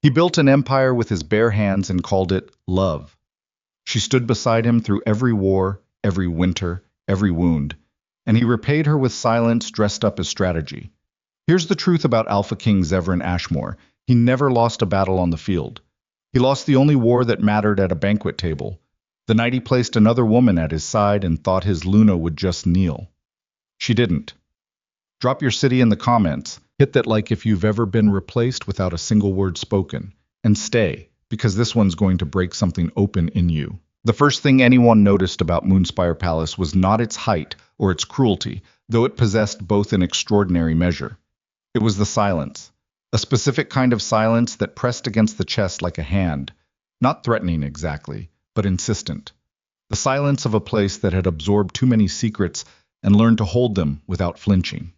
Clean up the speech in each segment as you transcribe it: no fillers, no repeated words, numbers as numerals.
He built an empire with his bare hands and called it love. She stood beside him through every war, every winter, every wound, and he repaid her with silence dressed up as strategy. Here's the truth about Alpha King Zevran Ashmoor. He never lost a battle on the field. He lost the only war that mattered at a banquet table, the night he placed another woman at his side and thought his Luna would just kneel. She didn't. Drop your city in the comments, hit that like if you've ever been replaced without a single word spoken, and stay, because this one's going to break something open in you. The first thing anyone noticed about Moonspire Palace was not its height or its cruelty, though it possessed both in extraordinary measure. It was the silence, a specific kind of silence that pressed against the chest like a hand, not threatening exactly, but insistent. The silence of a place that had absorbed too many secrets and learned to hold them without flinching.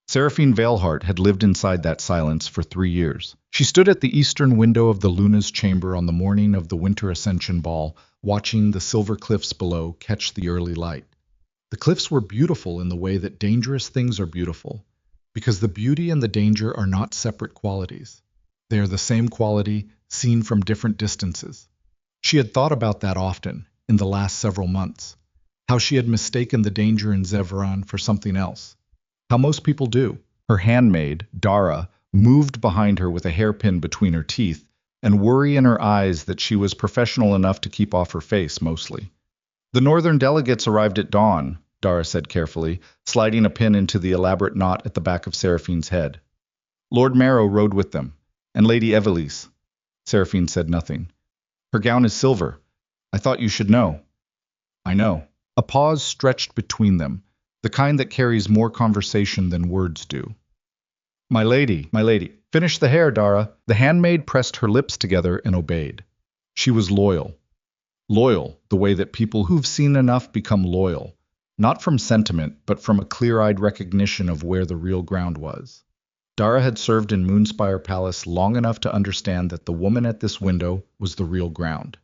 Seraphine Veilheart had lived inside that silence for 3 years. She stood at the eastern window of the Luna's chamber on the morning of the Winter Ascension Ball, watching the silver cliffs below catch the early light. The cliffs were beautiful in the way that dangerous things are beautiful, because the beauty and the danger are not separate qualities. They are the same quality, seen from different distances. She had thought about that often, in the last several months, how she had mistaken the danger in Zevran for something else. How most people do. Her handmaid, Dara, moved behind her with a hairpin between her teeth, and worry in her eyes that she was professional enough to keep off her face, mostly. The northern delegates arrived at dawn, Dara said carefully, sliding a pin into the elaborate knot at the back of Seraphine's head. Lord Marrow rode with them, and Lady Evelise. Seraphine said nothing. Her gown is silver. I thought you should know. I know. A pause stretched between them, the kind that carries more conversation than words do. My lady, finish the hair, Dara. The handmaid pressed her lips together and obeyed. She was loyal. Loyal, the way that people who've seen enough become loyal, not from sentiment, but from a clear-eyed recognition of where the real ground was. Dara had served in Moonspire Palace long enough to understand that the woman at this window was the real ground.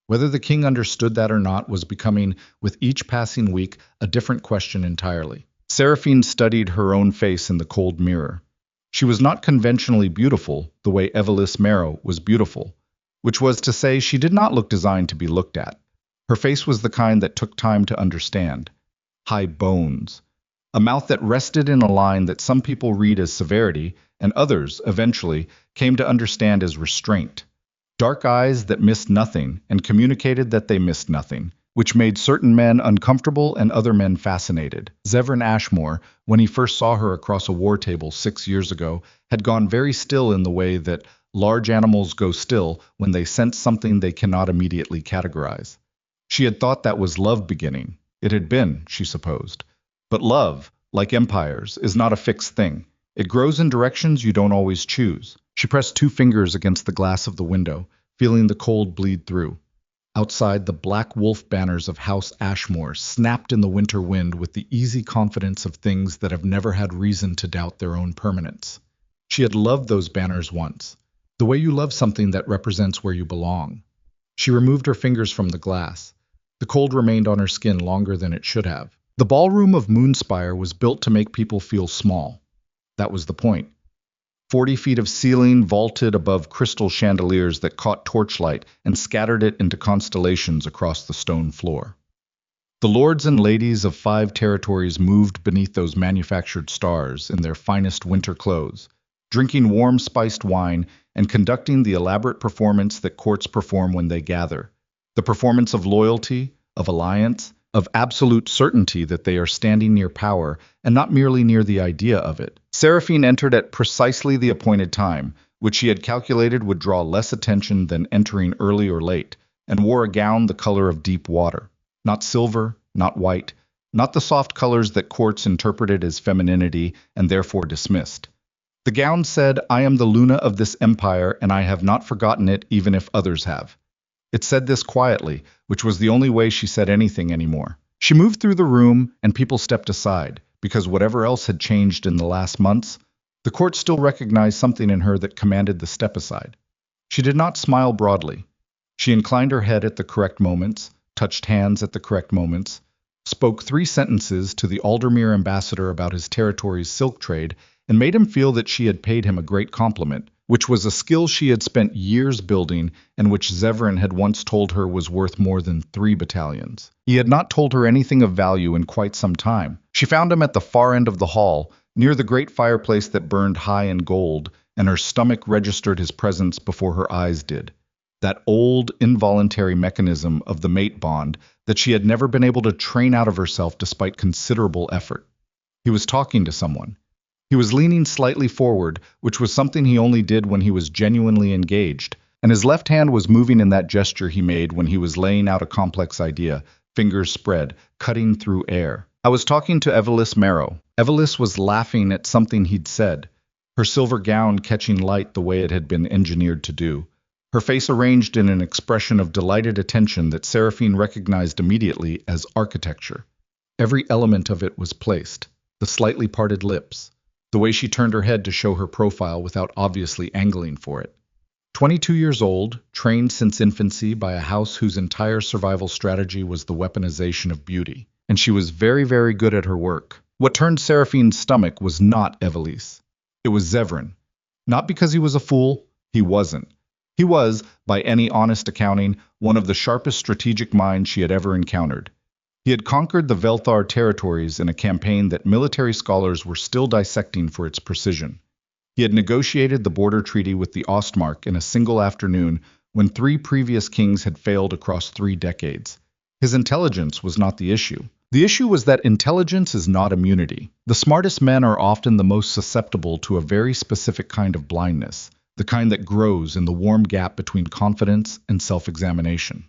Whether the king understood that or not was becoming, with each passing week, a different question entirely. Seraphine studied her own face in the cold mirror. She was not conventionally beautiful the way Evelise Marrow was beautiful, which was to say she did not look designed to be looked at. Her face was the kind that took time to understand. High bones. A mouth that rested in a line that some people read as severity, and others, eventually, came to understand as restraint. Dark eyes that missed nothing and communicated that they missed nothing, which made certain men uncomfortable and other men fascinated. Zevran Ashmoor, when he first saw her across a war table 6 years ago, had gone very still in the way that large animals go still when they sense something they cannot immediately categorize. She had thought that was love beginning. It had been, she supposed. But love, like empires, is not a fixed thing. It grows in directions you don't always choose. She pressed 2 fingers against the glass of the window, feeling the cold bleed through. Outside, the black wolf banners of House Ashmoor snapped in the winter wind with the easy confidence of things that have never had reason to doubt their own permanence. She had loved those banners once, the way you love something that represents where you belong. She removed her fingers from the glass. The cold remained on her skin longer than it should have. The ballroom of Moonspire was built to make people feel small. That was the point. 40 feet of ceiling vaulted above crystal chandeliers that caught torchlight and scattered it into constellations across the stone floor. The lords and ladies of 5 territories moved beneath those manufactured stars in their finest winter clothes, drinking warm spiced wine and conducting the elaborate performance that courts perform when they gather, the performance of loyalty, of alliance, of absolute certainty that they are standing near power and not merely near the idea of it. Seraphine entered at precisely the appointed time, which she had calculated would draw less attention than entering early or late, and wore a gown the color of deep water. Not silver, not white, not the soft colors that courts interpreted as femininity and therefore dismissed. The gown said, I am the Luna of this empire, and I have not forgotten it even if others have. It said this quietly, which was the only way she said anything anymore. She moved through the room, and people stepped aside, because whatever else had changed in the last months, the court still recognized something in her that commanded the step aside. She did not smile broadly. She inclined her head at the correct moments, touched hands at the correct moments, spoke 3 sentences to the Aldermere ambassador about his territory's silk trade, and made him feel that she had paid him a great compliment, which was a skill she had spent years building and which Zevran had once told her was worth more than 3 battalions. He had not told her anything of value in quite some time. She found him at the far end of the hall, near the great fireplace that burned high in gold, and her stomach registered his presence before her eyes did. That old, involuntary mechanism of the mate bond that she had never been able to train out of herself despite considerable effort. He was talking to someone. He was leaning slightly forward, which was something he only did when he was genuinely engaged, and his left hand was moving in that gesture he made when he was laying out a complex idea, fingers spread, cutting through air. I was talking to Evelis Marrow. Evelis was laughing at something he'd said, her silver gown catching light the way it had been engineered to do, her face arranged in an expression of delighted attention that Seraphine recognized immediately as architecture. Every element of it was placed, the slightly parted lips, the way she turned her head to show her profile without obviously angling for it. 22 years old, trained since infancy by a house whose entire survival strategy was the weaponization of beauty, and she was very, very good at her work. What turned Seraphine's stomach was not Evelis. It was Zevran. Not because he was a fool, he wasn't. He was, by any honest accounting, one of the sharpest strategic minds she had ever encountered. He had conquered the Velthar territories in a campaign that military scholars were still dissecting for its precision. He had negotiated the border treaty with the Ostmark in a single afternoon when 3 previous kings had failed across 3 decades. His intelligence was not the issue. The issue was that intelligence is not immunity. The smartest men are often the most susceptible to a very specific kind of blindness, the kind that grows in the warm gap between confidence and self-examination.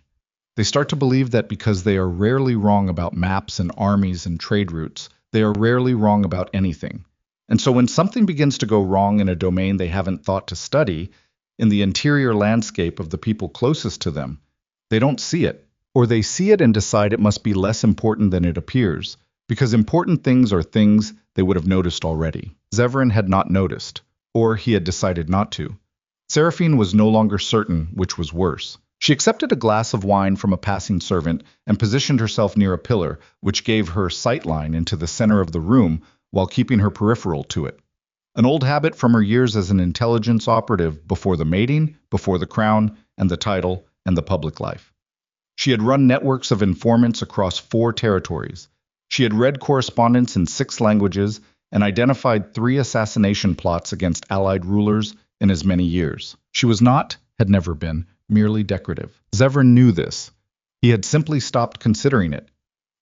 They start to believe that because they are rarely wrong about maps and armies and trade routes, they are rarely wrong about anything. And so when something begins to go wrong in a domain they haven't thought to study, in the interior landscape of the people closest to them, they don't see it, or they see it and decide it must be less important than it appears, because important things are things they would have noticed already. Zevran had not noticed, or he had decided not to. Seraphine was no longer certain which was worse. She accepted a glass of wine from a passing servant and positioned herself near a pillar, which gave her sightline into the center of the room while keeping her peripheral to it. An old habit from her years as an intelligence operative before the mating, before the crown, and the title, and the public life. She had run networks of informants across 4 territories. She had read correspondence in 6 languages and identified 3 assassination plots against allied rulers in as many years. She was not, had never been, merely decorative. Zevran knew this. He had simply stopped considering it.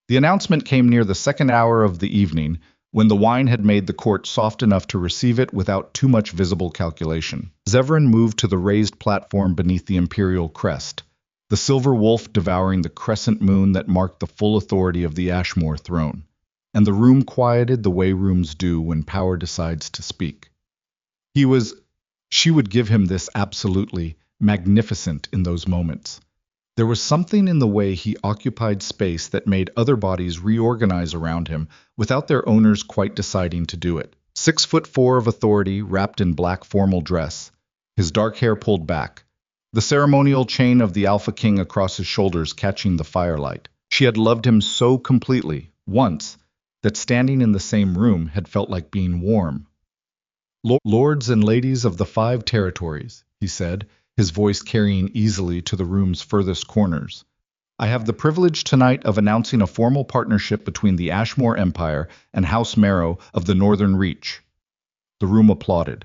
The announcement came near the 2nd hour of the evening, when the wine had made the court soft enough to receive it without too much visible calculation. Zevran moved to the raised platform beneath the imperial crest, the silver wolf devouring the crescent moon that marked the full authority of the Ashmoor throne, and the room quieted the way rooms do when power decides to speak. She would give him this absolutely magnificent in those moments. There was something in the way he occupied space that made other bodies reorganize around him without their owners quite deciding to do it. 6'4" of authority wrapped in black formal dress, his dark hair pulled back, the ceremonial chain of the Alpha King across his shoulders catching the firelight. She had loved him so completely, once, that standing in the same room had felt like being warm. "Lords and ladies of the 5 territories," he said, his voice carrying easily to the room's furthest corners. "I have the privilege tonight of announcing a formal partnership between the Ashmoor Empire and House Marrow of the Northern Reach." The room applauded.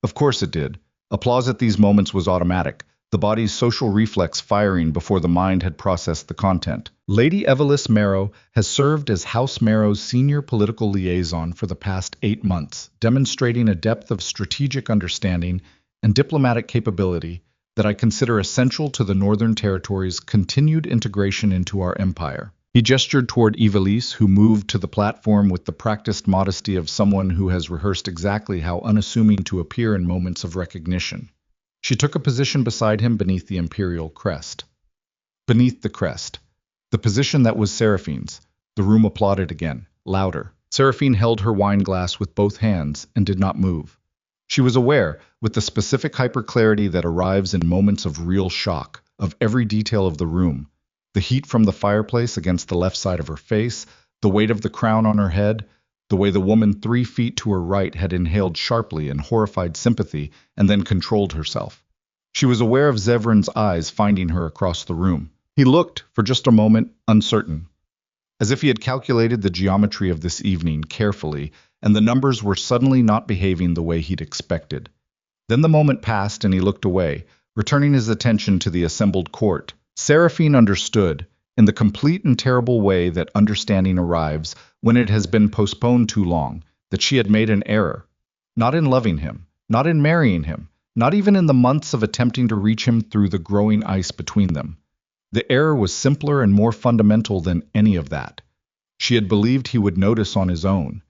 Of course it did. Applause at these moments was automatic, the body's social reflex firing before the mind had processed the content. Lady Evelis Marrow has served as House Marrow's senior political liaison for the past 8 months, demonstrating a depth of strategic understanding and diplomatic capability that I consider essential to the Northern Territory's continued integration into our empire. He gestured toward Evelis, who moved to the platform with the practiced modesty of someone who has rehearsed exactly how unassuming to appear in moments of recognition. She took a position beside him beneath the imperial crest. Beneath the crest. The position that was Seraphine's. The room applauded again, louder. Seraphine held her wine glass with both hands and did not move. She was aware, with the specific hyperclarity that arrives in moments of real shock, of every detail of the room. The heat from the fireplace against the left side of her face, the weight of the crown on her head, the way the woman 3 feet to her right had inhaled sharply in horrified sympathy and then controlled herself. She was aware of Zevran's eyes finding her across the room. He looked, for just a moment, uncertain, as if he had calculated the geometry of this evening carefully, and the numbers were suddenly not behaving the way he'd expected. Then the moment passed and he looked away, returning his attention to the assembled court. Seraphine understood, in the complete and terrible way that understanding arrives when it has been postponed too long, that she had made an error. Not in loving him, not in marrying him, not even in the months of attempting to reach him through the growing ice between them. The error was simpler and more fundamental than any of that. She had believed he would notice on his own.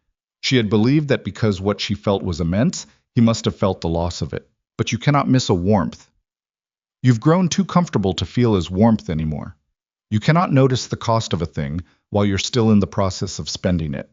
She had believed that because what she felt was immense, he must have felt the loss of it. But you cannot miss a warmth. You've grown too comfortable to feel as warmth anymore. You cannot notice the cost of a thing while you're still in the process of spending it.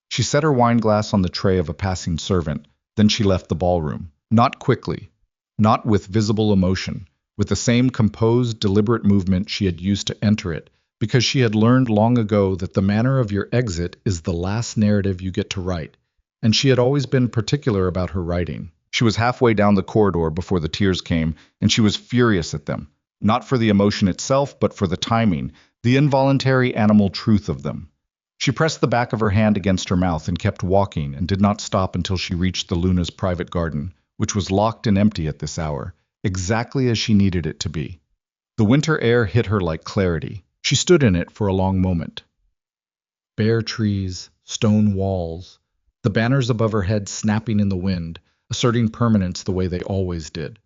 She set her wineglass on the tray of a passing servant, then she left the ballroom. Not quickly, not with visible emotion, with the same composed, deliberate movement she had used to enter it, because she had learned long ago that the manner of your exit is the last narrative you get to write, and she had always been particular about her writing. She was halfway down the corridor before the tears came, and she was furious at them, not for the emotion itself, but for the timing, the involuntary animal truth of them. She pressed the back of her hand against her mouth and kept walking, and did not stop until she reached the Luna's private garden, which was locked and empty at this hour, exactly as she needed it to be. The winter air hit her like clarity. She stood in it for a long moment. Bare trees, stone walls, the banners above her head snapping in the wind, asserting permanence the way they always did.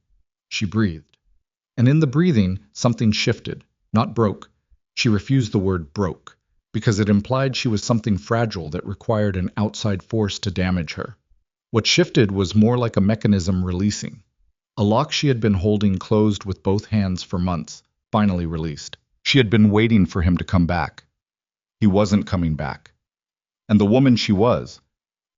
She breathed. And in the breathing, something shifted, not broke. She refused the word broke, because it implied she was something fragile that required an outside force to damage her. What shifted was more like a mechanism releasing. A lock she had been holding closed with both hands for months, finally released. She had been waiting for him to come back. He wasn't coming back. And the woman she was,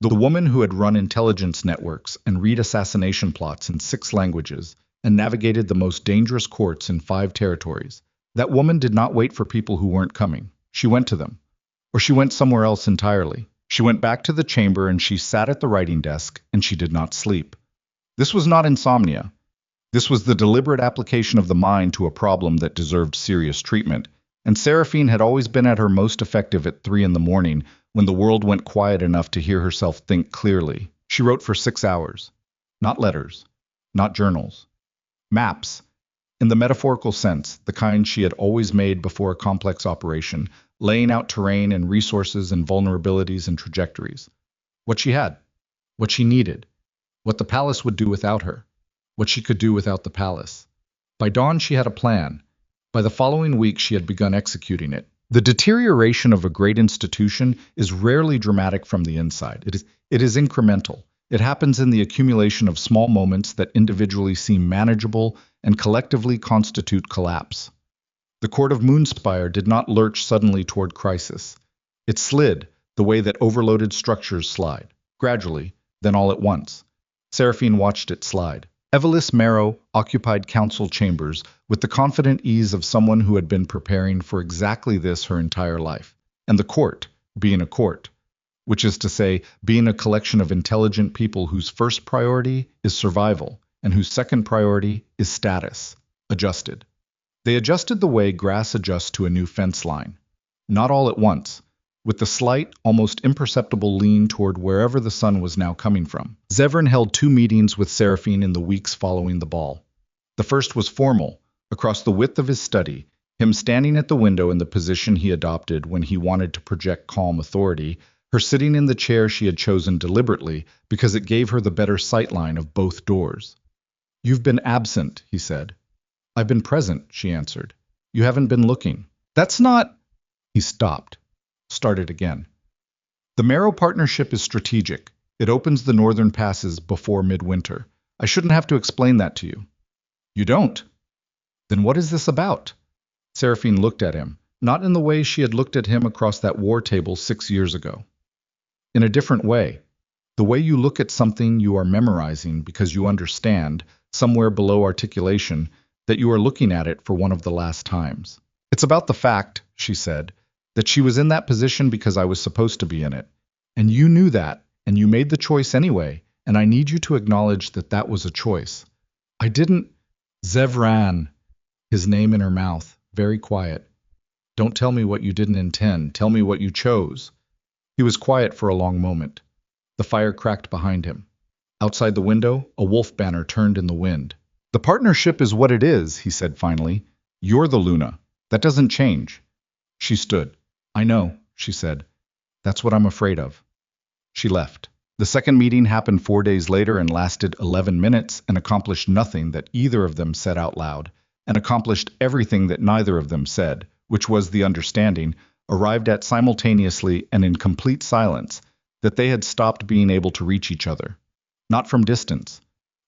the woman who had run intelligence networks and read assassination plots in 6 languages and navigated the most dangerous courts in 5 territories, that woman did not wait for people who weren't coming. She went to them. Or she went somewhere else entirely. She went back to the chamber and she sat at the writing desk and she did not sleep. This was not insomnia. This was the deliberate application of the mind to a problem that deserved serious treatment, and Seraphine had always been at her most effective at 3 in the morning, when the world went quiet enough to hear herself think clearly. She wrote for 6 hours. Not letters. Not journals. Maps. In the metaphorical sense, the kind she had always made before a complex operation, laying out terrain and resources and vulnerabilities and trajectories. What she had. What she needed. What the palace would do without her. What she could do without the palace. By dawn she had a plan. By the following week she had begun executing it. The deterioration of a great institution is rarely dramatic from the inside. It is incremental. It happens in the accumulation of small moments that individually seem manageable and collectively constitute collapse. The court of Moonspire did not lurch suddenly toward crisis. It slid, the way that overloaded structures slide, gradually, then all at once. Seraphine watched it slide. Evelis Marrow occupied council chambers with the confident ease of someone who had been preparing for exactly this her entire life. And the court, being a court, which is to say, being a collection of intelligent people whose first priority is survival and whose second priority is status, adjusted. They adjusted the way grass adjusts to a new fence line. Not all at once, with the slight, almost imperceptible lean toward wherever the sun was now coming from. Zevran held 2 meetings with Seraphine in the weeks following the ball. The first was formal, across the width of his study, him standing at the window in the position he adopted when he wanted to project calm authority, her sitting in the chair she had chosen deliberately because it gave her the better sightline of both doors. "You've been absent," he said. "I've been present," she answered. "You haven't been looking." "That's not—" He stopped. Started again. "The Marrow partnership is strategic. It opens the northern passes before midwinter. I shouldn't have to explain that to you." "You don't? Then what is this about?" Seraphine looked at him, not in the way she had looked at him across that war table 6 years ago. In a different way. The way you look at something you are memorizing because you understand, somewhere below articulation, that you are looking at it for one of the last times. "It's about the fact," she said, "that she was in that position because I was supposed to be in it. And you knew that, and you made the choice anyway, and I need you to acknowledge that that was a choice. I didn't. Zevran, his name in her mouth, very quiet. Don't tell me what you didn't intend. Tell me what you chose. He was quiet for a long moment. The fire cracked behind him. Outside the window, a wolf banner turned in the wind. The partnership is what it is, he said finally. You're the Luna. That doesn't change. She stood. I know, she said. That's what I'm afraid of. She left. The second meeting happened 4 days later and lasted 11 minutes and accomplished nothing that either of them said out loud, and accomplished everything that neither of them said, which was the understanding, arrived at simultaneously and in complete silence, that they had stopped being able to reach each other. Not from distance.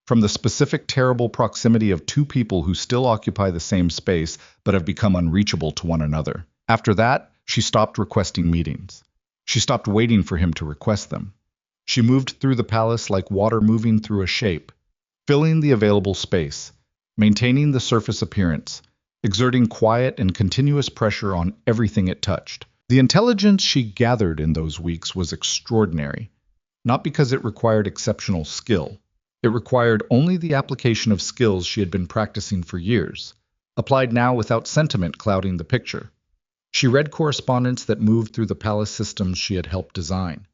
From the specific terrible proximity of two people who still occupy the same space but have become unreachable to one another. After that, she stopped requesting meetings. She stopped waiting for him to request them. She moved through the palace like water moving through a shape, filling the available space, maintaining the surface appearance, exerting quiet and continuous pressure on everything it touched. The intelligence she gathered in those weeks was extraordinary, not because it required exceptional skill. It required only the application of skills she had been practicing for years, applied now without sentiment clouding the picture. She read correspondence that moved through the palace systems she had helped design.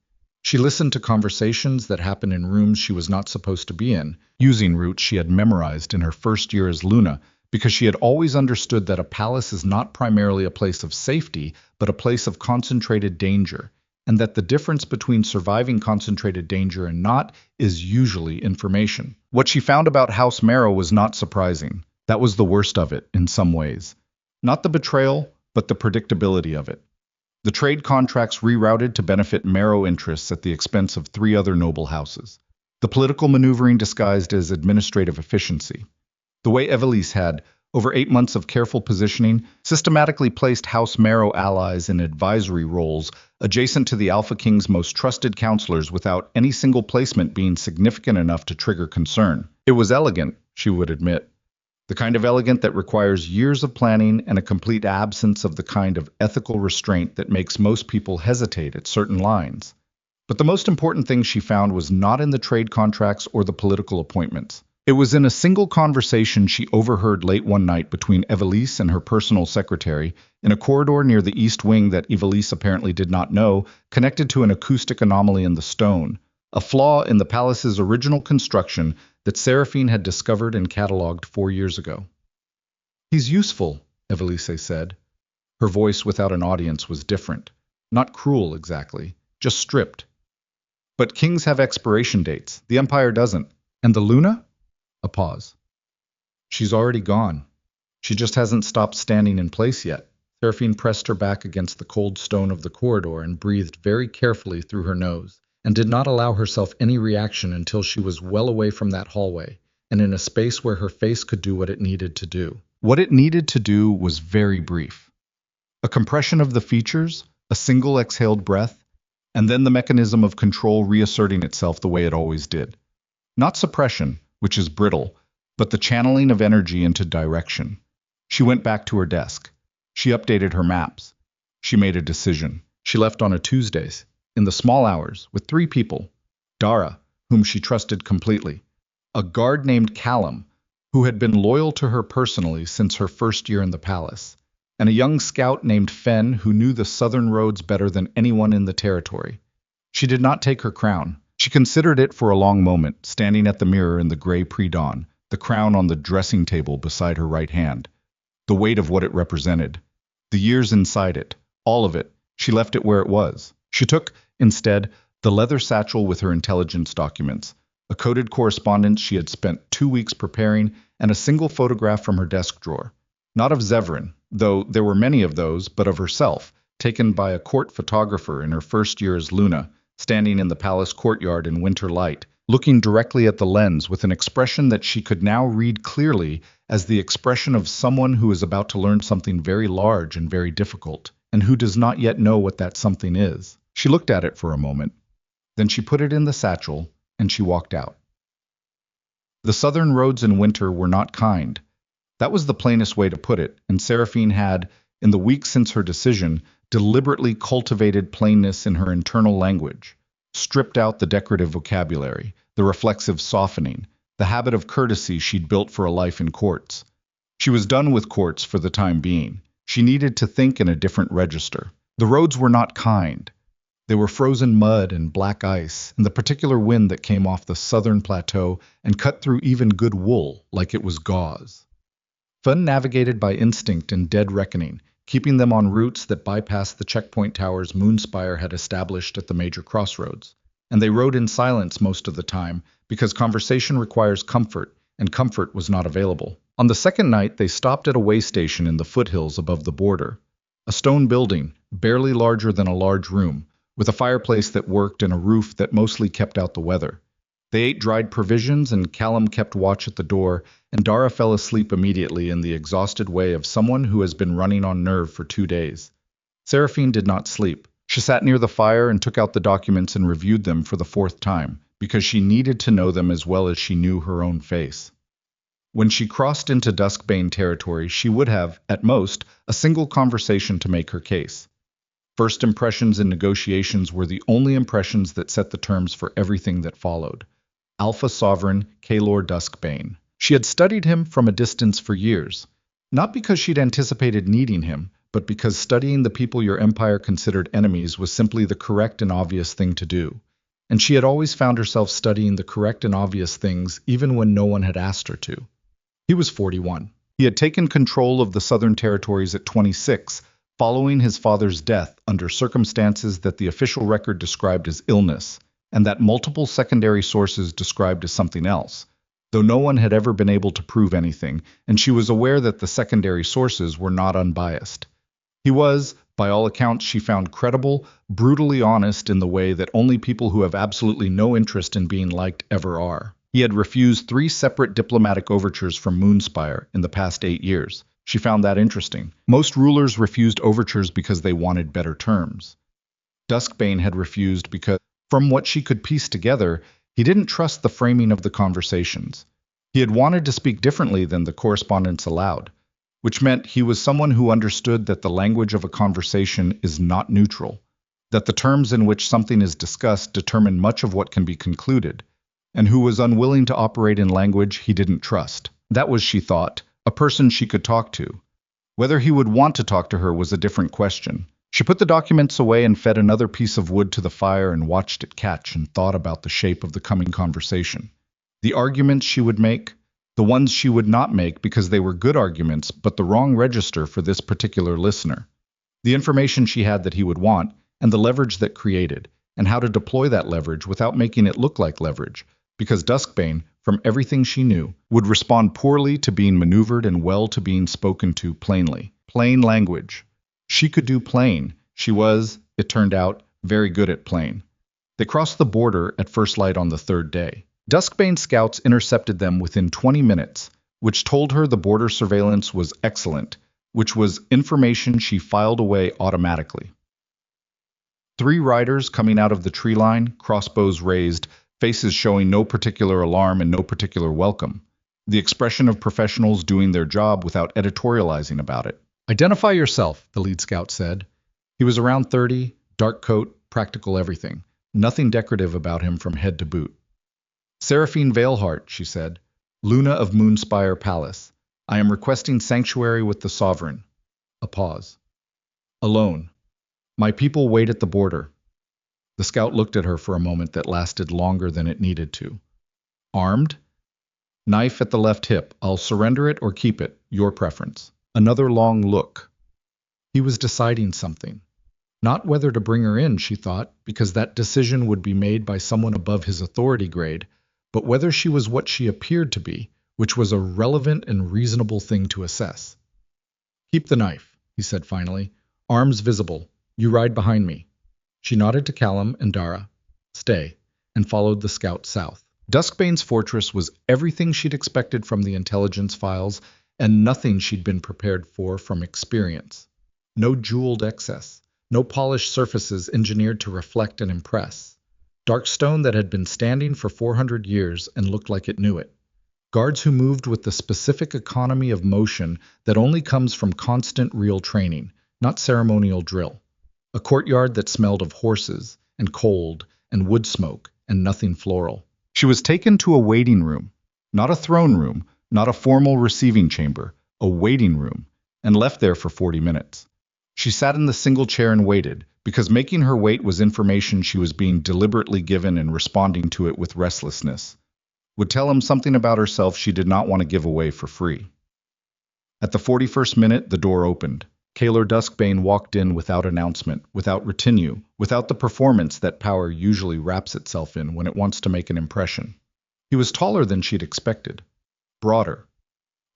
She listened to conversations that happened in rooms she was not supposed to be in, using routes she had memorized in her first year as Luna, because she had always understood that a palace is not primarily a place of safety, but a place of concentrated danger, and that the difference between surviving concentrated danger and not is usually information. What she found about House Marrow was not surprising. That was the worst of it, in some ways. Not the betrayal, but the predictability of it. The trade contracts rerouted to benefit Marrow interests at the expense of 3 other noble houses. The political maneuvering disguised as administrative efficiency. The way Evelise had, over 8 months of careful positioning, systematically placed House Marrow allies in advisory roles adjacent to the Alpha King's most trusted counselors without any single placement being significant enough to trigger concern. It was elegant, she would admit. The kind of elegant that requires years of planning and a complete absence of the kind of ethical restraint that makes most people hesitate at certain lines. But the most important thing she found was not in the trade contracts or the political appointments. It was in a single conversation she overheard late one night between Evelise and her personal secretary, in a corridor near the east wing that Evelise apparently did not know, connected to an acoustic anomaly in the stone, a flaw in the palace's original construction that Seraphine had discovered and catalogued 4 years ago. He's useful, Evelise said. Her voice without an audience was different. Not cruel, exactly, just stripped. But kings have expiration dates. The Empire doesn't. And the Luna? A pause. She's already gone. She just hasn't stopped standing in place yet. Seraphine pressed her back against the cold stone of the corridor and breathed very carefully through her nose, and did not allow herself any reaction until she was well away from that hallway, and in a space where her face could do what it needed to do. What it needed to do was very brief. A compression of the features, a single exhaled breath, and then the mechanism of control reasserting itself the way it always did. Not suppression, which is brittle, but the channeling of energy into direction. She went back to her desk. She updated her maps. She made a decision. She left on a Tuesdays, in the small hours, with 3 people. Dara, whom she trusted completely. A guard named Callum, who had been loyal to her personally since her first year in the palace. And a young scout named Fen, who knew the southern roads better than anyone in the territory. She did not take her crown. She considered it for a long moment, standing at the mirror in the gray pre-dawn, the crown on the dressing table beside her right hand. The weight of what it represented. The years inside it. All of it. She left it where it was. She took, instead, the leather satchel with her intelligence documents, a coded correspondence she had spent 2 weeks preparing, and a single photograph from her desk drawer. Not of Zevran, though there were many of those, but of herself, taken by a court photographer in her first year as Luna, standing in the palace courtyard in winter light, looking directly at the lens with an expression that she could now read clearly as the expression of someone who is about to learn something very large and very difficult, and who does not yet know what that something is. She looked at it for a moment. Then she put it in the satchel, and she walked out. The southern roads in winter were not kind. That was the plainest way to put it, and Seraphine had, in the weeks since her decision, deliberately cultivated plainness in her internal language, stripped out the decorative vocabulary, the reflexive softening, the habit of courtesy she'd built for a life in courts. She was done with courts for the time being. She needed to think in a different register. The roads were not kind. They were frozen mud and black ice, and the particular wind that came off the southern plateau and cut through even good wool like it was gauze. Fun navigated by instinct and dead reckoning, keeping them on routes that bypassed the checkpoint towers Moonspire had established at the major crossroads. And they rode in silence most of the time, because conversation requires comfort, and comfort was not available. On the second night, they stopped at a way station in the foothills above the border. A stone building, barely larger than a large room, with a fireplace that worked and a roof that mostly kept out the weather. They ate dried provisions, and Callum kept watch at the door, and Dara fell asleep immediately in the exhausted way of someone who has been running on nerve for 2 days. Seraphine did not sleep. She sat near the fire and took out the documents and reviewed them for the 4th time, because she needed to know them as well as she knew her own face. When she crossed into Duskbane territory, she would have, at most, a single conversation to make her case. First impressions in negotiations were the only impressions that set the terms for everything that followed. Alpha Sovereign Kalor Duskbane. She had studied him from a distance for years, not because she'd anticipated needing him, but because studying the people your empire considered enemies was simply the correct and obvious thing to do. And she had always found herself studying the correct and obvious things even when no one had asked her to. He was 41. He had taken control of the southern territories at 26, following his father's death under circumstances that the official record described as illness, and that multiple secondary sources described as something else, though no one had ever been able to prove anything, and she was aware that the secondary sources were not unbiased. He was, by all accounts she found credible, brutally honest in the way that only people who have absolutely no interest in being liked ever are. He had refused 3 separate diplomatic overtures from Moonspire in the past 8 years. She found that interesting. Most rulers refused overtures because they wanted better terms. Duskbane had refused because, from what she could piece together, he didn't trust the framing of the conversations. He had wanted to speak differently than the correspondence allowed, which meant he was someone who understood that the language of a conversation is not neutral, that the terms in which something is discussed determine much of what can be concluded, and who was unwilling to operate in language he didn't trust. That was, she thought, a person she could talk to. Whether he would want to talk to her was a different question. She put the documents away and fed another piece of wood to the fire and watched it catch and thought about the shape of the coming conversation. The arguments she would make, the ones she would not make because they were good arguments but the wrong register for this particular listener. The information she had that he would want, and the leverage that created, and how to deploy that leverage without making it look like leverage, because Duskbane, from everything she knew, would respond poorly to being maneuvered and well to being spoken to plainly. Plain language. She could do plain. She was, it turned out, very good at plain. They crossed the border at first light on the 3rd day. Duskbane scouts intercepted them within 20 minutes, which told her the border surveillance was excellent, which was information she filed away automatically. 3 riders coming out of the tree line, crossbows raised, faces showing no particular alarm and no particular welcome. The expression of professionals doing their job without editorializing about it. "Identify yourself," the lead scout said. He was around 30, dark coat, practical everything. Nothing decorative about him from head to boot. "Seraphine Veilheart," she said. "Luna of Moonspire Palace. I am requesting sanctuary with the Sovereign." A pause. "Alone. My people wait at the border." The scout looked at her for a moment that lasted longer than it needed to. "Armed?" "Knife at the left hip. I'll surrender it or keep it. Your preference." Another long look. He was deciding something. Not whether to bring her in, she thought, because that decision would be made by someone above his authority grade, but whether she was what she appeared to be, which was a relevant and reasonable thing to assess. "Keep the knife," he said finally. "Arms visible. You ride behind me." She nodded to Callum and Dara. "Stay," and followed the scout south. Duskbane's fortress was everything she'd expected from the intelligence files, and nothing she'd been prepared for from experience. No jeweled excess, no polished surfaces engineered to reflect and impress. Dark stone that had been standing for 400 years and looked like it knew it. Guards who moved with the specific economy of motion that only comes from constant real training, not ceremonial drill. A courtyard that smelled of horses and cold and wood smoke, and nothing floral. She was taken to a waiting room, not a throne room, not a formal receiving chamber, a waiting room, and left there for 40 minutes. She sat in the single chair and waited, because making her wait was information she was being deliberately given and responding to it with restlessness. Would tell him something about herself she did not want to give away for free. At the 41st minute, the door opened. Kaelor Duskbane walked in without announcement, without retinue, without the performance that power usually wraps itself in when it wants to make an impression. He was taller than she'd expected, broader.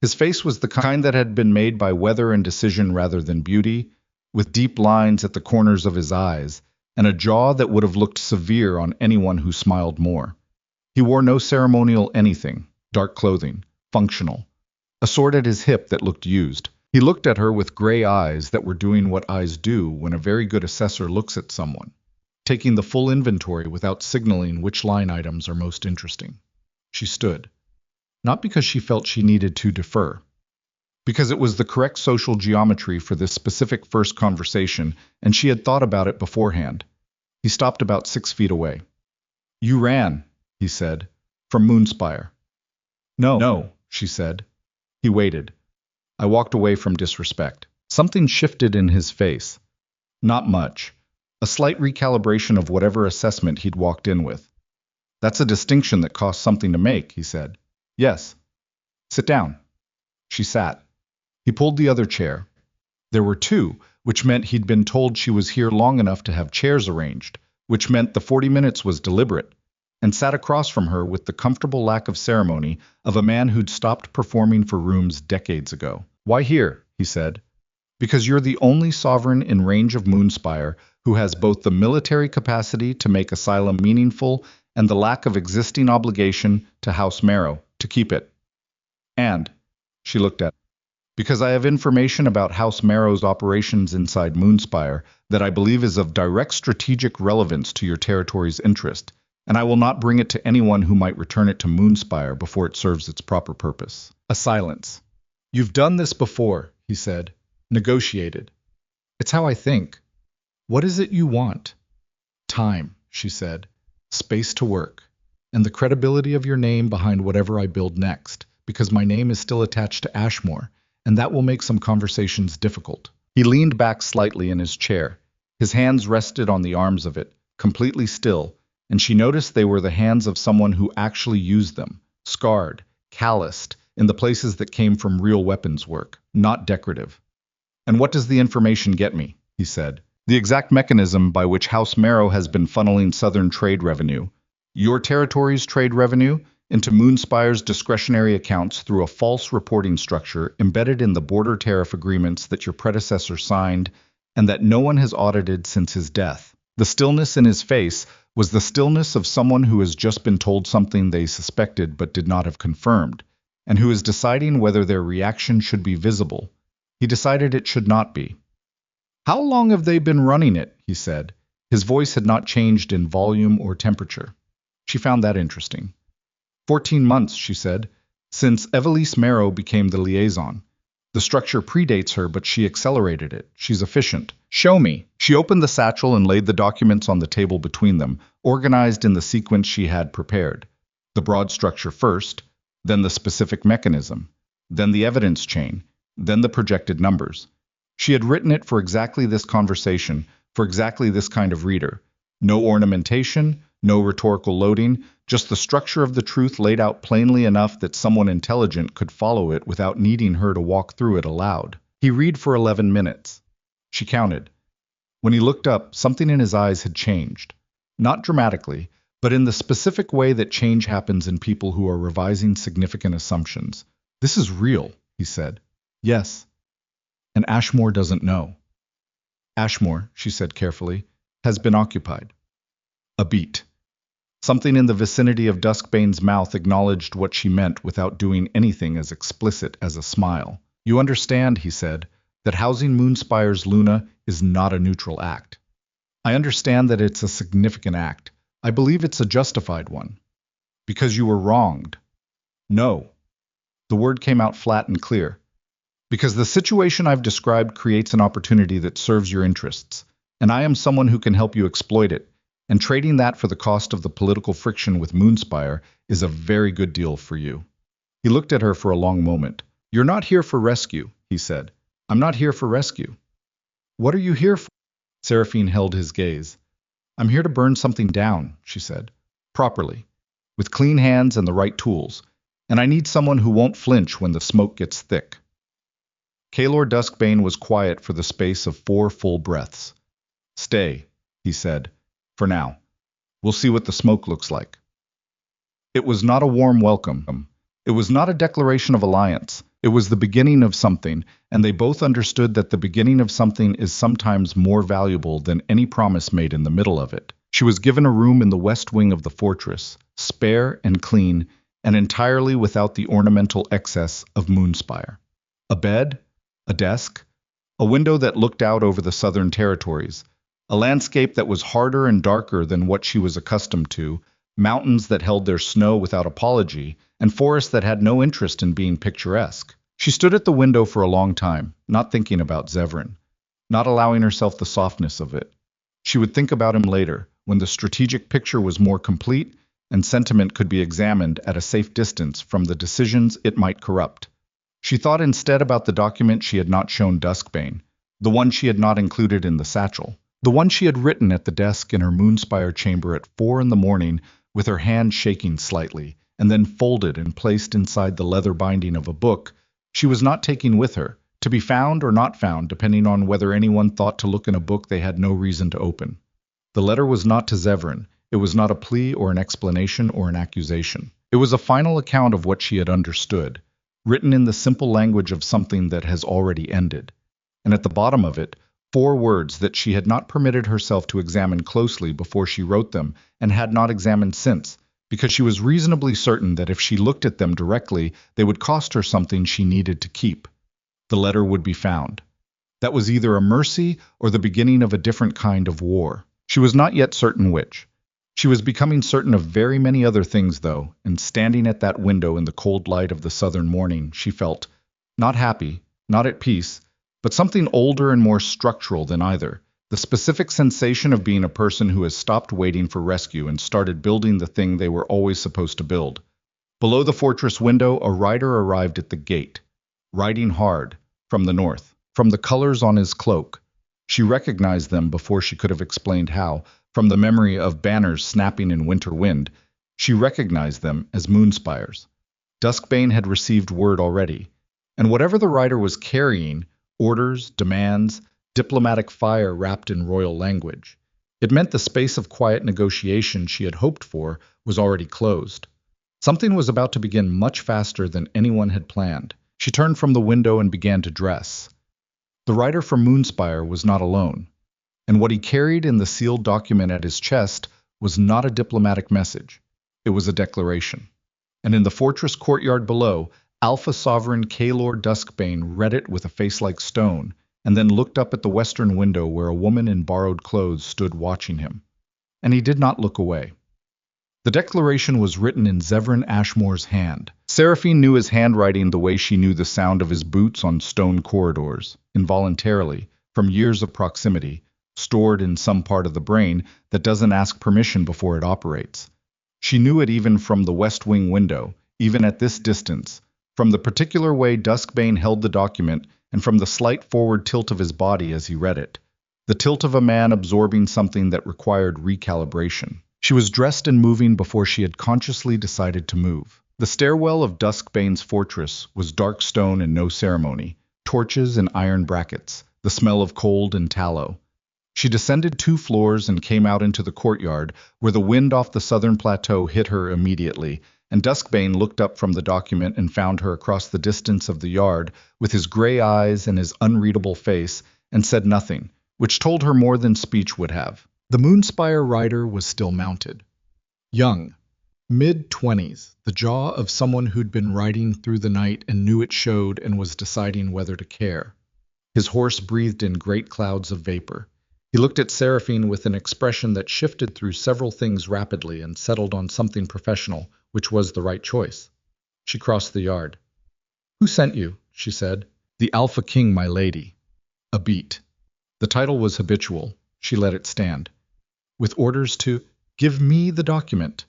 His face was the kind that had been made by weather and decision rather than beauty, with deep lines at the corners of his eyes, and a jaw that would have looked severe on anyone who smiled more. He wore no ceremonial anything, dark clothing, functional, a sword at his hip that looked used. He looked at her with gray eyes that were doing what eyes do when a very good assessor looks at someone, taking the full inventory without signaling which line items are most interesting. She stood, not because she felt she needed to defer, because it was the correct social geometry for this specific first conversation, and she had thought about it beforehand. He stopped about 6 feet away. "You ran," he said, "from Moonspire." No, she said. He waited. I walked away from disrespect. Something shifted in his face. Not much. A slight recalibration of whatever assessment he'd walked in with. "That's a distinction that costs something to make," he said. "Yes." "Sit down." She sat. He pulled the other chair. There were two, which meant he'd been told she was here long enough to have chairs arranged, which meant the 40 minutes was deliberate, and sat across from her with the comfortable lack of ceremony of a man who'd stopped performing for rooms decades ago. "Why here?" he said. "Because you're the only sovereign in range of Moonspire who has both the military capacity to make Asylum meaningful and the lack of existing obligation to House Marrow to keep it. And," she looked at, "because I have information about House Marrow's operations inside Moonspire that I believe is of direct strategic relevance to your territory's interest, and I will not bring it to anyone who might return it to Moonspire before it serves its proper purpose." A silence. "You've done this before," he said. "Negotiated." "It's how I think." "What is it you want?" "Time," she said. "Space to work. And the credibility of your name behind whatever I build next, because my name is still attached to Ashmoor, and that will make some conversations difficult." He leaned back slightly in his chair. His hands rested on the arms of it, completely still, and she noticed they were the hands of someone who actually used them, scarred, calloused, in the places that came from real weapons work, not decorative. "And what does the information get me?" he said. "The exact mechanism by which House Marrow has been funneling Southern trade revenue, your territory's trade revenue, into Moonspire's discretionary accounts through a false reporting structure embedded in the border tariff agreements that your predecessor signed and that no one has audited since his death." The stillness in his face was the stillness of someone who has just been told something they suspected but did not have confirmed, and who is deciding whether their reaction should be visible. He decided it should not be. "How long have they been running it?" he said. His voice had not changed in volume or temperature. She found that interesting. 14 months, she said, since Evelise Marrow became the liaison. The structure predates her, but she accelerated it. She's efficient. "Show me." She opened the satchel and laid the documents on the table between them, organized in the sequence she had prepared. The broad structure first, then the specific mechanism, then the evidence chain, then the projected numbers. She had written it for exactly this conversation, for exactly this kind of reader. No ornamentation, no rhetorical loading, just the structure of the truth laid out plainly enough that someone intelligent could follow it without needing her to walk through it aloud. He read for 11 minutes. She counted. When he looked up, something in his eyes had changed. Not dramatically, but in the specific way that change happens in people who are revising significant assumptions. "This is real," he said. "Yes." "And Ashmoor doesn't know." "Ashmoor," she said carefully, "has been occupied." A beat. Something in the vicinity of Duskbane's mouth acknowledged what she meant without doing anything as explicit as a smile. "You understand," he said, "that housing Moonspire's Luna is not a neutral act. I understand that it's a significant act. I believe it's a justified one. Because you were wronged." "No." The word came out flat and clear. "Because the situation I've described creates an opportunity that serves your interests, and I am someone who can help you exploit it. and trading that for the cost of the political friction with Moonspire is a very good deal for you." He looked at her for a long moment. "You're not here for rescue," he said. "I'm not here for rescue." "What are you here for?" Seraphine held his gaze. "I'm here to burn something down," she said. "Properly, with clean hands and the right tools. And I need someone who won't flinch when the smoke gets thick." Kaelor Duskbane was quiet for the space of 4 full breaths. "Stay," he said, "for now. We'll see what the smoke looks like." It was not a warm welcome. It was not a declaration of alliance. It was the beginning of something, and they both understood that the beginning of something is sometimes more valuable than any promise made in the middle of it. She was given a room in the west wing of the fortress, spare and clean, and entirely without the ornamental excess of Moonspire. A bed, a desk, a window that looked out over the southern territories, a landscape that was harder and darker than what she was accustomed to, mountains that held their snow without apology, and forests that had no interest in being picturesque. She stood at the window for a long time, not thinking about Zevran, not allowing herself the softness of it. She would think about him later, when the strategic picture was more complete and sentiment could be examined at a safe distance from the decisions it might corrupt. She thought instead about the document she had not shown Duskbane, the one she had not included in the satchel, the one she had written at the desk in her Moonspire chamber at 4 in the morning with her hand shaking slightly, and then folded and placed inside the leather binding of a book she was not taking with her, to be found or not found depending on whether anyone thought to look in a book they had no reason to open. The letter was not to Zevran. It was not a plea or an explanation or an accusation. It was a final account of what she had understood, written in the simple language of something that has already ended. And at the bottom of it, 4 words that she had not permitted herself to examine closely before she wrote them and had not examined since, because she was reasonably certain that if she looked at them directly, they would cost her something she needed to keep. The letter would be found. That was either a mercy or the beginning of a different kind of war. She was not yet certain which. She was becoming certain of very many other things, though, and standing at that window in the cold light of the southern morning, she felt, not happy, not at peace, but something older and more structural than either, the specific sensation of being a person who has stopped waiting for rescue and started building the thing they were always supposed to build. Below the fortress window, a rider arrived at the gate, riding hard, from the north, from the colors on his cloak. She recognized them before she could have explained how. From the memory of banners snapping in winter wind, she recognized them as Moonspires. Duskbane had received word already, and whatever the rider was carrying, orders, demands, diplomatic fire wrapped in royal language, it meant the space of quiet negotiation she had hoped for was already closed. Something was about to begin much faster than anyone had planned. She turned from the window and began to dress. The rider from Moonspire was not alone, and what he carried in the sealed document at his chest was not a diplomatic message. It was a declaration. And in the fortress courtyard below, Alpha Sovereign Kaelor Duskbane read it with a face like stone, and then looked up at the western window where a woman in borrowed clothes stood watching him. And he did not look away. The declaration was written in Zevran Ashmoor's hand. Seraphine knew his handwriting the way she knew the sound of his boots on stone corridors, involuntarily, from years of proximity, stored in some part of the brain that doesn't ask permission before it operates. She knew it even from the west wing window, even at this distance, from the particular way Duskbane held the document and from the slight forward tilt of his body as he read it, the tilt of a man absorbing something that required recalibration. She was dressed and moving before she had consciously decided to move. The stairwell of Duskbane's fortress was dark stone and no ceremony, torches and iron brackets, the smell of cold and tallow. She descended 2 floors and came out into the courtyard, where the wind off the southern plateau hit her immediately, and Duskbane looked up from the document and found her across the distance of the yard, with his gray eyes and his unreadable face, and said nothing, which told her more than speech would have. The Moonspire rider was still mounted. Young, mid-20s, the jaw of someone who'd been riding through the night and knew it showed and was deciding whether to care. His horse breathed in great clouds of vapor. He looked at Seraphine with an expression that shifted through several things rapidly and settled on something professional, which was the right choice. She crossed the yard. "Who sent you?" she said. "The Alpha King, my lady." A beat. The title was habitual. She let it stand. with orders to give me the document.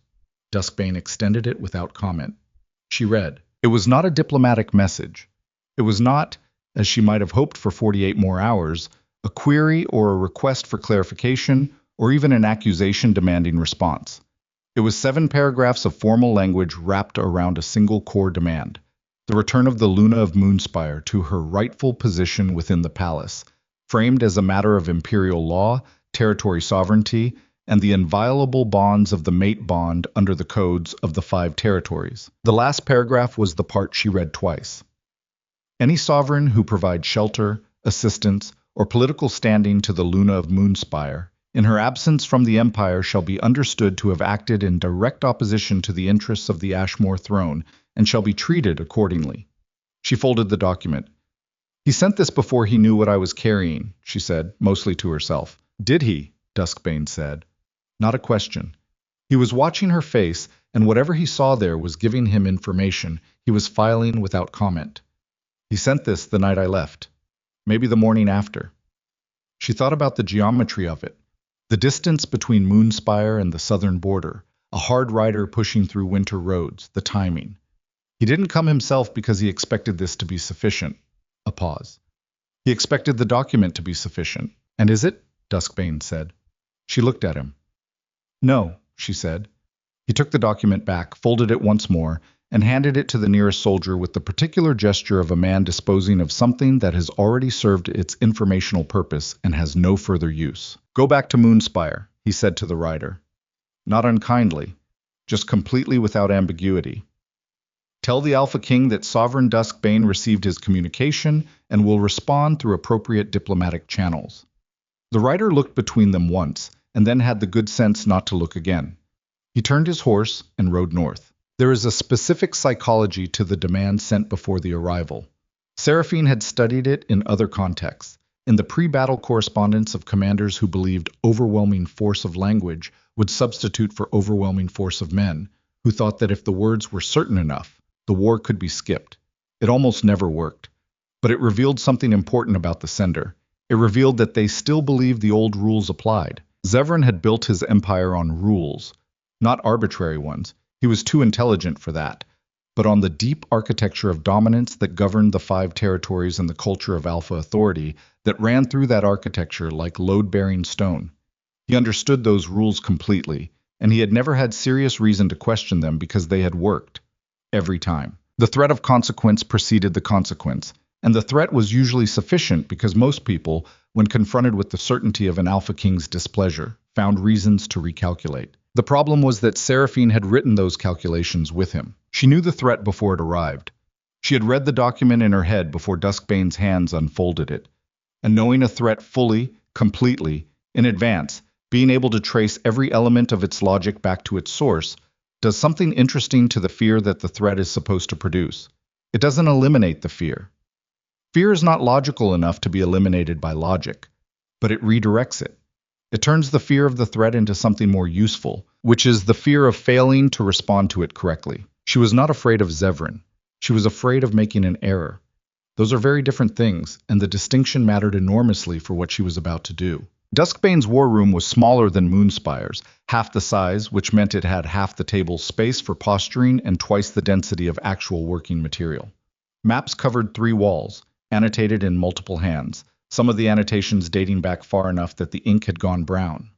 Duskbane extended it without comment. She read. It was not a diplomatic message. It was not, as she might have hoped for 48 more hours, a query or a request for clarification or even an accusation demanding response. It was 7 paragraphs of formal language wrapped around a single core demand: the return of the Luna of Moonspire to her rightful position within the palace, framed as a matter of imperial law, territory sovereignty, and the inviolable bonds of the mate bond under the codes of the 5 territories. The last paragraph was the part she read twice. Any sovereign who provides shelter, assistance, or political standing to the Luna of Moonspire, in her absence from the Empire, shall be understood to have acted in direct opposition to the interests of the Ashmoor throne, and shall be treated accordingly. She folded the document. He sent this before he knew what I was carrying, she said, mostly to herself. Did he? Duskbane said. Not a question. He was watching her face, and whatever he saw there was giving him information he was filing without comment. He sent this the night I left. Maybe the morning after. She thought about the geometry of it. The distance between Moonspire and the southern border, a hard rider pushing through winter roads, the timing. He didn't come himself because he expected this to be sufficient. A pause. He expected the document to be sufficient. And is it? Duskbane said. She looked at him. No, she said. He took the document back, folded it once more, and handed it to the nearest soldier with the particular gesture of a man disposing of something that has already served its informational purpose and has no further use. Go back to Moonspire, he said to the rider. Not unkindly, just completely without ambiguity. Tell the Alpha King that Sovereign Duskbane received his communication and will respond through appropriate diplomatic channels. The rider looked between them once, and then had the good sense not to look again. He turned his horse and rode north. There is a specific psychology to the demand sent before the arrival. Seraphine had studied it in other contexts, in the pre-battle correspondence of commanders who believed overwhelming force of language would substitute for overwhelming force of men, who thought that if the words were certain enough, the war could be skipped. It almost never worked. But it revealed something important about the sender. It revealed that they still believed the old rules applied. Zevran had built his empire on rules, not arbitrary ones. He was too intelligent for that, but on the deep architecture of dominance that governed the 5 territories and the culture of alpha authority that ran through that architecture like load-bearing stone. He understood those rules completely, and he had never had serious reason to question them because they had worked. Every time. The threat of consequence preceded the consequence, and the threat was usually sufficient because most people, when confronted with the certainty of an Alpha King's displeasure, found reasons to recalculate. The problem was that Seraphine had written those calculations with him. She knew the threat before it arrived. She had read the document in her head before Duskbane's hands unfolded it. And knowing a threat fully, completely, in advance, being able to trace every element of its logic back to its source, does something interesting to the fear that the threat is supposed to produce. It doesn't eliminate the fear. Fear is not logical enough to be eliminated by logic, but it redirects it. It turns the fear of the threat into something more useful, which is the fear of failing to respond to it correctly. She was not afraid of Zevran. She was afraid of making an error. Those are very different things, and the distinction mattered enormously for what she was about to do. Duskbane's war room was smaller than Moonspire's, half the size, which meant it had half the table's space for posturing and twice the density of actual working material. Maps covered 3 walls, annotated in multiple hands, some of the annotations dating back far enough that the ink had gone brown.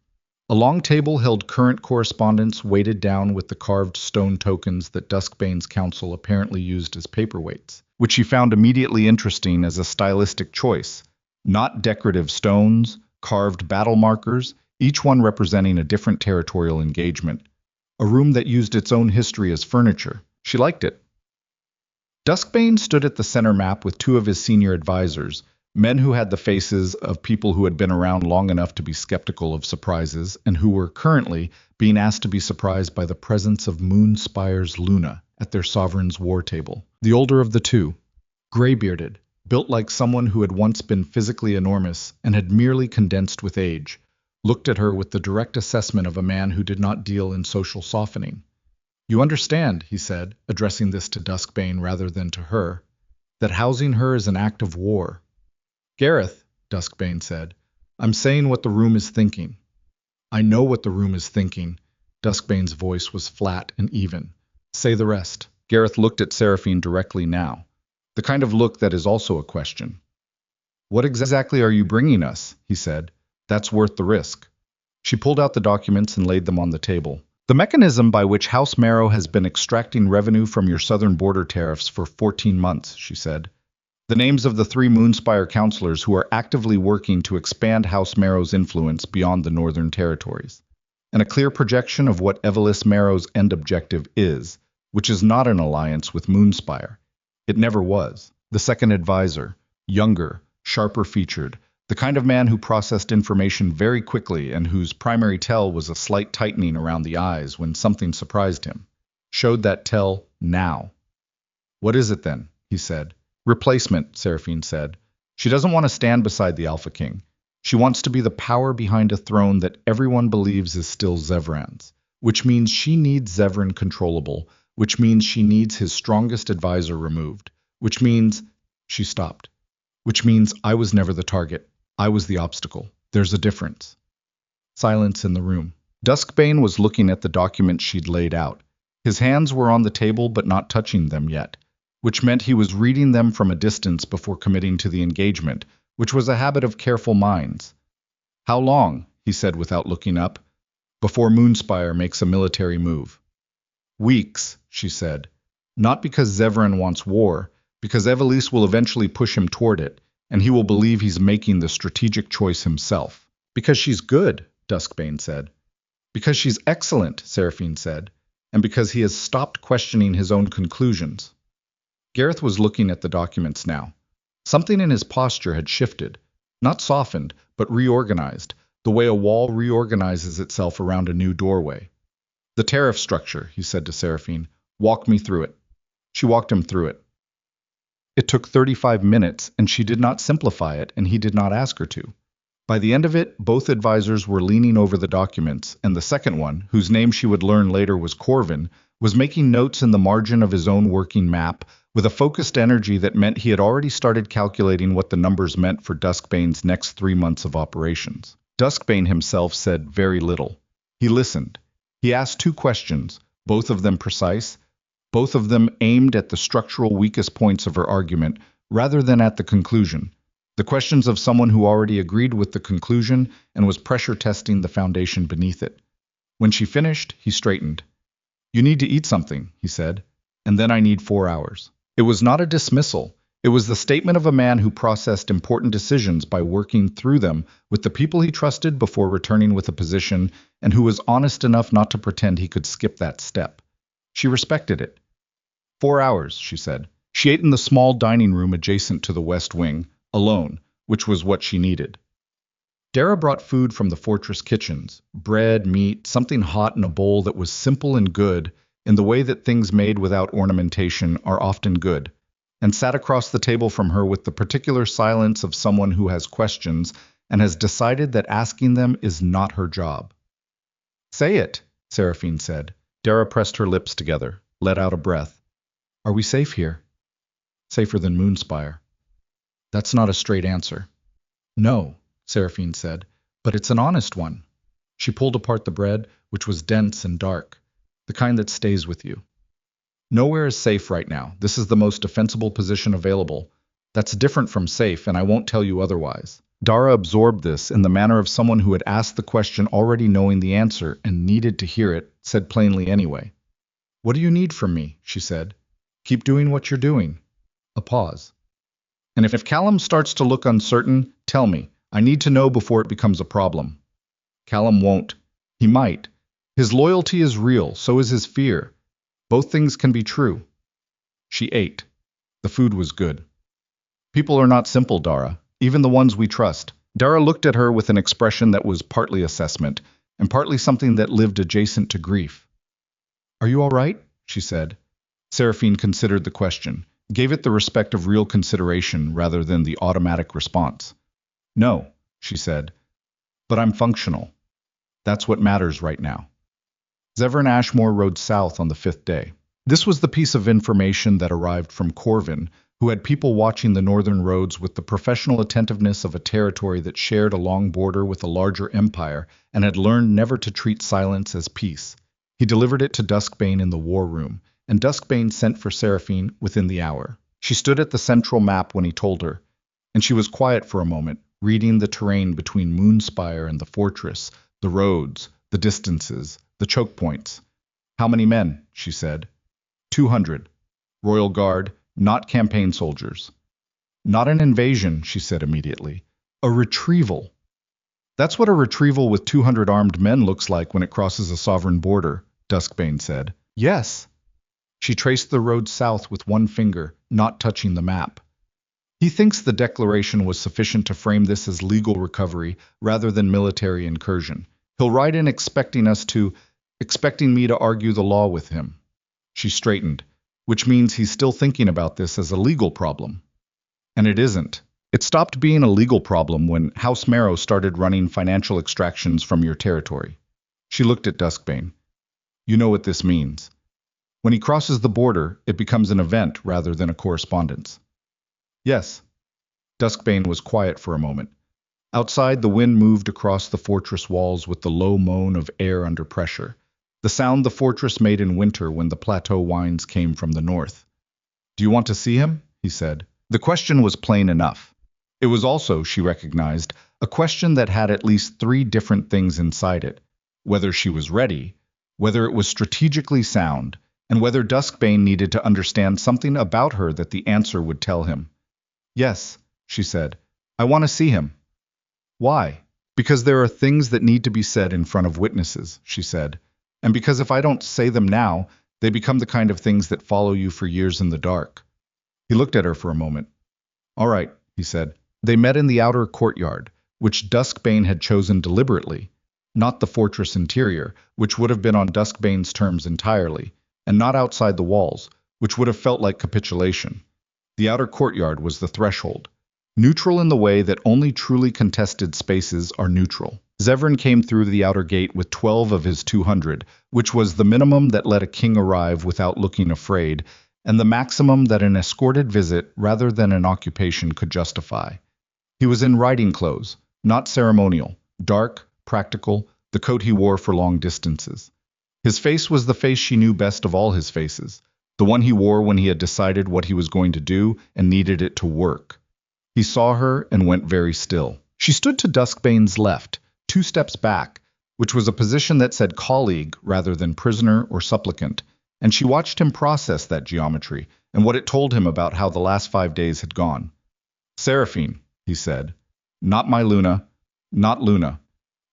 A long table held current correspondence weighted down with the carved stone tokens that Duskbane's council apparently used as paperweights, which she found immediately interesting as a stylistic choice. Not decorative stones, carved battle markers, each one representing a different territorial engagement. A room that used its own history as furniture. She liked it. Duskbane stood at the center map with 2 of his senior advisors, men who had the faces of people who had been around long enough to be skeptical of surprises and who were currently being asked to be surprised by the presence of Moonspire's Luna at their sovereign's war table. The older of the 2, gray-bearded, built like someone who had once been physically enormous and had merely condensed with age, looked at her with the direct assessment of a man who did not deal in social softening. You understand, he said, addressing this to Duskbane rather than to her, that housing her is an act of war. Gareth, Duskbane said, I'm saying what the room is thinking. I know what the room is thinking. Duskbane's voice was flat and even. Say the rest. Gareth looked at Seraphine directly now. The kind of look that is also a question. What exactly are you bringing us? He said. That's worth the risk. She pulled out the documents and laid them on the table. The mechanism by which House Marrow has been extracting revenue from your southern border tariffs for 14 months, she said. The names of the 3 Moonspire counselors who are actively working to expand House Marrow's influence beyond the northern territories. And a clear projection of what Evelis Marrow's end objective is, which is not an alliance with Moonspire. It never was. The second advisor, younger, sharper featured, the kind of man who processed information very quickly and whose primary tell was a slight tightening around the eyes when something surprised him, showed that tell now. What is it then? He said. Replacement, Seraphine said. She doesn't want to stand beside the Alpha King. She wants to be the power behind a throne that everyone believes is still Zevran's, which means she needs Zevran controllable, which means she needs his strongest advisor removed, which means... She stopped. Which means I was never the target. I was the obstacle. There's a difference. Silence in the room. Duskbane was looking at the document she'd laid out. His hands were on the table but not touching them yet, which meant he was reading them from a distance before committing to the engagement, which was a habit of careful minds. How long, he said without looking up, before Moonspire makes a military move? Weeks, she said. Not because Zevran wants war, because Evelis will eventually push him toward it, and he will believe he's making the strategic choice himself. Because she's good, Duskbane said. Because she's excellent, Seraphine said, and because he has stopped questioning his own conclusions. Gareth was looking at the documents now. Something in his posture had shifted, not softened, but reorganized, the way a wall reorganizes itself around a new doorway. The tariff structure, he said to Seraphine. Walk me through it. She walked him through it. It took 35 minutes, and she did not simplify it, and he did not ask her to. By the end of it, both advisors were leaning over the documents, and the second one, whose name she would learn later was Corvin, was making notes in the margin of his own working map, with a focused energy that meant he had already started calculating what the numbers meant for Duskbane's next 3 months of operations. Duskbane himself said very little. He listened. He asked 2 questions, both of them precise, both of them aimed at the structural weakest points of her argument, rather than at the conclusion. The questions of someone who already agreed with the conclusion and was pressure testing the foundation beneath it. When she finished, he straightened. You need to eat something, he said, and then I need 4 hours. It was not a dismissal. It was the statement of a man who processed important decisions by working through them with the people he trusted before returning with a position, and who was honest enough not to pretend he could skip that step. She respected it. 4 hours, she said. She ate in the small dining room adjacent to the West Wing, alone, which was what she needed. Dara brought food from the fortress kitchens, bread, meat, something hot in a bowl that was simple and good, in the way that things made without ornamentation are often good, and sat across the table from her with the particular silence of someone who has questions and has decided that asking them is not her job. Say it, Seraphine said. Dara pressed her lips together, let out a breath. Are we safe here? Safer than Moonspire. That's not a straight answer. No, Seraphine said, but it's an honest one. She pulled apart the bread, which was dense and dark, the kind that stays with you. Nowhere is safe right now. This is the most defensible position available. That's different from safe, and I won't tell you otherwise. Dara absorbed this in the manner of someone who had asked the question already knowing the answer and needed to hear it, said plainly anyway. What do you need from me? She said. Keep doing what you're doing. A pause. And if Callum starts to look uncertain, tell me. I need to know before it becomes a problem. Callum won't. He might. His loyalty is real, so is his fear. Both things can be true. She ate. The food was good. People are not simple, Dara, even the ones we trust. Dara looked at her with an expression that was partly assessment, and partly something that lived adjacent to grief. Are you all right? She said. Seraphine considered the question, gave it the respect of real consideration rather than the automatic response. No, she said, but I'm functional. That's what matters right now. Zevran Ashmoor rode south on the 5th day. This was the piece of information that arrived from Corvin, who had people watching the northern roads with the professional attentiveness of a territory that shared a long border with a larger empire and had learned never to treat silence as peace. He delivered it to Duskbane in the war room, and Duskbane sent for Seraphine within the hour. She stood at the central map when he told her, and she was quiet for a moment, reading the terrain between Moonspire and the fortress, the roads, the distances, the choke points. "How many men?" she said. 200. Royal Guard, not campaign soldiers. "Not an invasion," she said immediately. "A retrieval." "That's what a retrieval with 200 armed men looks like when it crosses a sovereign border," Duskbane said. "Yes." She traced the road south with one finger, not touching the map. "He thinks the declaration was sufficient to frame this as legal recovery rather than military incursion. He'll write in expecting me to argue the law with him." She straightened, "which means he's still thinking about this as a legal problem." "And it isn't. It stopped being a legal problem when House Marrow started running financial extractions from your territory." She looked at Duskbane. "You know what this means. When he crosses the border, it becomes an event rather than a correspondence." "Yes." Duskbane was quiet for a moment. Outside, the wind moved across the fortress walls with the low moan of air under pressure, the sound the fortress made in winter when the plateau winds came from the north. "Do you want to see him?" he said. The question was plain enough. It was also, she recognized, a question that had at least 3 different things inside it: whether she was ready, whether it was strategically sound, and whether Duskbane needed to understand something about her that the answer would tell him. "Yes," she said. "I want to see him." "Why?" "Because there are things that need to be said in front of witnesses," she said. "And because if I don't say them now, they become the kind of things that follow you for years in the dark." He looked at her for a moment. "All right," he said. They met in the outer courtyard, which Duskbane had chosen deliberately, not the fortress interior, which would have been on Duskbane's terms entirely, and not outside the walls, which would have felt like capitulation. The outer courtyard was the threshold, neutral in the way that only truly contested spaces are neutral. Zevran came through the outer gate with 12 of his 200, which was the minimum that let a king arrive without looking afraid, and the maximum that an escorted visit rather than an occupation could justify. He was in riding clothes, not ceremonial, dark, practical, the coat he wore for long distances. His face was the face she knew best of all his faces, the one he wore when he had decided what he was going to do and needed it to work. He saw her and went very still. She stood to Duskbane's left, 2 steps back, which was a position that said colleague rather than prisoner or supplicant, and she watched him process that geometry and what it told him about how the last 5 days had gone. "Seraphine," he said. "Not my Luna, not Luna."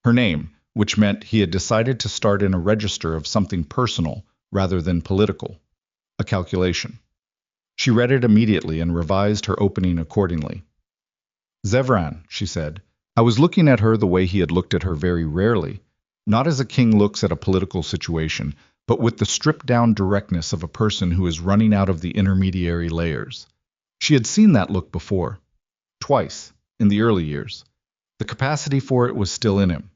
Her name, which meant he had decided to start in a register of something personal rather than political. A calculation. She read it immediately and revised her opening accordingly. "Zevran," she said. I was looking at her the way he had looked at her very rarely, not as a king looks at a political situation, but with the stripped-down directness of a person who is running out of the intermediary layers. She had seen that look before. Twice, in the early years. The capacity for it was still in him.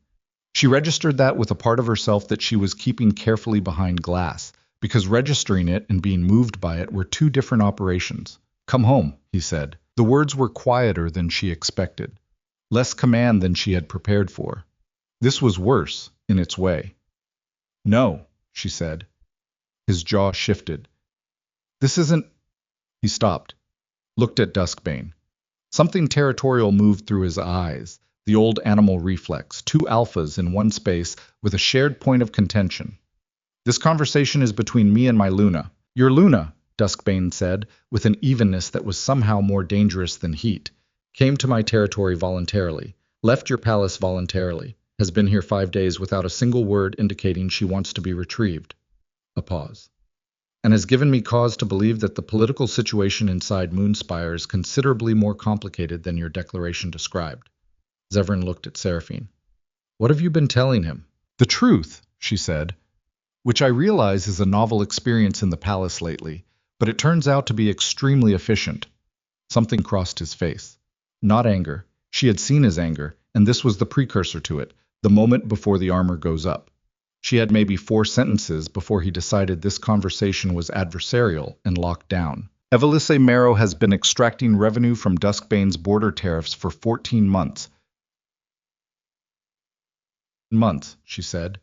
She registered that with a part of herself that she was keeping carefully behind glass, because registering it and being moved by it were 2 different operations. "Come home," he said. The words were quieter than she expected, less command than she had prepared for. This was worse, in its way. "No," she said. His jaw shifted. "This isn't—" He stopped, looked at Duskbane. Something territorial moved through his eyes, the old animal reflex, 2 alphas in one space with a shared point of contention. "This conversation is between me and my Luna." "Your Luna," Duskbane said, with an evenness that was somehow more dangerous than heat, "came to my territory voluntarily, left your palace voluntarily, has been here 5 days without a single word indicating she wants to be retrieved." A pause. "And has given me cause to believe that the political situation inside Moonspire is considerably more complicated than your declaration described." Zevran looked at Seraphine. "What have you been telling him?" "The truth," she said, "which I realize is a novel experience in the palace lately, but it turns out to be extremely efficient." Something crossed his face. Not anger. She had seen his anger, and this was the precursor to it, the moment before the armor goes up. She had maybe 4 sentences before he decided this conversation was adversarial and locked down. Evelise Marrow has been extracting revenue from Duskbane's border tariffs for 14 months. Months, she said.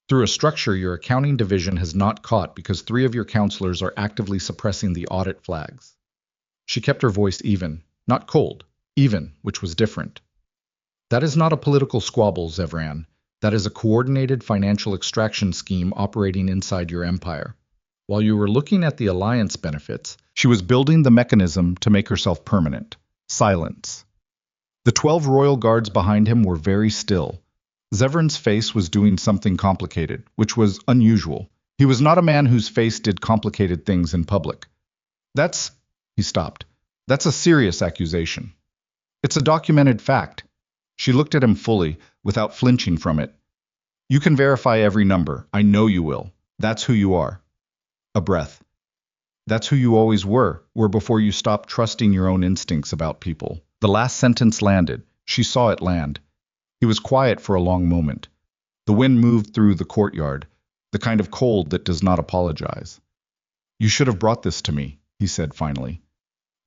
Through a structure your accounting division has not caught because 3 of your counselors are actively suppressing the audit flags. She kept her voice even, not cold, even, which was different. That is not a political squabble, Zevran. That is a coordinated financial extraction scheme operating inside your empire. While you were looking at the alliance benefits, she was building the mechanism to make herself permanent. Silence. The 12 royal guards behind him were very still. Zevran's face was doing something complicated, which was unusual. He was not a man whose face did complicated things in public. He stopped. That's a serious accusation. It's a documented fact. She looked at him fully, without flinching from it. You can verify every number. I know you will. That's who you are. A breath. That's who you always were before you stopped trusting your own instincts about people. The last sentence landed. She saw it land. He was quiet for a long moment. The wind moved through the courtyard, the kind of cold that does not apologize. You should have brought this to me, he said finally.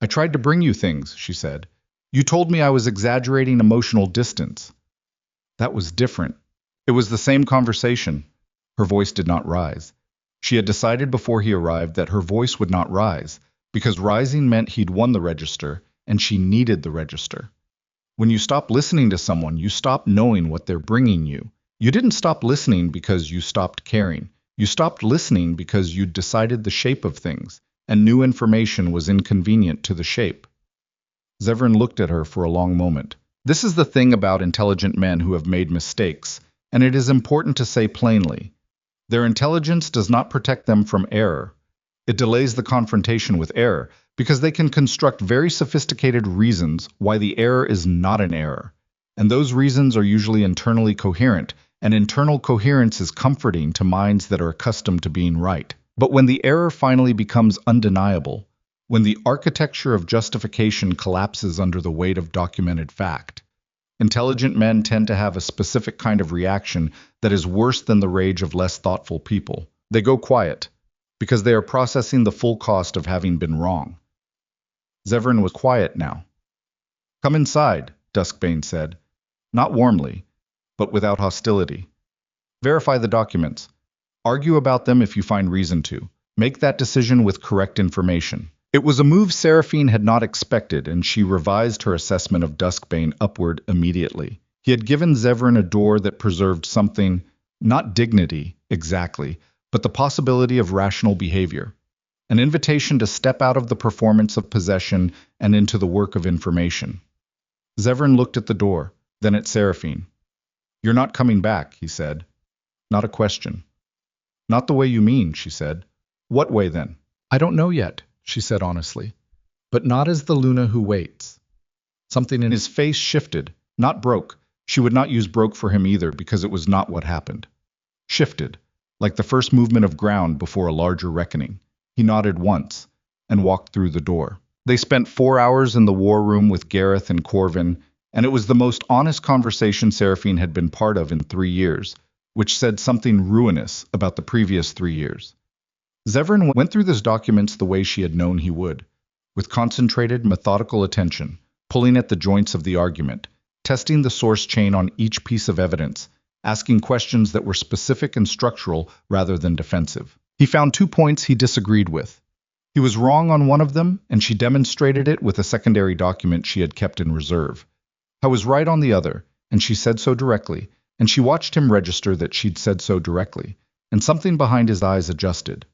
I tried to bring you things, she said. You told me I was exaggerating emotional distance. That was different. It was the same conversation. Her voice did not rise. She had decided before he arrived that her voice would not rise, because rising meant he'd won the register, and she needed the register. When you stop listening to someone, you stop knowing what they're bringing you. You didn't stop listening because you stopped caring. You stopped listening because you'd decided the shape of things, and new information was inconvenient to the shape. Zevran looked at her for a long moment. This is the thing about intelligent men who have made mistakes, and it is important to say plainly. Their intelligence does not protect them from error. It delays the confrontation with error, because they can construct very sophisticated reasons why the error is not an error. And those reasons are usually internally coherent, and internal coherence is comforting to minds that are accustomed to being right. But when the error finally becomes undeniable, when the architecture of justification collapses under the weight of documented fact, intelligent men tend to have a specific kind of reaction that is worse than the rage of less thoughtful people. They go quiet, because they are processing the full cost of having been wrong. Zevran was quiet now. Come inside, Duskbane said, not warmly, but without hostility. Verify the documents. Argue about them if you find reason to. Make that decision with correct information. It was a move Seraphine had not expected, and she revised her assessment of Duskbane upward immediately. He had given Zevran a door that preserved something, not dignity, exactly, but the possibility of rational behavior. An invitation to step out of the performance of possession and into the work of information. Zevran looked at the door, then at Seraphine. You're not coming back, he said. Not a question. Not the way you mean, she said. What way then? I don't know yet, she said honestly. But not as the Luna who waits. Something in his face shifted, not broke. She would not use broke for him either because it was not what happened. Shifted, like the first movement of ground before a larger reckoning. He nodded once and walked through the door. They spent 4 hours in the war room with Gareth and Corvin, and it was the most honest conversation Seraphine had been part of in 3 years, which said something ruinous about the previous 3 years. Zevran went through these documents the way she had known he would, with concentrated, methodical attention, pulling at the joints of the argument, testing the source chain on each piece of evidence, asking questions that were specific and structural rather than defensive. He found 2 points he disagreed with. He was wrong on one of them, and she demonstrated it with a secondary document she had kept in reserve. I was right on the other, and she said so directly, and she watched him register that she'd said so directly, and something behind his eyes adjusted.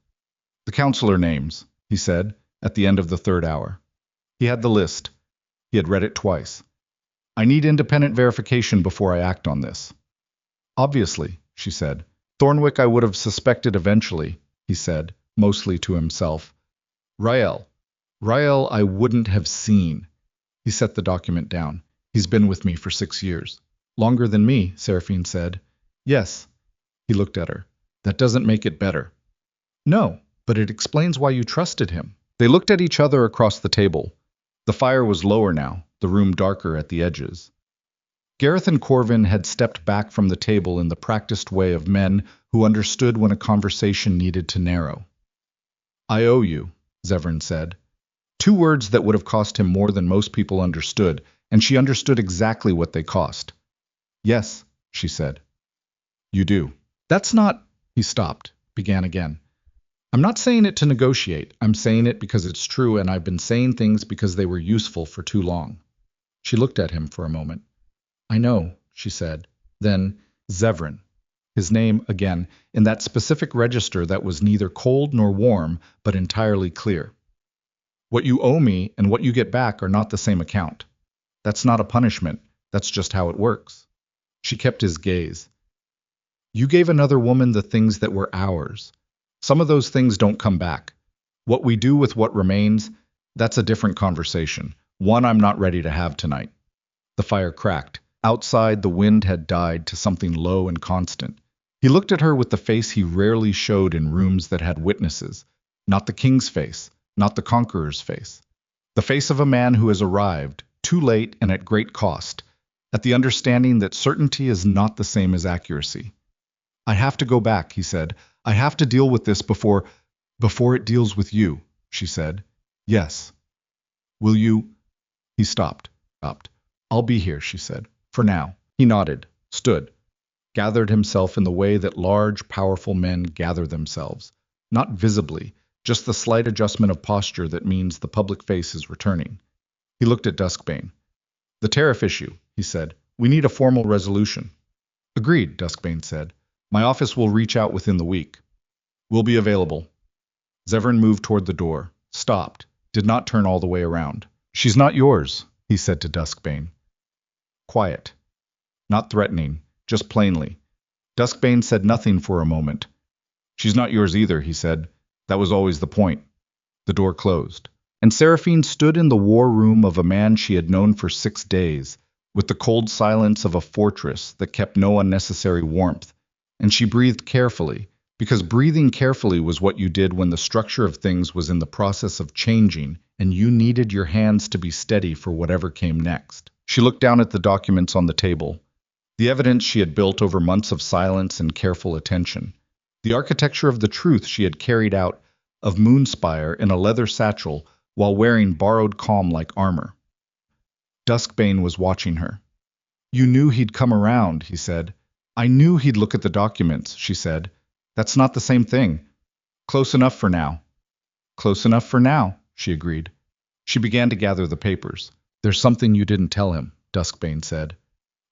The counselor names, he said, at the end of the 3rd hour. He had the list. He had read it twice. I need independent verification before I act on this. Obviously, she said. Thornwick I would have suspected eventually, he said, mostly to himself. Rael I wouldn't have seen. He set the document down. He's been with me for 6 years. Longer than me, Seraphine said. Yes. He looked at her. That doesn't make it better. No, but it explains why you trusted him. They looked at each other across the table. The fire was lower now, the room darker at the edges. Gareth and Corvin had stepped back from the table in the practiced way of men who understood when a conversation needed to narrow. I owe you, Zevran said. 2 words that would have cost him more than most people understood, and she understood exactly what they cost. Yes, she said. You do. That's not... He stopped, began again. I'm not saying it to negotiate. I'm saying it because it's true, and I've been saying things because they were useful for too long. She looked at him for a moment. I know, she said. Then, Zevran. His name, again, in that specific register that was neither cold nor warm, but entirely clear. What you owe me and what you get back are not the same account. That's not a punishment. That's just how it works. She kept his gaze. You gave another woman the things that were ours. Some of those things don't come back. What we do with what remains, that's a different conversation, one I'm not ready to have tonight. The fire cracked. Outside, the wind had died to something low and constant. He looked at her with the face he rarely showed in rooms that had witnesses. Not the king's face, not the conqueror's face. The face of a man who has arrived, too late and at great cost, at the understanding that certainty is not the same as accuracy. I have to go back, he said. I have to deal with this before it deals with you, she said. Yes. Will you? He stopped. I'll be here, she said. For now. He nodded, stood, gathered himself in the way that large, powerful men gather themselves. Not visibly, just the slight adjustment of posture that means the public face is returning. He looked at Duskbane. The tariff issue, he said. We need a formal resolution. Agreed, Duskbane said. My office will reach out within the week. We'll be available. Zevran moved toward the door, stopped, did not turn all the way around. She's not yours, he said to Duskbane. Quiet. Not threatening, just plainly. Duskbane said nothing for a moment. She's not yours either, he said. That was always the point. The door closed, and Seraphine stood in the war room of a man she had known for 6 days, with the cold silence of a fortress that kept no unnecessary warmth, and she breathed carefully, because breathing carefully was what you did when the structure of things was in the process of changing and you needed your hands to be steady for whatever came next. She looked down at the documents on the table, the evidence she had built over months of silence and careful attention, the architecture of the truth she had carried out of Moonspire in a leather satchel while wearing borrowed calm-like armor. Duskbane was watching her. You knew he'd come around, he said. I knew he'd look at the documents, she said. That's not the same thing. Close enough for now. Close enough for now, she agreed. She began to gather the papers. There's something you didn't tell him, Duskbane said.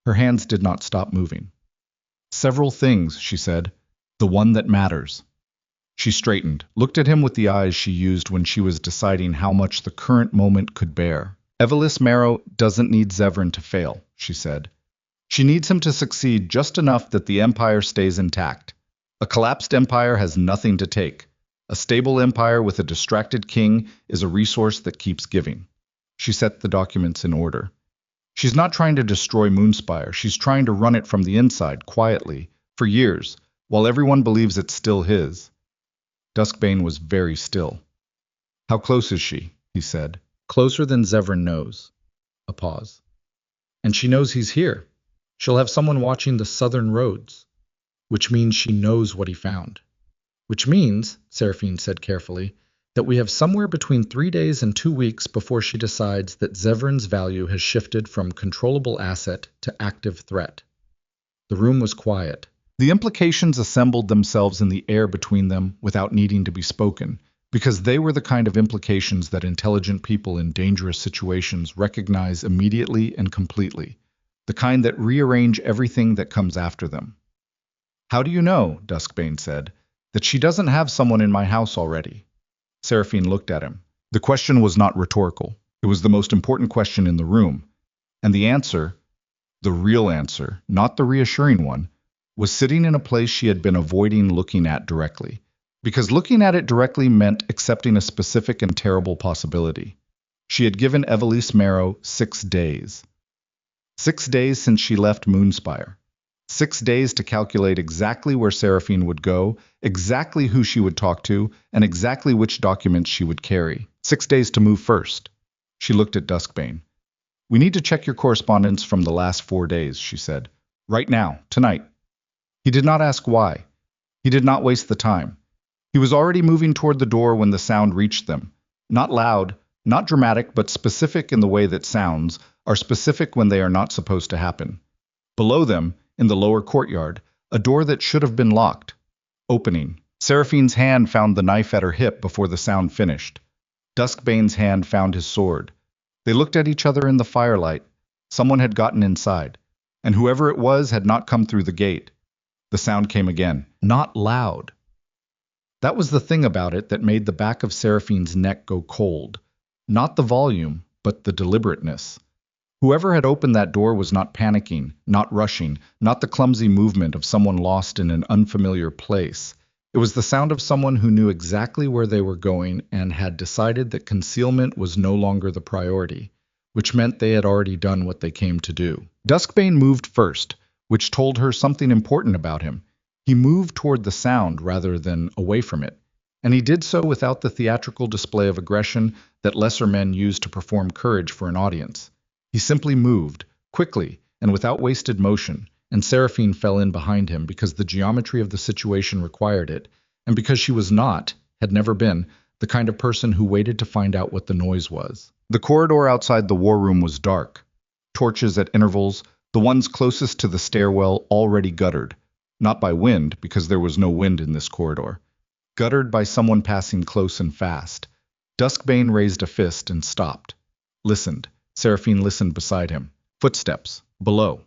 Her hands did not stop moving. Several things, she said. The one that matters. She straightened, looked at him with the eyes she used when she was deciding how much the current moment could bear. Evelis Marrow doesn't need Zevran to fail, she said. She needs him to succeed just enough that the empire stays intact. A collapsed empire has nothing to take. A stable empire with a distracted king is a resource that keeps giving. She set the documents in order. She's not trying to destroy Moonspire. She's trying to run it from the inside, quietly, for years, while everyone believes it's still his. Duskbane was very still. How close is she? He said. Closer than Zevran knows. A pause. And she knows he's here. She'll have someone watching the southern roads, which means she knows what he found. Which means, Seraphine said carefully, that we have somewhere between 3 days and 2 weeks before she decides that Zevran's value has shifted from controllable asset to active threat. The room was quiet. The implications assembled themselves in the air between them without needing to be spoken, because they were the kind of implications that intelligent people in dangerous situations recognize immediately and completely, the kind that rearrange everything that comes after them. How do you know, Duskbane said, that she doesn't have someone in my house already? Seraphine looked at him. The question was not rhetorical. It was the most important question in the room. And the answer, the real answer, not the reassuring one, was sitting in a place she had been avoiding looking at directly. Because looking at it directly meant accepting a specific and terrible possibility. She had given Evelis Marrow 6 days. 6 days since she left Moonspire. 6 days to calculate exactly where Seraphine would go, exactly who she would talk to, and exactly which documents she would carry. 6 days to move first. She looked at Duskbane. We need to check your correspondence from the last 4 days, she said. Right now, tonight. He did not ask why. He did not waste the time. He was already moving toward the door when the sound reached them. Not loud, Not dramatic, but specific in the way that sounds are specific when they are not supposed to happen. Below them, in the lower courtyard, a door that should have been locked. Opening. Seraphine's hand found the knife at her hip before the sound finished. Duskbane's hand found his sword. They looked at each other in the firelight. Someone had gotten inside, and whoever it was had not come through the gate. The sound came again, not loud. That was the thing about it that made the back of Seraphine's neck go cold. Not the volume, but the deliberateness. Whoever had opened that door was not panicking, not rushing, not the clumsy movement of someone lost in an unfamiliar place. It was the sound of someone who knew exactly where they were going and had decided that concealment was no longer the priority, which meant they had already done what they came to do. Duskbane moved first, which told her something important about him. He moved toward the sound rather than away from it, and he did so without the theatrical display of aggression that lesser men use to perform courage for an audience. He simply moved, quickly and without wasted motion, and Seraphine fell in behind him because the geometry of the situation required it, and because she was not, had never been, the kind of person who waited to find out what the noise was. The corridor outside the war room was dark. Torches at intervals, the ones closest to the stairwell already guttered. Not by wind, because there was no wind in this corridor. Guttered by someone passing close and fast. Duskbane raised a fist and stopped. Listened. Seraphine listened beside him. Footsteps. Below.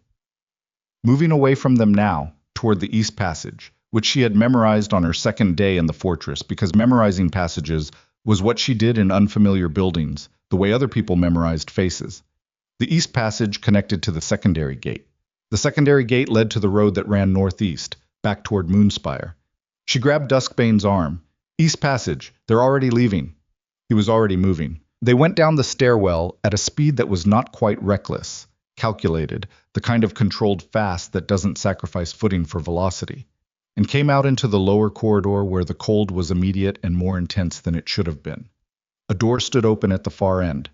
Moving away from them now, toward the east passage, which she had memorized on her second day in the fortress because memorizing passages was what she did in unfamiliar buildings, the way other people memorized faces. The east passage connected to the secondary gate. The secondary gate led to the road that ran northeast, back toward Moonspire. She grabbed Duskbane's arm. East passage, they're already leaving. He was already moving. They went down the stairwell at a speed that was not quite reckless, calculated, the kind of controlled fast that doesn't sacrifice footing for velocity, and came out into the lower corridor where the cold was immediate and more intense than it should have been. A door stood open at the far end.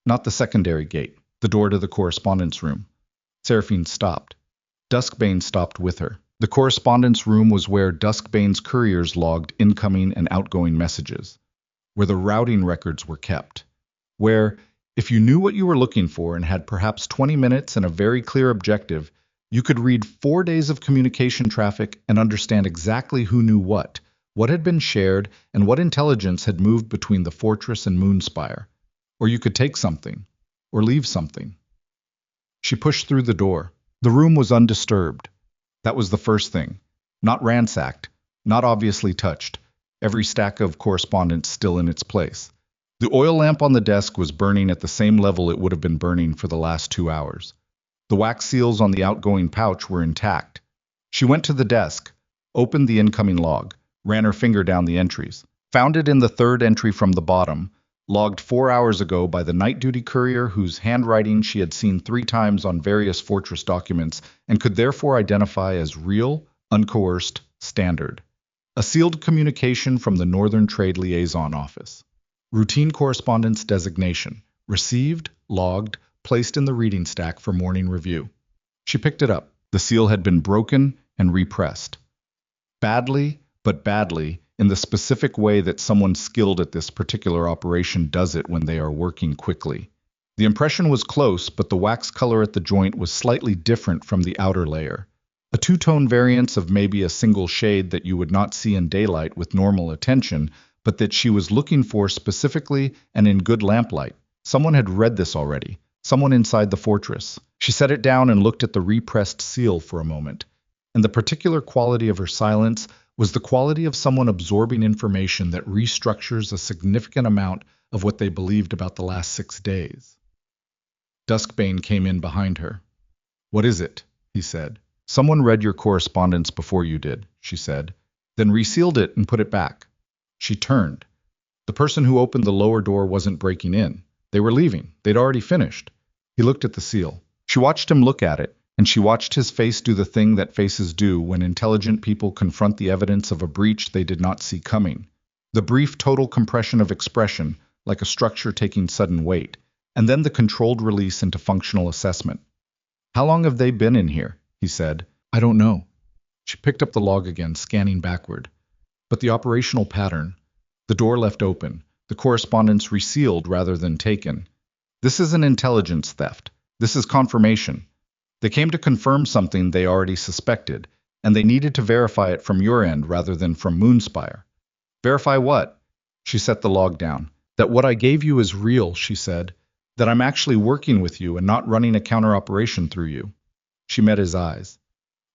Not the secondary gate, the door to the correspondence room. Seraphine stopped. Duskbane stopped with her. The correspondence room was where Duskbane's couriers logged incoming and outgoing messages, where the routing records were kept, where, if you knew what you were looking for and had perhaps 20 minutes and a very clear objective, you could read 4 days of communication traffic and understand exactly who knew what had been shared, and what intelligence had moved between the fortress and Moonspire. Or you could take something, or leave something. She pushed through the door. The room was undisturbed. That was the first thing. Not ransacked, not obviously touched. Every stack of correspondence still in its place. The oil lamp on the desk was burning at the same level it would have been burning for the last 2 hours. The wax seals on the outgoing pouch were intact. She went to the desk, opened the incoming log, ran her finger down the entries, found it in the third entry from the bottom, logged 4 hours ago by the night duty courier whose handwriting she had seen 3 times on various fortress documents and could therefore identify as real, uncoerced, standard. A sealed communication from the Northern Trade Liaison Office. Routine correspondence designation. Received, logged, placed in the reading stack for morning review. She picked it up. The seal had been broken and repressed. Badly, but badly, in the specific way that someone skilled at this particular operation does it when they are working quickly. The impression was close, but the wax color at the joint was slightly different from the outer layer. A two-tone variance of maybe a single shade that you would not see in daylight with normal attention, but that she was looking for specifically and in good lamplight. Someone had read this already. Someone inside the fortress. She set it down and looked at the repressed seal for a moment. And the particular quality of her silence was the quality of someone absorbing information that restructures a significant amount of what they believed about the last 6 days. Duskbane came in behind her. "What is it?" he said. "Someone read your correspondence before you did," she said, then resealed it and put it back. She turned. The person who opened the lower door wasn't breaking in. They were leaving. They'd already finished. He looked at the seal. She watched him look at it, and she watched his face do the thing that faces do when intelligent people confront the evidence of a breach they did not see coming. The brief total compression of expression, like a structure taking sudden weight, and then the controlled release into functional assessment. "How long have they been in here?" he said. "I don't know." She picked up the log again, scanning backward. But the operational pattern, the door left open, The correspondence resealed rather than taken. This isn't intelligence theft. This is confirmation. They came to confirm something they already suspected, and they needed to verify it from your end rather than from Moonspire. Verify what? She set the log down. That what I gave you is real, she said. That I'm actually working with you and not running a counter-operation through you. She met his eyes.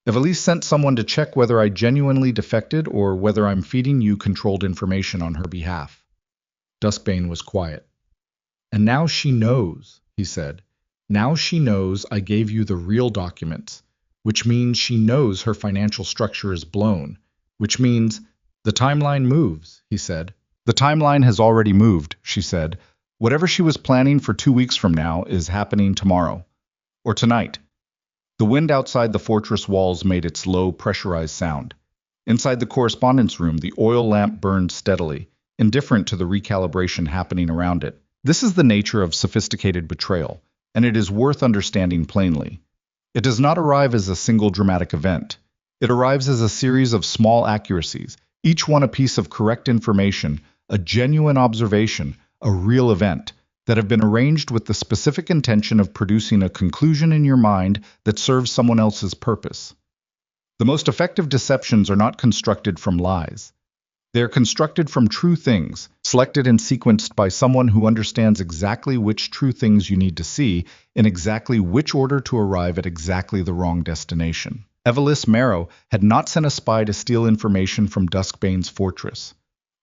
Evelise sent someone to check whether I genuinely defected or whether I'm feeding you controlled information on her behalf. Duskbane was quiet. And now she knows, he said. Now she knows I gave you the real documents, which means she knows her financial structure is blown, which means the timeline moves, he said. The timeline has already moved, she said. Whatever she was planning for 2 weeks from now is happening tomorrow. Or tonight. The wind outside the fortress walls made its low, pressurized sound. Inside the correspondence room, the oil lamp burned steadily, indifferent to the recalibration happening around it. This is the nature of sophisticated betrayal, and it is worth understanding plainly. It does not arrive as a single dramatic event. It arrives as a series of small accuracies, each one a piece of correct information, a genuine observation, a real event, that have been arranged with the specific intention of producing a conclusion in your mind that serves someone else's purpose. The most effective deceptions are not constructed from lies. They are constructed from true things, selected and sequenced by someone who understands exactly which true things you need to see, in exactly which order to arrive at exactly the wrong destination. Evelise Marrow had not sent a spy to steal information from Duskbane's fortress.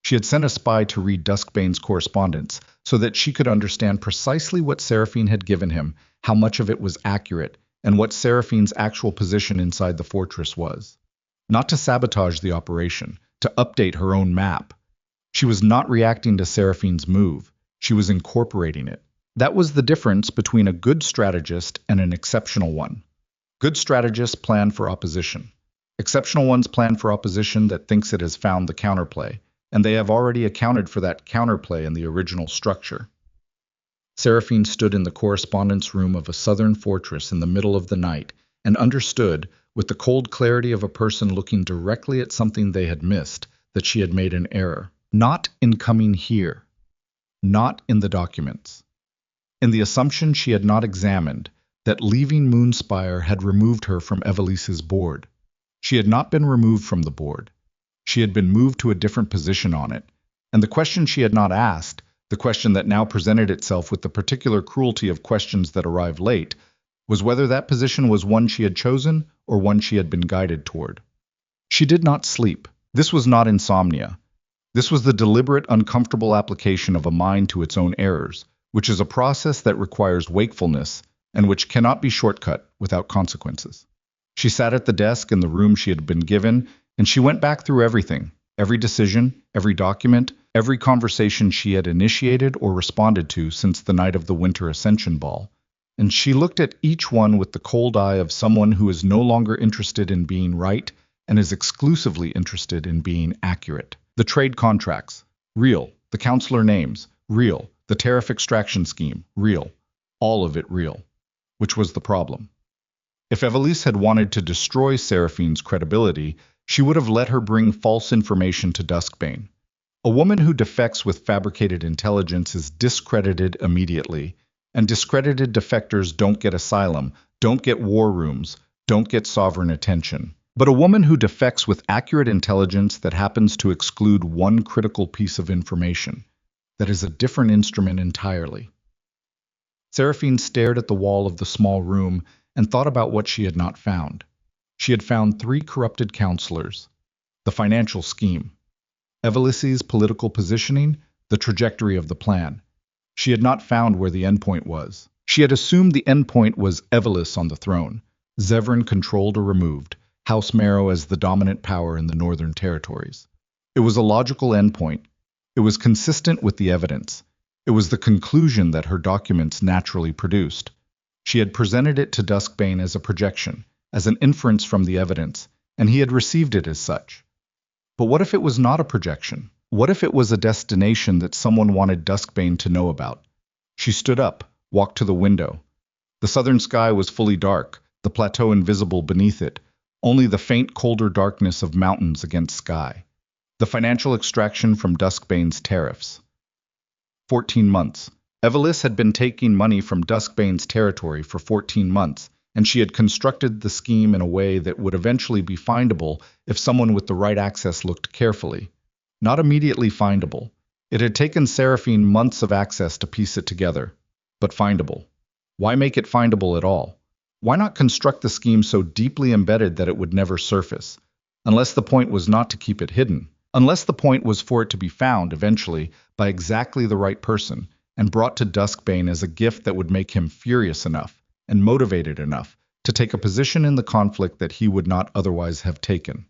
She had sent a spy to read Duskbane's correspondence so that she could understand precisely what Seraphine had given him, how much of it was accurate, and what Seraphine's actual position inside the fortress was. Not to sabotage the operation, to update her own map. She was not reacting to Seraphine's move. She was incorporating it. That was the difference between a good strategist and an exceptional one. Good strategists plan for opposition. Exceptional ones plan for opposition that thinks it has found the counterplay, and they have already accounted for that counterplay in the original structure. Seraphine stood in the correspondence room of a southern fortress in the middle of the night and understood, with the cold clarity of a person looking directly at something they had missed, that she had made an error. Not in coming here. Not in the documents. In the assumption she had not examined, that leaving Moonspire had removed her from Evelise's board. She had not been removed from the board. She had been moved to a different position on it, and the question she had not asked, the question that now presented itself with the particular cruelty of questions that arrive late, was whether that position was one she had chosen or one she had been guided toward. She did not sleep. This was not insomnia. This was the deliberate, uncomfortable application of a mind to its own errors, which is a process that requires wakefulness and which cannot be shortcut without consequences. She sat at the desk in the room she had been given, and she went back through everything, every decision, every document, every conversation she had initiated or responded to since the night of the Winter Ascension Ball. And she looked at each one with the cold eye of someone who is no longer interested in being right and is exclusively interested in being accurate. The trade contracts, real. The counselor names, real. The tariff extraction scheme, real. All of it real. Which was the problem. If Evelise had wanted to destroy Seraphine's credibility, she would have let her bring false information to Duskbane. A woman who defects with fabricated intelligence is discredited immediately, and discredited defectors don't get asylum, don't get war rooms, don't get sovereign attention. But a woman who defects with accurate intelligence that happens to exclude one critical piece of information, that is a different instrument entirely. Seraphine stared at the wall of the small room and thought about what she had not found. She had found 3 corrupted counselors, the financial scheme, Evelise's political positioning, the trajectory of the plan. She had not found where the endpoint was. She had assumed the endpoint was Evelise on the throne, Zevran controlled or removed, House Marrow as the dominant power in the Northern Territories. It was a logical endpoint. It was consistent with the evidence. It was the conclusion that her documents naturally produced. She had presented it to Duskbane as a projection, as an inference from the evidence, and he had received it as such. But what if it was not a projection? What if it was a destination that someone wanted Duskbane to know about? She stood up, walked to the window. The southern sky was fully dark, the plateau invisible beneath it, only the faint colder darkness of mountains against sky. The financial extraction from Duskbane's tariffs. 14 months. Evelis had been taking money from Duskbane's territory for 14 months, and she had constructed the scheme in a way that would eventually be findable if someone with the right access looked carefully. Not immediately findable. It had taken Seraphine months of access to piece it together, but findable. Why make it findable at all? Why not construct the scheme so deeply embedded that it would never surface? Unless the point was not to keep it hidden. Unless the point was for it to be found, eventually, by exactly the right person, and brought to Duskbane as a gift that would make him furious enough and motivated enough to take a position in the conflict that he would not otherwise have taken.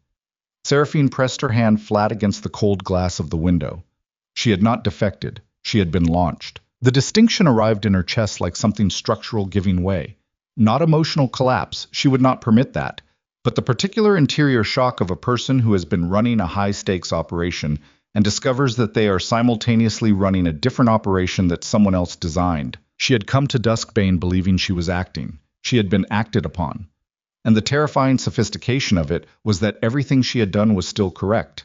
Seraphine pressed her hand flat against the cold glass of the window. She had not defected. She had been launched. The distinction arrived in her chest like something structural giving way. Not emotional collapse. She would not permit that. But the particular interior shock of a person who has been running a high-stakes operation and discovers that they are simultaneously running a different operation that someone else designed. She had come to Duskbane believing she was acting. She had been acted upon. And the terrifying sophistication of it was that everything she had done was still correct.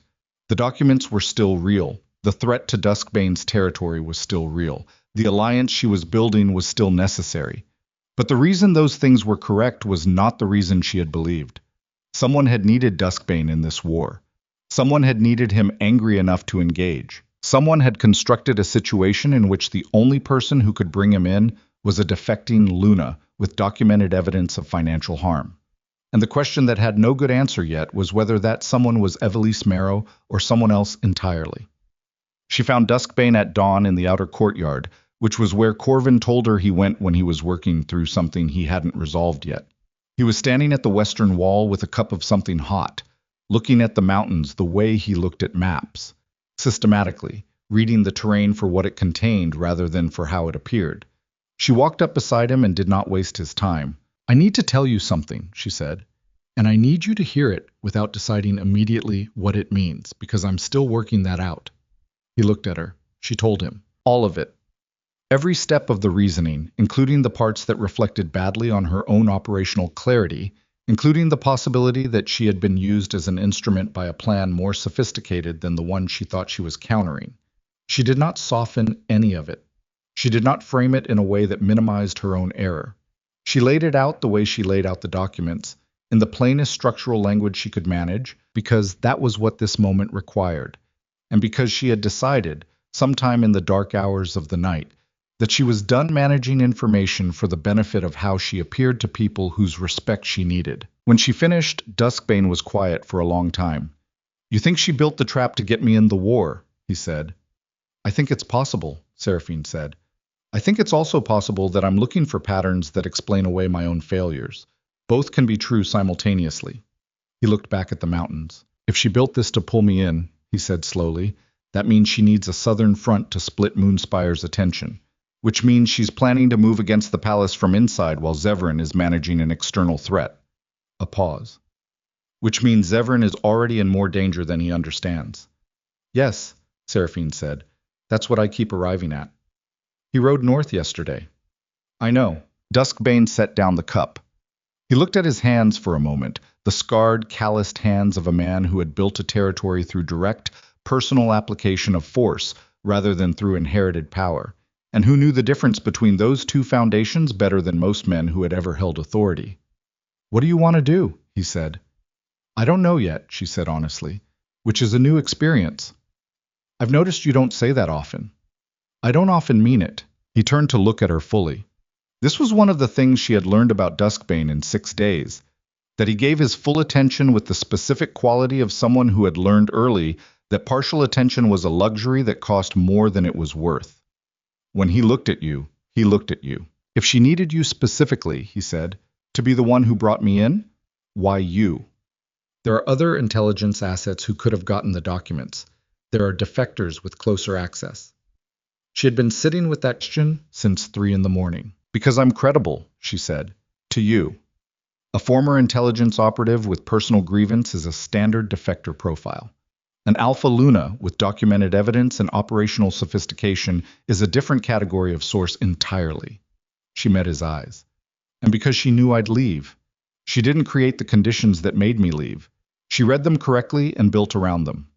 The documents were still real. The threat to Duskbane's territory was still real. The alliance she was building was still necessary. But the reason those things were correct was not the reason she had believed. Someone had needed Duskbane in this war. Someone had needed him angry enough to engage. Someone had constructed a situation in which the only person who could bring him in was a defecting Luna with documented evidence of financial harm. And the question that had no good answer yet was whether that someone was Evelis Marrow or someone else entirely. She found Duskbane at dawn in the outer courtyard, which was where Corvin told her he went when he was working through something he hadn't resolved yet. He was standing at the western wall with a cup of something hot, looking at the mountains the way he looked at maps, systematically, reading the terrain for what it contained rather than for how it appeared. She walked up beside him and did not waste his time. "I need to tell you something," she said, "and I need you to hear it without deciding immediately what it means, because I'm still working that out." He looked at her. She told him. All of it. Every step of the reasoning, including the parts that reflected badly on her own operational clarity, including the possibility that she had been used as an instrument by a plan more sophisticated than the one she thought she was countering. She did not soften any of it. She did not frame it in a way that minimized her own error. She laid it out the way she laid out the documents, in the plainest structural language she could manage, because that was what this moment required, and because she had decided, sometime in the dark hours of the night, that she was done managing information for the benefit of how she appeared to people whose respect she needed. When she finished, Duskbane was quiet for a long time. "You think she built the trap to get me in the war?" he said. "I think it's possible," Seraphine said. "I think it's also possible that I'm looking for patterns that explain away my own failures. Both can be true simultaneously." He looked back at the mountains. "If she built this to pull me in," he said slowly, "that means she needs a southern front to split Moonspire's attention. Which means she's planning to move against the palace from inside while Zevran is managing an external threat." A pause. "Which means Zevran is already in more danger than he understands." "Yes," Seraphine said. "That's what I keep arriving at." "He rode north yesterday." "I know." Duskbane set down the cup. He looked at his hands for a moment, the scarred, calloused hands of a man who had built a territory through direct, personal application of force rather than through inherited power, and who knew the difference between those two foundations better than most men who had ever held authority. "What do you want to do?" he said. "I don't know yet," she said honestly, "which is a new experience. I've noticed you don't say that often." "I don't often mean it." He turned to look at her fully. This was one of the things she had learned about Duskbane in 6 days, that he gave his full attention with the specific quality of someone who had learned early that partial attention was a luxury that cost more than it was worth. When he looked at you, he looked at you. "If she needed you specifically," he said, "to be the one who brought me in, why you? There are other intelligence assets who could have gotten the documents. There are defectors with closer access." She had been sitting with that question since 3 in the morning. "Because I'm credible," she said, "to you. A former intelligence operative with personal grievance is a standard defector profile. An Alpha Luna with documented evidence and operational sophistication is a different category of source entirely." She met his eyes. "And because she knew I'd leave. She didn't create the conditions that made me leave. She read them correctly and built around them."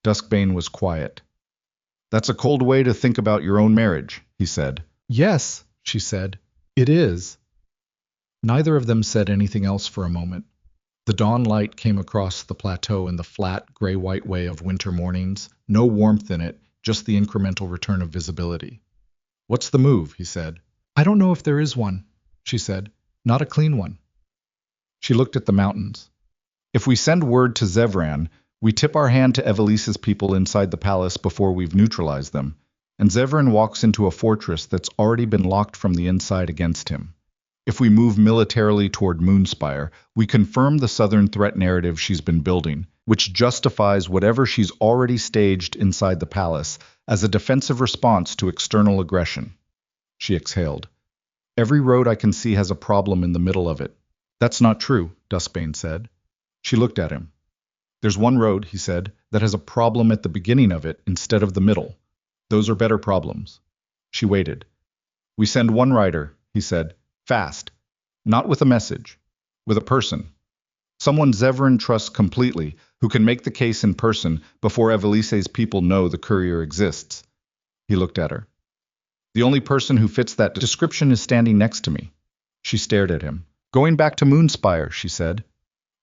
Duskbane was quiet. That's a cold way to think about your own marriage, he said. Yes, she said. It is. Neither of them said anything else for a moment. The dawn light came across the plateau in the flat, gray-white way of winter mornings, no warmth in it, just the incremental return of visibility. What's the move? He said. I don't know if there is one, she said. Not a clean one. She looked at the mountains. If we send word to Zevran, we tip our hand to Evelice's people inside the palace before we've neutralized them, and Zevran walks into a fortress that's already been locked from the inside against him. If we move militarily toward Moonspire, we confirm the southern threat narrative she's been building, which justifies whatever she's already staged inside the palace as a defensive response to external aggression. She exhaled. Every road I can see has a problem in the middle of it. That's not true, Duskbane said. She looked at him. There's one road, he said, that has a problem at the beginning of it instead of the middle. Those are better problems. She waited. We send one rider, he said, fast. Not with a message. With a person. Someone Zevran trusts completely, who can make the case in person before Evelice's people know the courier exists. He looked at her. The only person who fits that description is standing next to me. She stared at him. Going back to Moonspire, she said.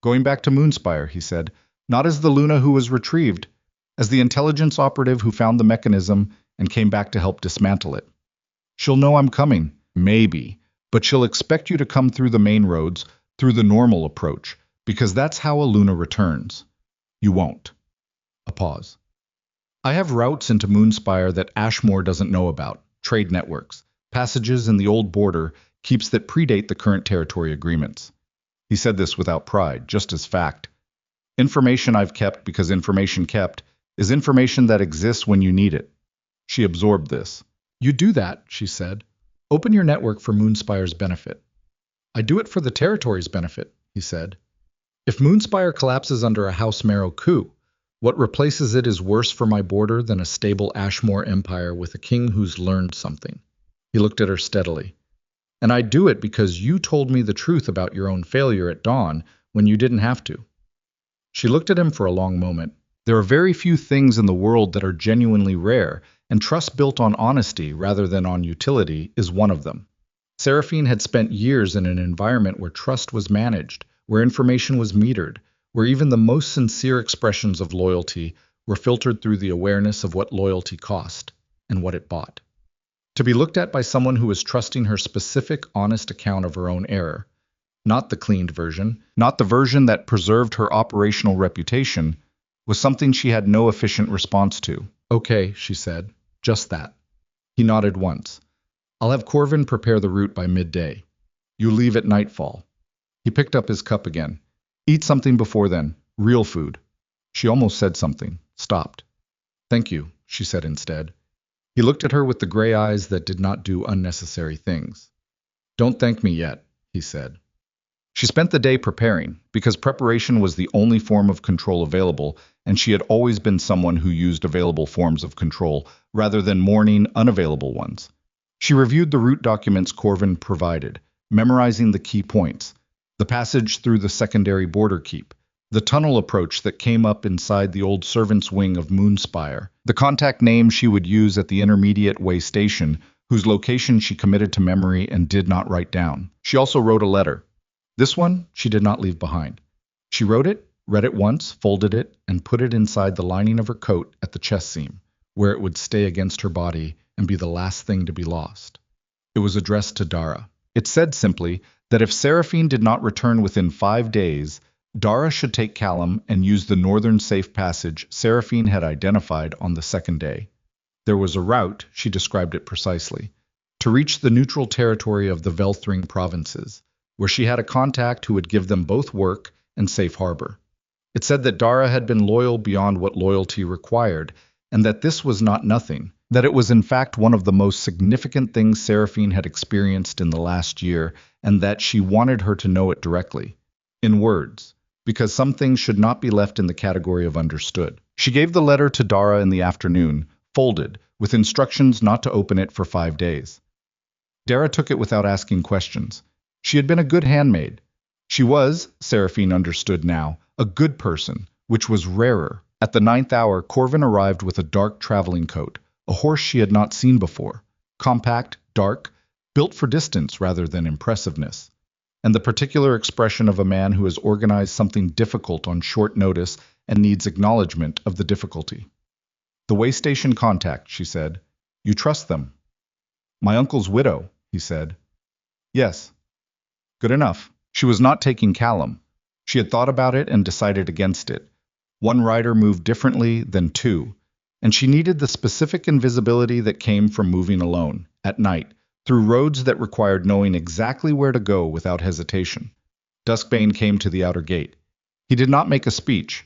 Going back to Moonspire, he said, not as the Luna who was retrieved, as the intelligence operative who found the mechanism and came back to help dismantle it. She'll know I'm coming, maybe, but she'll expect you to come through the main roads, through the normal approach, because that's how a Luna returns. You won't. A pause. I have routes into Moonspire that Ashmoor doesn't know about, trade networks, passages in the old border, keeps that predate the current territory agreements. He said this without pride, just as fact. Information I've kept because information kept is information that exists when you need it. She absorbed this. You do that, she said. Open your network for Moonspire's benefit. I do it for the territory's benefit, he said. If Moonspire collapses under a House Marrow coup, what replaces it is worse for my border than a stable Ashmoor empire with a king who's learned something. He looked at her steadily. And I do it because you told me the truth about your own failure at dawn when you didn't have to. She looked at him for a long moment. There are very few things in the world that are genuinely rare, and trust built on honesty rather than on utility is one of them. Seraphine had spent years in an environment where trust was managed, where information was metered, where even the most sincere expressions of loyalty were filtered through the awareness of what loyalty cost and what it bought. To be looked at by someone who was trusting her specific, honest account of her own error, not the cleaned version, not the version that preserved her operational reputation, was something she had no efficient response to. Okay, she said, just that. He nodded once. I'll have Corvin prepare the route by midday. You leave at nightfall. He picked up his cup again. Eat something before then, real food. She almost said something, stopped. Thank you, she said instead. He looked at her with the gray eyes that did not do unnecessary things. Don't thank me yet, he said. She spent the day preparing, because preparation was the only form of control available, and she had always been someone who used available forms of control rather than mourning unavailable ones. She reviewed the route documents Corvin provided, memorizing the key points, the passage through the secondary border keep, the tunnel approach that came up inside the old servants' wing of Moonspire, the contact name she would use at the intermediate way station, whose location she committed to memory and did not write down. She also wrote a letter. This one she did not leave behind. She wrote it, read it once, folded it, and put it inside the lining of her coat at the chest seam, where it would stay against her body and be the last thing to be lost. It was addressed to Dara. It said simply that if Seraphine did not return within 5 days, Dara should take Callum and use the northern safe passage Seraphine had identified on the second day. There was a route, she described it precisely, to reach the neutral territory of the Velthring provinces, where she had a contact who would give them both work and safe harbor. It said that Dara had been loyal beyond what loyalty required, and that this was not nothing, that it was in fact one of the most significant things Seraphine had experienced in the last year, and that she wanted her to know it directly, in words, because some things should not be left in the category of understood. She gave the letter to Dara in the afternoon, folded, with instructions not to open it for 5 days. Dara took it without asking questions. She had been a good handmaid. She was, Seraphine understood now, a good person, which was rarer. At the 9th hour, Corvin arrived with a dark traveling coat, a horse she had not seen before, compact, dark, built for distance rather than impressiveness, and the particular expression of a man who has organized something difficult on short notice and needs acknowledgement of the difficulty. "The way station contact," she said. "You trust them?" "My uncle's widow," he said. "Yes." Good enough. She was not taking Callum. She had thought about it and decided against it. One rider moved differently than two, and she needed the specific invisibility that came from moving alone, at night, through roads that required knowing exactly where to go without hesitation. Duskbane came to the outer gate. He did not make a speech.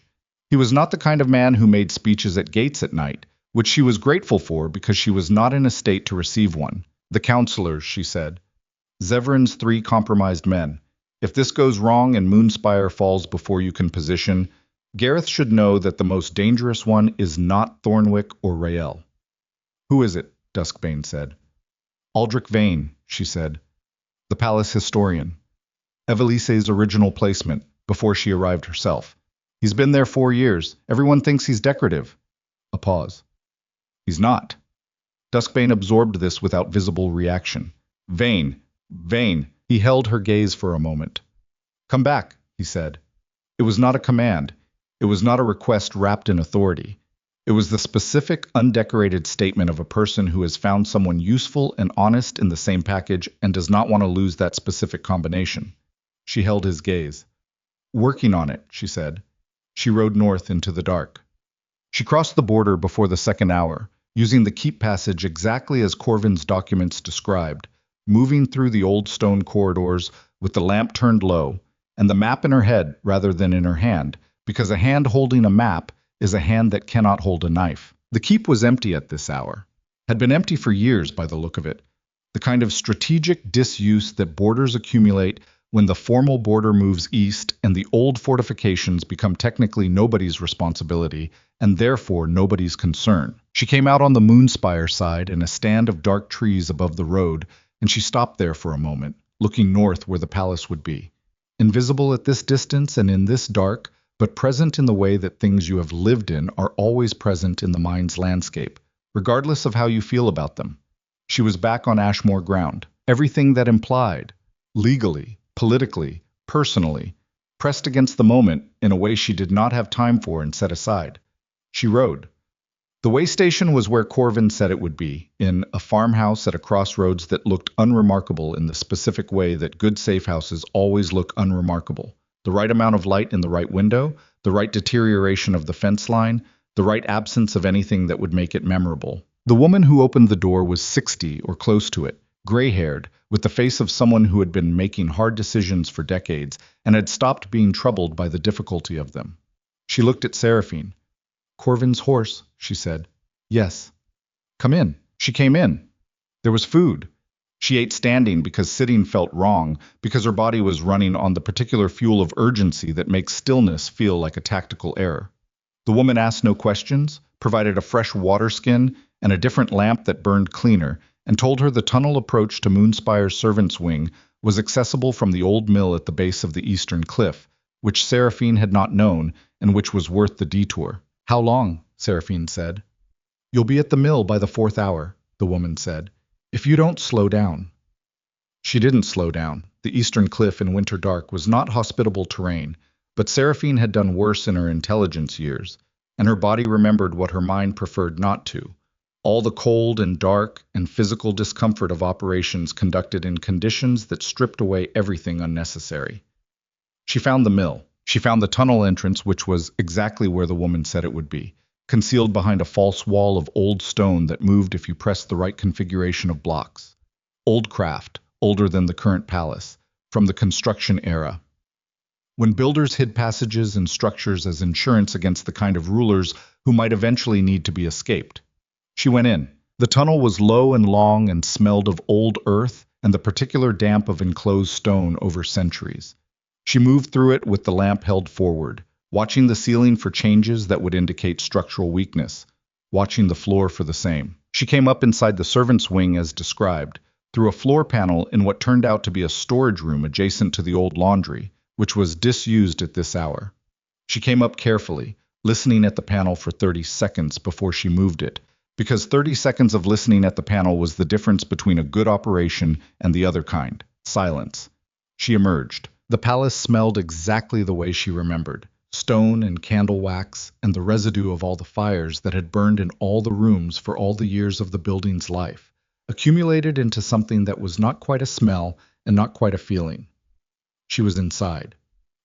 He was not the kind of man who made speeches at gates at night, which she was grateful for because she was not in a state to receive one. "The counselors," she said. "Zevran's 3 compromised men. If this goes wrong and Moonspire falls before you can position, Gareth should know that the most dangerous one is not Thornwick or Rael." "Who is it?" Duskbane said. "Aldrich Vane," she said. "The palace historian. Evelise's original placement, before she arrived herself. He's been there 4 years. Everyone thinks he's decorative." A pause. "He's not." Duskbane absorbed this without visible reaction. "Vane. Vane." He held her gaze for a moment. "Come back," he said. It was not a command. It was not a request wrapped in authority. It was the specific, undecorated statement of a person who has found someone useful and honest in the same package and does not want to lose that specific combination. She held his gaze. "Working on it," she said. She rode north into the dark. She crossed the border before the second hour, using the keep passage exactly as Corvin's documents described, moving through the old stone corridors with the lamp turned low, and the map in her head rather than in her hand, because a hand holding a map is a hand that cannot hold a knife. The keep was empty at this hour. Had been empty for years by the look of it. The kind of strategic disuse that borders accumulate when the formal border moves east and the old fortifications become technically nobody's responsibility and therefore nobody's concern. She came out on the Moonspire side in a stand of dark trees above the road, and she stopped there for a moment, looking north where the palace would be. Invisible at this distance and in this dark, but present in the way that things you have lived in are always present in the mind's landscape, regardless of how you feel about them. She was back on Ashmoor ground. Everything that implied, legally, politically, personally, pressed against the moment in a way she did not have time for and set aside. She rode. The way station was where Corvin said it would be, in a farmhouse at a crossroads that looked unremarkable in the specific way that good safe houses always look unremarkable. The right amount of light in the right window, the right deterioration of the fence line, the right absence of anything that would make it memorable. The woman who opened the door was 60 or close to it, gray-haired, with the face of someone who had been making hard decisions for decades and had stopped being troubled by the difficulty of them. She looked at Seraphine. "Corvin's horse," she said. "Yes." "Come in." She came in. There was food. She ate standing because sitting felt wrong, because her body was running on the particular fuel of urgency that makes stillness feel like a tactical error. The woman asked no questions, provided a fresh water skin and a different lamp that burned cleaner, and told her the tunnel approach to Moonspire's servants' wing was accessible from the old mill at the base of the eastern cliff, which Seraphine had not known and which was worth the detour. "How long?" Seraphine said. "You'll be at the mill by the 4th hour," the woman said. "If you don't slow down." She didn't slow down. The eastern cliff in winter dark was not hospitable terrain, but Seraphine had done worse in her intelligence years, and her body remembered what her mind preferred not to. All the cold and dark and physical discomfort of operations conducted in conditions that stripped away everything unnecessary. She found the mill. She found the tunnel entrance, which was exactly where the woman said it would be, concealed behind a false wall of old stone that moved if you pressed the right configuration of blocks. Old craft, older than the current palace, from the construction era. When builders hid passages and structures as insurance against the kind of rulers who might eventually need to be escaped. She went in. The tunnel was low and long and smelled of old earth and the particular damp of enclosed stone over centuries. She moved through it with the lamp held forward, watching the ceiling for changes that would indicate structural weakness, watching the floor for the same. She came up inside the servants' wing as described, through a floor panel in what turned out to be a storage room adjacent to the old laundry, which was disused at this hour. She came up carefully, listening at the panel for 30 seconds before she moved it, Because 30 seconds of listening at the panel was the difference between a good operation and the other kind. Silence. She emerged. The palace smelled exactly the way she remembered. Stone and candle wax, and the residue of all the fires that had burned in all the rooms for all the years of the building's life, accumulated into something that was not quite a smell and not quite a feeling. She was inside.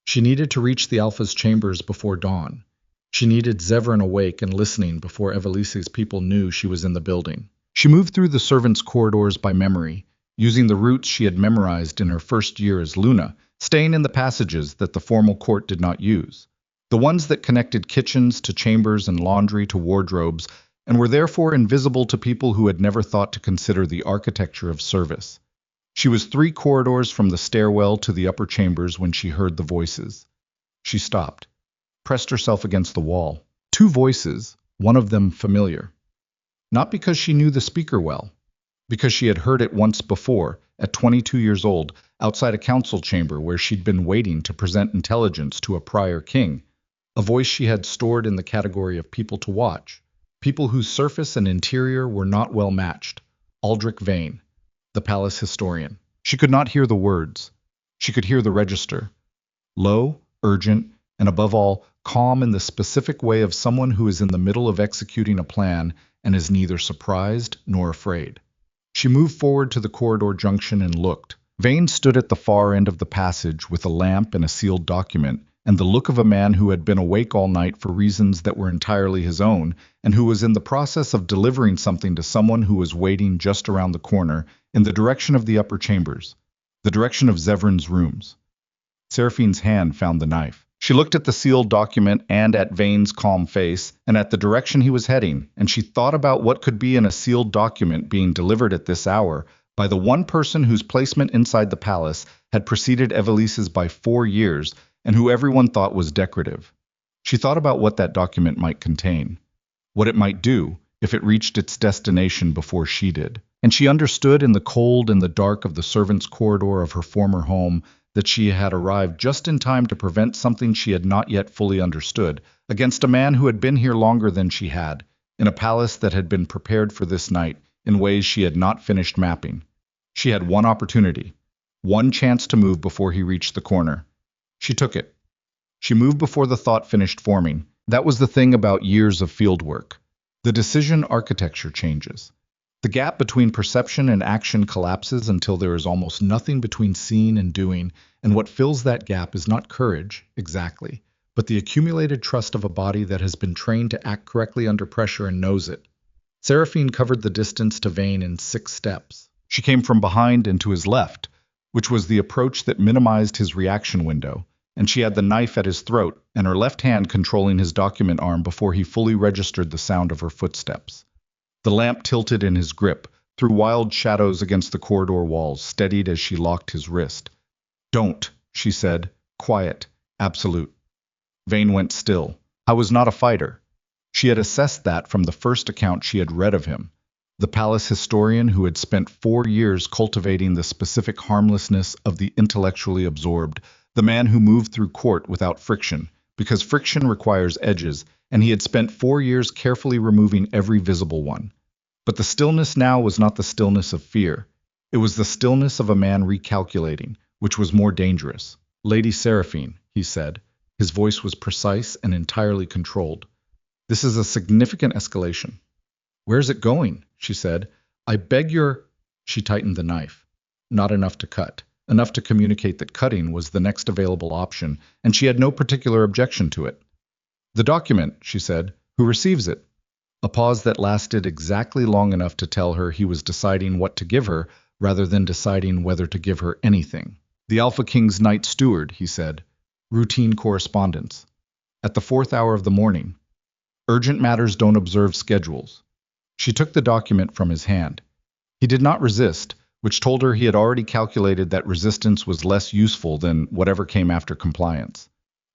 She needed to reach the Alpha's chambers before dawn. She needed Zevran awake and listening before Evelise's people knew she was in the building. She moved through the servants' corridors by memory, using the routes she had memorized in her first year as Luna, staying in the passages that the formal court did not use, the ones that connected kitchens to chambers and laundry to wardrobes, and were therefore invisible to people who had never thought to consider the architecture of service. She was 3 corridors from the stairwell to the upper chambers when she heard the voices. She stopped, pressed herself against the wall. 2 voices, one of them familiar. Not because she knew the speaker well, because she had heard it once before, at 22 years old, outside a council chamber where she'd been waiting to present intelligence to a prior king. A voice she had stored in the category of people to watch, people whose surface and interior were not well matched. Aldrich Vane, the palace historian. She could not hear the words. She could hear the register. Low, urgent, and above all, calm in the specific way of someone who is in the middle of executing a plan and is neither surprised nor afraid. She moved forward to the corridor junction and looked. Vane stood at the far end of the passage with a lamp and a sealed document, and the look of a man who had been awake all night for reasons that were entirely his own, and who was in the process of delivering something to someone who was waiting just around the corner, in the direction of the upper chambers, the direction of Zevran's rooms. Seraphine's hand found the knife. She looked at the sealed document and at Vane's calm face, and at the direction he was heading, and she thought about what could be in a sealed document being delivered at this hour by the one person whose placement inside the palace had preceded Evelise's by 4 years, and who everyone thought was decorative. She thought about what that document might contain, what it might do if it reached its destination before she did. And she understood in the cold and the dark of the servants' corridor of her former home that she had arrived just in time to prevent something she had not yet fully understood, against a man who had been here longer than she had, in a palace that had been prepared for this night in ways she had not finished mapping. She had one opportunity, one chance to move before he reached the corner. She took it. She moved before the thought finished forming. That was the thing about years of field work. The decision architecture changes. The gap between perception and action collapses until there is almost nothing between seeing and doing, and what fills that gap is not courage, exactly, but the accumulated trust of a body that has been trained to act correctly under pressure and knows it. Seraphine covered the distance to Vane in 6 steps. She came from behind and to his left, which was the approach that minimized his reaction window, and she had the knife at his throat and her left hand controlling his document arm before he fully registered the sound of her footsteps. The lamp tilted in his grip, threw wild shadows against the corridor walls, steadied as she locked his wrist. "Don't," she said, quiet, absolute. Vane went still. I was not a fighter. She had assessed that from the first account she had read of him. The palace historian who had spent 4 years cultivating the specific harmlessness of the intellectually absorbed, the man who moved through court without friction, because friction requires edges, and he had spent 4 years carefully removing every visible one. But the stillness now was not the stillness of fear. It was the stillness of a man recalculating, which was more dangerous. "Lady Seraphine," he said. His voice was precise and entirely controlled. "This is a significant escalation." "Where's it going?" she said. "I beg your—" She tightened the knife. Not enough to cut. Enough to communicate that cutting was the next available option, and she had no particular objection to it. "The document," she said. "Who receives it?" A pause that lasted exactly long enough to tell her he was deciding what to give her, rather than deciding whether to give her anything. "The Alpha King's Night Steward," he said. "Routine correspondence. At the 4th hour of the morning. Urgent matters don't observe schedules." She took the document from his hand. He did not resist, which told her he had already calculated that resistance was less useful than whatever came after compliance.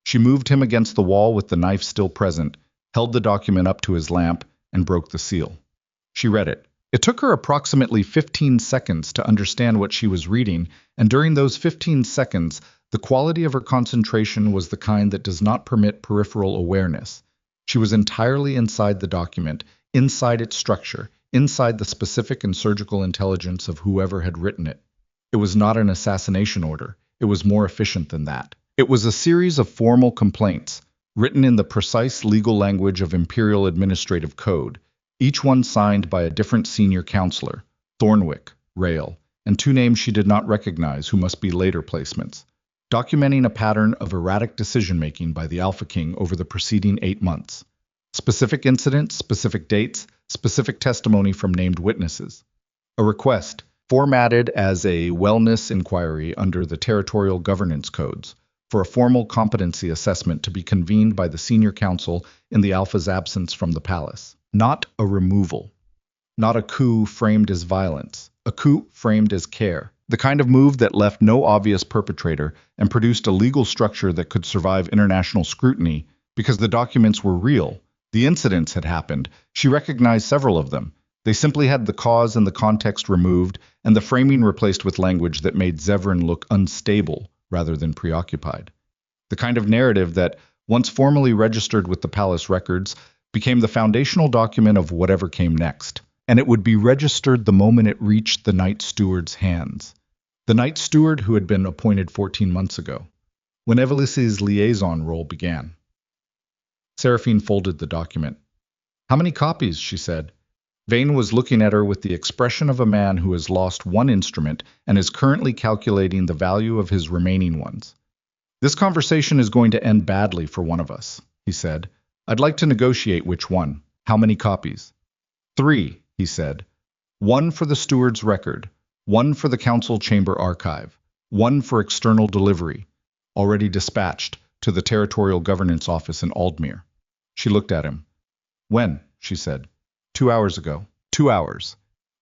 She moved him against the wall with the knife still present, held the document up to his lamp, and broke the seal. She read it. It took her approximately 15 seconds to understand what she was reading, and during those 15 seconds, the quality of her concentration was the kind that does not permit peripheral awareness. She was entirely inside the document, inside its structure, inside the specific and surgical intelligence of whoever had written it. It was not an assassination order. It was more efficient than that. It was a series of formal complaints, written in the precise legal language of Imperial Administrative Code, each one signed by a different senior counselor, Thornwick, Rail, and two names she did not recognize who must be later placements, documenting a pattern of erratic decision-making by the Alpha King over the preceding 8 months. Specific incidents, specific dates, specific testimony from named witnesses. A request, formatted as a wellness inquiry under the territorial governance codes, for a formal competency assessment to be convened by the senior council in the Alpha's absence from the palace. Not a removal. Not a coup framed as violence. A coup framed as care. The kind of move that left no obvious perpetrator and produced a legal structure that could survive international scrutiny because the documents were real. The incidents had happened. She recognized several of them. They simply had the cause and the context removed and the framing replaced with language that made Zevran look unstable rather than preoccupied. The kind of narrative that, once formally registered with the palace records, became the foundational document of whatever came next. And it would be registered the moment it reached the Night Steward's hands. The Night Steward who had been appointed 14 months ago, when Evelisse's liaison role began. Seraphine folded the document. "How many copies?" she said. Vane was looking at her with the expression of a man who has lost one instrument and is currently calculating the value of his remaining ones. "This conversation is going to end badly for one of us," he said. "I'd like to negotiate which one. How many copies?" "3, he said. 1 for the steward's record, 1 for the council chamber archive, 1 for external delivery, already dispatched to the territorial governance office in Aldmere." She looked at him. "When?" she said. 2 hours ago. 2 hours.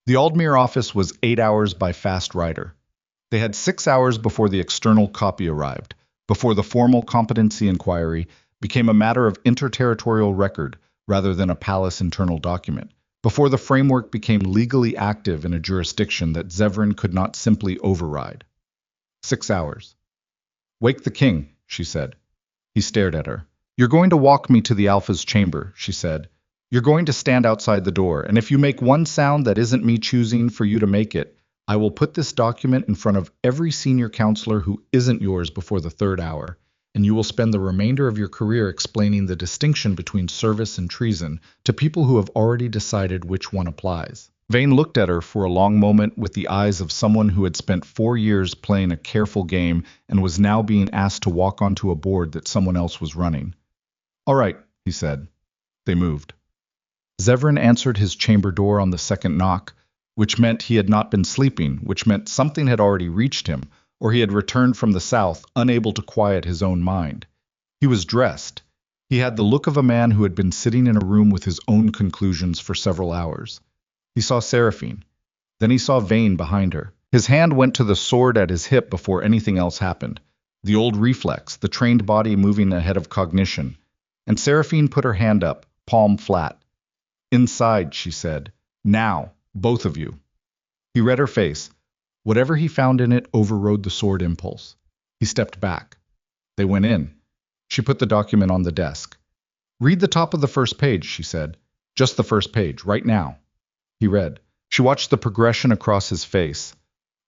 The Aldmere office was 8 hours by fast rider. They had 6 hours before the external copy arrived, before the formal competency inquiry became a matter of interterritorial record rather than a palace internal document, before the framework became legally active in a jurisdiction that Zevran could not simply override. 6 hours. "Wake the king," she said. He stared at her. "You're going to walk me to the Alpha's chamber," she said. "You're going to stand outside the door, and if you make one sound that isn't me choosing for you to make it, I will put this document in front of every senior counselor who isn't yours before the 3rd hour, and you will spend the remainder of your career explaining the distinction between service and treason to people who have already decided which one applies." Vane looked at her for a long moment with the eyes of someone who had spent 4 years playing a careful game and was now being asked to walk onto a board that someone else was running. "All right," he said. They moved. Zevran answered his chamber door on the second knock, which meant he had not been sleeping, which meant something had already reached him, or he had returned from the south, unable to quiet his own mind. He was dressed. He had the look of a man who had been sitting in a room with his own conclusions for several hours. He saw Seraphine. Then he saw Vane behind her. His hand went to the sword at his hip before anything else happened. The old reflex, the trained body moving ahead of cognition. And Seraphine put her hand up, palm flat. "Inside," she said. "Now, both of you." He read her face. Whatever he found in it overrode the sword impulse. He stepped back. They went in. She put the document on the desk. "Read the top of the first page," she said. "Just the first page, right now." He read. She watched the progression across his face.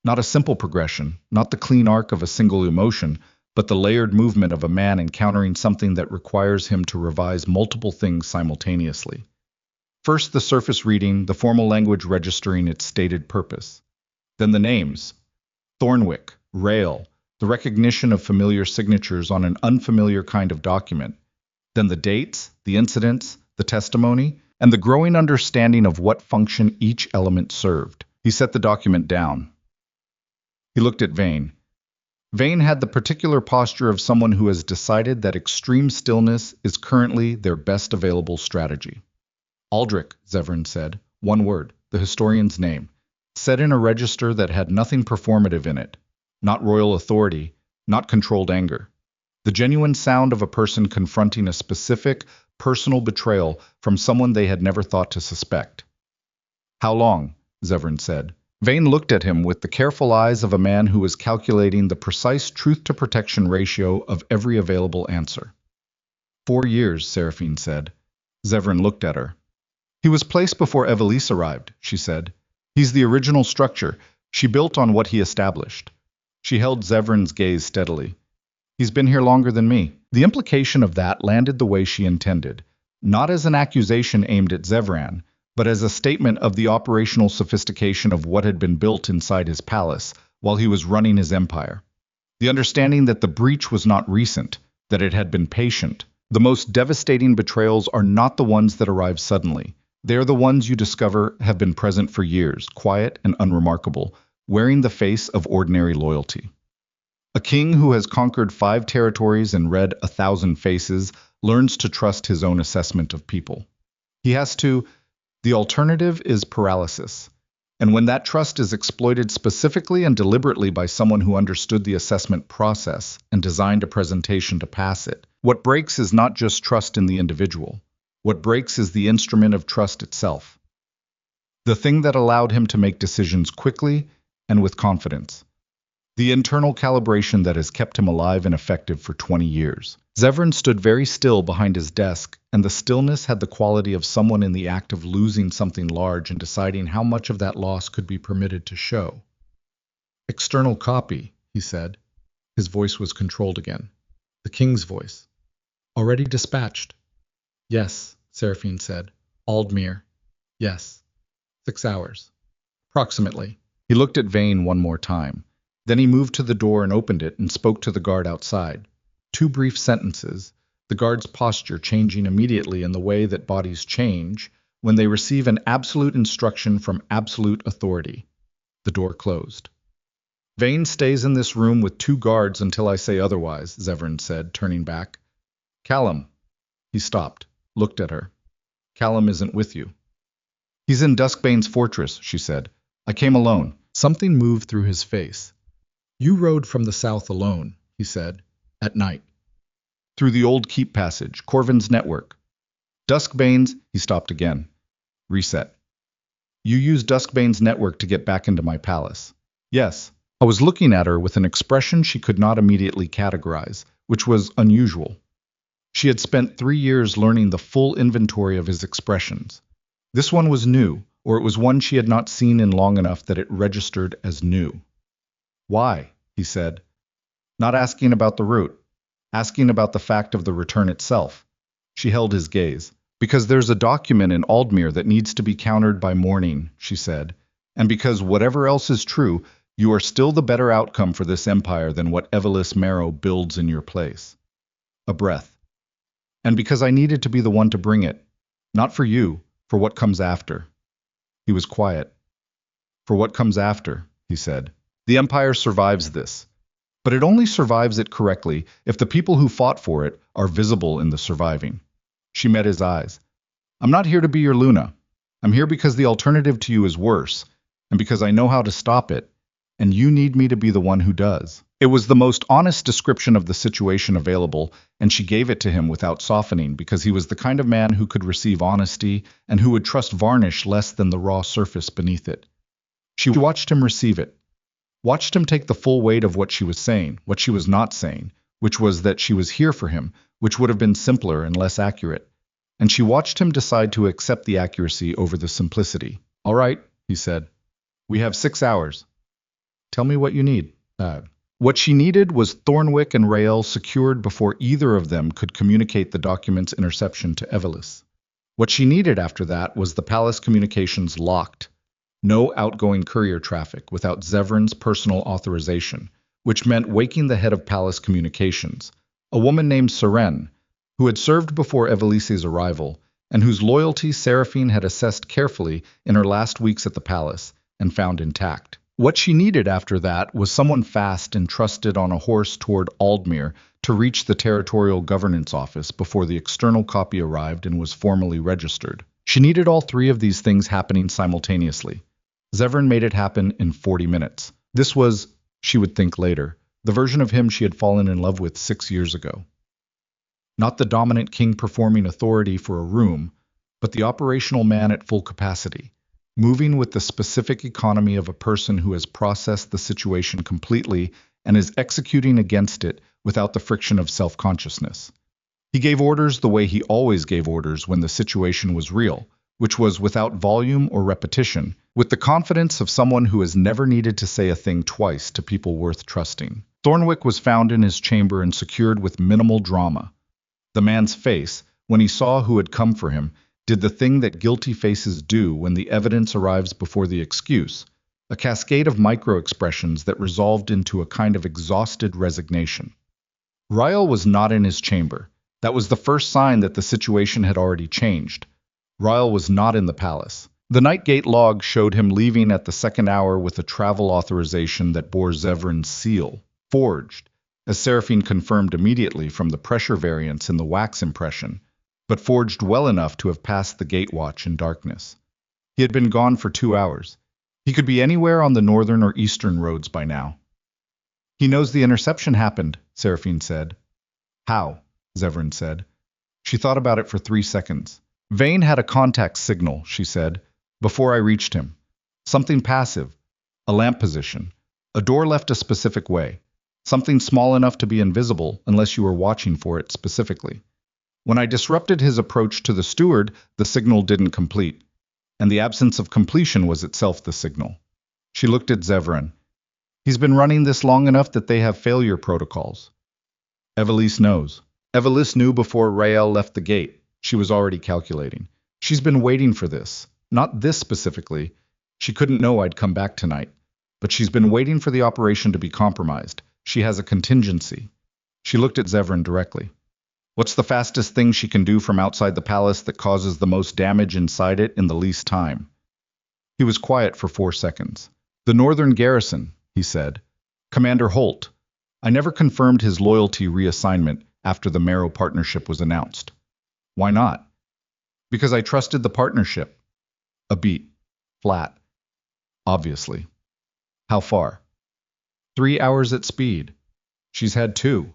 Not a simple progression, not the clean arc of a single emotion, but the layered movement of a man encountering something that requires him to revise multiple things simultaneously. First the surface reading, the formal language registering its stated purpose. Then the names. Thornwick, Rail, the recognition of familiar signatures on an unfamiliar kind of document. Then the dates, the incidents, the testimony, and the growing understanding of what function each element served. He set the document down. He looked at Vane. Vane had the particular posture of someone who has decided that extreme stillness is currently their best available strategy. "Aldrich," Zevran said, 1 word, the historian's name, set in a register that had nothing performative in it, not royal authority, not controlled anger. The genuine sound of a person confronting a specific, personal betrayal from someone they had never thought to suspect. "How long?" Zevran said. Vane looked at him with the careful eyes of a man who was calculating the precise truth-to-protection ratio of every available answer. 4 years, Seraphine said. Zevran looked at her. He was placed before Evelise arrived, she said. He's the original structure. She built on what he established. She held Zevran's gaze steadily. He's been here longer than me. The implication of that landed the way she intended, not as an accusation aimed at Zevran, but as a statement of the operational sophistication of what had been built inside his palace while he was running his empire. The understanding that the breach was not recent, that it had been patient. The most devastating betrayals are not the ones that arrive suddenly. They are the ones you discover have been present for years, quiet and unremarkable, wearing the face of ordinary loyalty. A king who has conquered 5 territories and read 1,000 faces learns to trust his own assessment of people. He has to. The alternative is paralysis. And when that trust is exploited specifically and deliberately by someone who understood the assessment process and designed a presentation to pass it, what breaks is not just trust in the individual. What breaks is the instrument of trust itself. The thing that allowed him to make decisions quickly and with confidence. The internal calibration that has kept him alive and effective for 20 years. Zevran stood very still behind his desk, and the stillness had the quality of someone in the act of losing something large and deciding how much of that loss could be permitted to show. "External copy," he said. His voice was controlled again. The king's voice. "Already dispatched." "Yes," Seraphine said. "Aldmir." "Yes." 6 hours. "Approximately." He looked at Vane one more time. Then he moved to the door and opened it and spoke to the guard outside. 2 brief sentences, the guard's posture changing immediately in the way that bodies change when they receive an absolute instruction from absolute authority. The door closed. "Vane stays in this room with 2 guards until I say otherwise," Zevran said, turning back. "Callum." He stopped, looked at her. "Callum isn't with you." "He's in Duskbane's fortress," she said. "I came alone." Something moved through his face. "You rode from the south alone," he said, "at night. Through the old keep passage, Corvin's network. Duskbane's," he stopped again. "Reset. You used Duskbane's network to get back into my palace." "Yes." I was looking at her with an expression she could not immediately categorize, which was unusual. She had spent 3 years learning the full inventory of his expressions. This one was new, or it was one she had not seen in long enough that it registered as new. "Why?" he said. "Not asking about the route. Asking about the fact of the return itself." She held his gaze. "Because there's a document in Aldmir that needs to be countered by morning," she said. "And because whatever else is true, you are still the better outcome for this empire than what Evelise Marrow builds in your place." A breath. "And because I needed to be the one to bring it. Not for you, for what comes after." He was quiet. "For what comes after," he said. "The empire survives this. But it only survives it correctly if the people who fought for it are visible in the surviving." She met his eyes. "I'm not here to be your Luna. I'm here because the alternative to you is worse, and because I know how to stop it, and you need me to be the one who does." It was the most honest description of the situation available, and she gave it to him without softening because he was the kind of man who could receive honesty and who would trust varnish less than the raw surface beneath it. She watched him receive it. Watched him take the full weight of what she was saying, what she was not saying, which was that she was here for him, which would have been simpler and less accurate. And she watched him decide to accept the accuracy over the simplicity. "All right," he said. "We have 6 hours. Tell me what you need." What she needed was Thornwick and Rael secured before either of them could communicate the document's interception to Evelise. What she needed after that was the palace communications locked. No outgoing courier traffic without Zevran's personal authorization, which meant waking the head of palace communications, a woman named Seraphine, who had served before Evelise's arrival, and whose loyalty Seraphine had assessed carefully in her last weeks at the palace and found intact. What she needed after that was someone fast and trusted on a horse toward Aldmir to reach the territorial governance office before the external copy arrived and was formally registered. She needed all 3 of these things happening simultaneously. Zevran made it happen in 40 minutes. This was, she would think later, the version of him she had fallen in love with 6 years ago. Not the dominant king performing authority for a room, but the operational man at full capacity, moving with the specific economy of a person who has processed the situation completely and is executing against it without the friction of self-consciousness. He gave orders the way he always gave orders when the situation was real, which was without volume or repetition, with the confidence of someone who has never needed to say a thing twice to people worth trusting. Thornwick was found in his chamber and secured with minimal drama. The man's face, when he saw who had come for him, did the thing that guilty faces do when the evidence arrives before the excuse, a cascade of micro-expressions that resolved into a kind of exhausted resignation. Ryle was not in his chamber. That was the first sign that the situation had already changed. Ryle was not in the palace. The night gate log showed him leaving at the second hour with a travel authorization that bore Zevran's seal, forged, as Seraphine confirmed immediately from the pressure variance in the wax impression, but forged well enough to have passed the gate watch in darkness. He had been gone for 2 hours. He could be anywhere on the northern or eastern roads by now. He knows the interception happened, Seraphine said. How? Zevran said. She thought about it for 3 seconds. Vane had a contact signal, she said, before I reached him. Something passive, a lamp position, a door left a specific way, something small enough to be invisible unless you were watching for it specifically. When I disrupted his approach to the steward, the signal didn't complete, and the absence of completion was itself the signal. She looked at Zevran. He's been running this long enough that they have failure protocols. Evelise knows. Evelise knew before Rael left the gate. She was already calculating. She's been waiting for this. Not this specifically. She couldn't know I'd come back tonight. But she's been waiting for the operation to be compromised. She has a contingency. She looked at Zevran directly. What's the fastest thing she can do from outside the palace that causes the most damage inside it in the least time? He was quiet for 4 seconds. The northern garrison, he said. Commander Holt. I never confirmed his loyalty reassignment after the Marrow partnership was announced. Why not? Because I trusted the partnership. A beat. Flat. Obviously. How far? 3 hours at speed. She's had 2.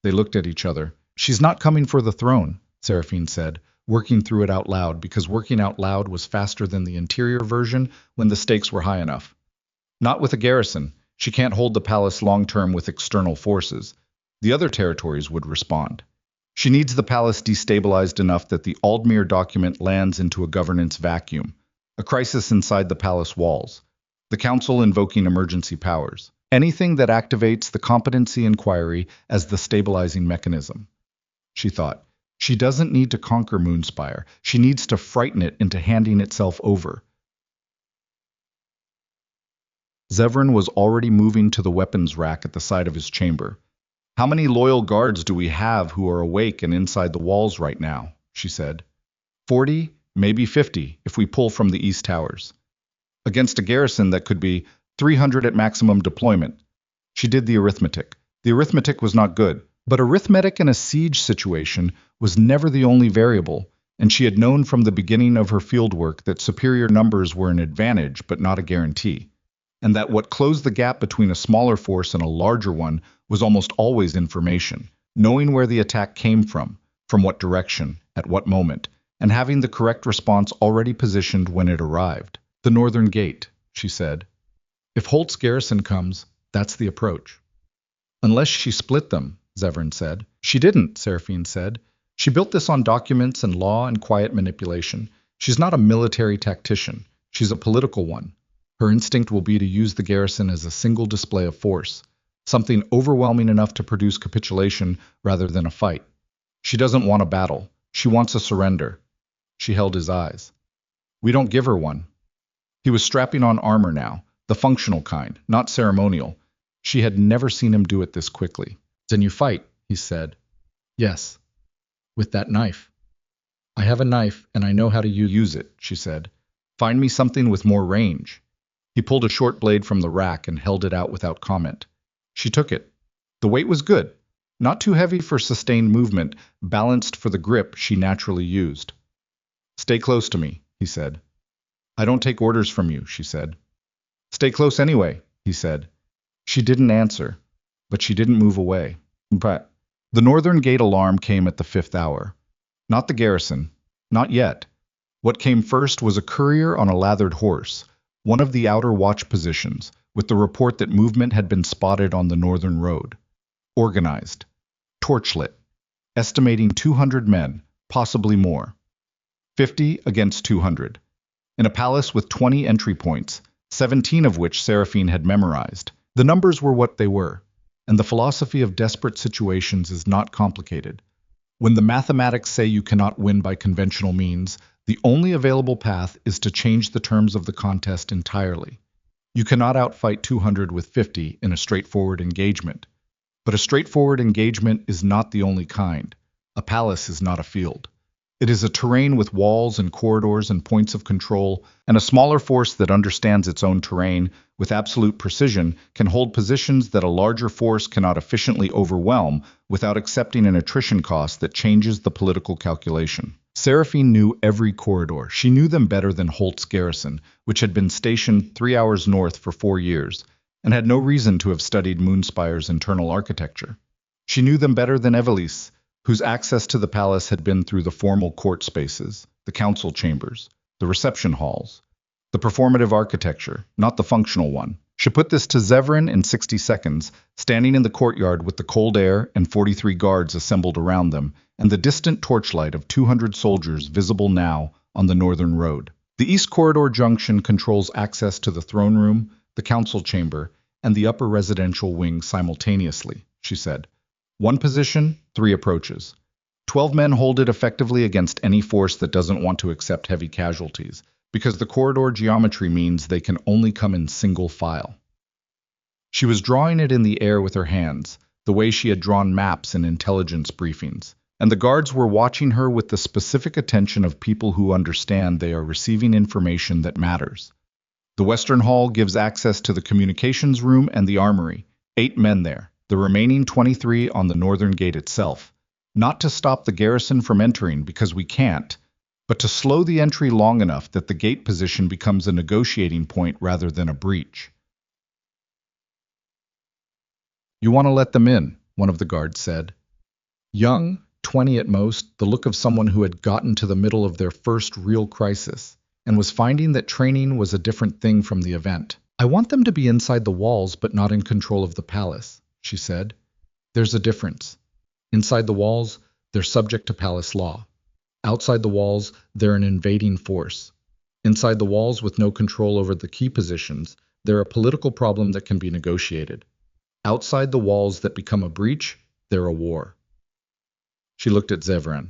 They looked at each other. She's not coming for the throne, Seraphine said, working through it out loud because working out loud was faster than the interior version when the stakes were high enough. Not with a garrison. She can't hold the palace long-term with external forces. The other territories would respond. She needs the palace destabilized enough that the Aldmere document lands into a governance vacuum, a crisis inside the palace walls, the council invoking emergency powers, anything that activates the competency inquiry as the stabilizing mechanism. She thought, she doesn't need to conquer Moonspire. She needs to frighten it into handing itself over. Zevran was already moving to the weapons rack at the side of his chamber. How many loyal guards do we have who are awake and inside the walls right now? She said. 40, maybe 50, if we pull from the east towers. Against a garrison that could be 300 at maximum deployment. She did the arithmetic. The arithmetic was not good, but arithmetic in a siege situation was never the only variable, and she had known from the beginning of her fieldwork that superior numbers were an advantage but not a guarantee, and that what closed the gap between a smaller force and a larger one was almost always information, knowing where the attack came from what direction, at what moment, and having the correct response already positioned when it arrived. The northern gate, she said. If Holt's garrison comes, that's the approach. Unless she split them, Zevran said. She didn't, Seraphine said. She built this on documents and law and quiet manipulation. She's not a military tactician. She's a political one. Her instinct will be to use the garrison as a single display of force, something overwhelming enough to produce capitulation rather than a fight. She doesn't want a battle. She wants a surrender. She held his eyes. We don't give her one. He was strapping on armor now, the functional kind, not ceremonial. She had never seen him do it this quickly. Then you fight, he said. Yes. With that knife. I have a knife, and I know how to use it, she said. Find me something with more range. He pulled a short blade from the rack and held it out without comment. She took it. The weight was good. Not too heavy for sustained movement, balanced for the grip she naturally used. Stay close to me, he said. I don't take orders from you, she said. Stay close anyway, he said. She didn't answer, but she didn't move away. But the northern gate alarm came at the 5th hour. Not the garrison. Not yet. What came first was a courier on a lathered horse, one of the outer watch positions, with the report that movement had been spotted on the northern road. Organized. Torchlit. estimating 200 men, possibly more. 50 against 200. In a palace with 20 entry points, 17 of which Seraphine had memorized. The numbers were what they were, and the philosophy of desperate situations is not complicated. When the mathematics say you cannot win by conventional means, the only available path is to change the terms of the contest entirely. You cannot outfight 200 with 50 in a straightforward engagement. But a straightforward engagement is not the only kind. A palace is not a field. It is a terrain with walls and corridors and points of control, and a smaller force that understands its own terrain with absolute precision can hold positions that a larger force cannot efficiently overwhelm without accepting an attrition cost that changes the political calculation. Seraphine knew every corridor. She knew them better than Holt's garrison, which had been stationed 3 hours north for 4 years, and had no reason to have studied Moonspire's internal architecture. She knew them better than Evelise, whose access to the palace had been through the formal court spaces, the council chambers, the reception halls, the performative architecture, not the functional one. She put this to Zevran in 60 seconds, standing in the courtyard with the cold air and 43 guards assembled around them, and the distant torchlight of 200 soldiers visible now on the northern road. The East Corridor Junction controls access to the throne room, the council chamber, and the upper residential wing simultaneously, she said. 1 position, 3 approaches. 12 men hold it effectively against any force that doesn't want to accept heavy casualties, because the corridor geometry means they can only come in single file. She was drawing it in the air with her hands, the way she had drawn maps in intelligence briefings, and the guards were watching her with the specific attention of people who understand they are receiving information that matters. The Western Hall gives access to the communications room and the armory, 8 men there. The remaining 23 on the northern gate itself, not to stop the garrison from entering because we can't, but to slow the entry long enough that the gate position becomes a negotiating point rather than a breach. You want to let them in, one of the guards said. Young, 20 at most, the look of someone who had gotten to the middle of their first real crisis, and was finding that training was a different thing from the event. I want them to be inside the walls but not in control of the palace, she said. There's a difference. Inside the walls, they're subject to palace law. Outside the walls, they're an invading force. Inside the walls, with no control over the key positions, they're a political problem that can be negotiated. Outside the walls that become a breach, they're a war. She looked at Zevran.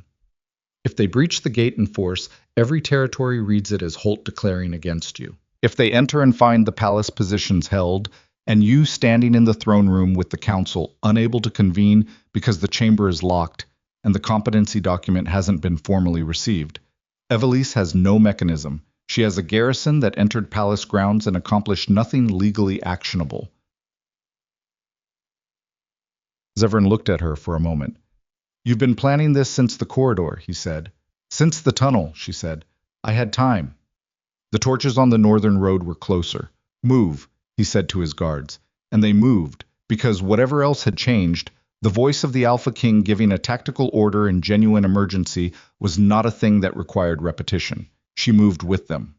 If they breach the gate in force, every territory reads it as Holt declaring against you. If they enter and find the palace positions held, and you standing in the throne room with the council, unable to convene because the chamber is locked and the competency document hasn't been formally received. Evelise has no mechanism. She has a garrison that entered palace grounds and accomplished nothing legally actionable. Zevran looked at her for a moment. You've been planning this since the corridor, he said. Since the tunnel, she said. I had time. The torches on the northern road were closer. Move, he said to his guards, and they moved, because whatever else had changed, the voice of the Alpha King giving a tactical order in genuine emergency was not a thing that required repetition. She moved with them.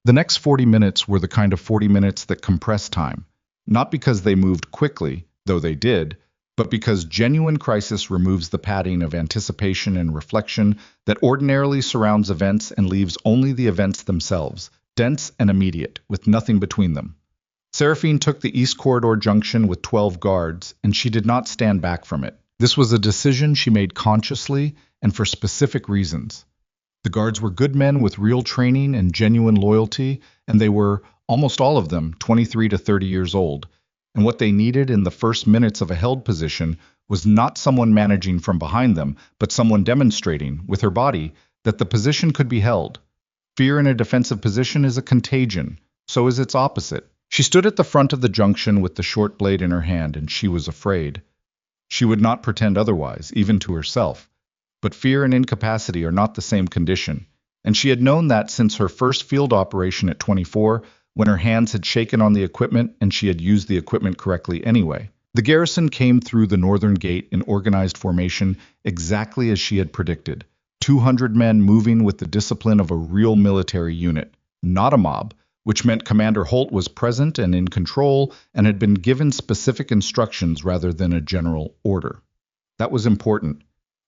The next 40 minutes were the kind of 40 minutes that compress time, not because they moved quickly, though they did, but because genuine crisis removes the padding of anticipation and reflection that ordinarily surrounds events and leaves only the events themselves, dense and immediate, with nothing between them. Seraphine took the East Corridor Junction with 12 guards, and she did not stand back from it. This was a decision she made consciously and for specific reasons. The guards were good men with real training and genuine loyalty, and they were, almost all of them, 23 to 30 years old. And what they needed in the first minutes of a held position was not someone managing from behind them, but someone demonstrating, with her body, that the position could be held. Fear in a defensive position is a contagion. So is its opposite. She stood at the front of the junction with the short blade in her hand, and she was afraid. She would not pretend otherwise, even to herself. But fear and incapacity are not the same condition, and she had known that since her first field operation at 24, when her hands had shaken on the equipment and she had used the equipment correctly anyway. The garrison came through the northern gate in organized formation exactly as she had predicted. 200 men moving with the discipline of a real military unit, not a mob, which meant Commander Holt was present and in control and had been given specific instructions rather than a general order. That was important.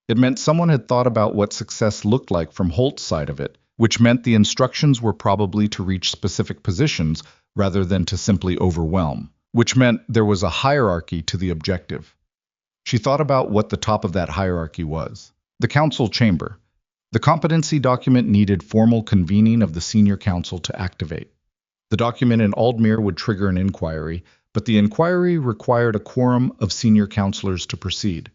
It meant someone had thought about what success looked like from Holt's side of it, which meant the instructions were probably to reach specific positions rather than to simply overwhelm, which meant there was a hierarchy to the objective. She thought about what the top of that hierarchy was. The council chamber. The competency document needed formal convening of the senior council to activate. The document in Aldmere would trigger an inquiry, but the inquiry required a quorum of senior councillors to proceed.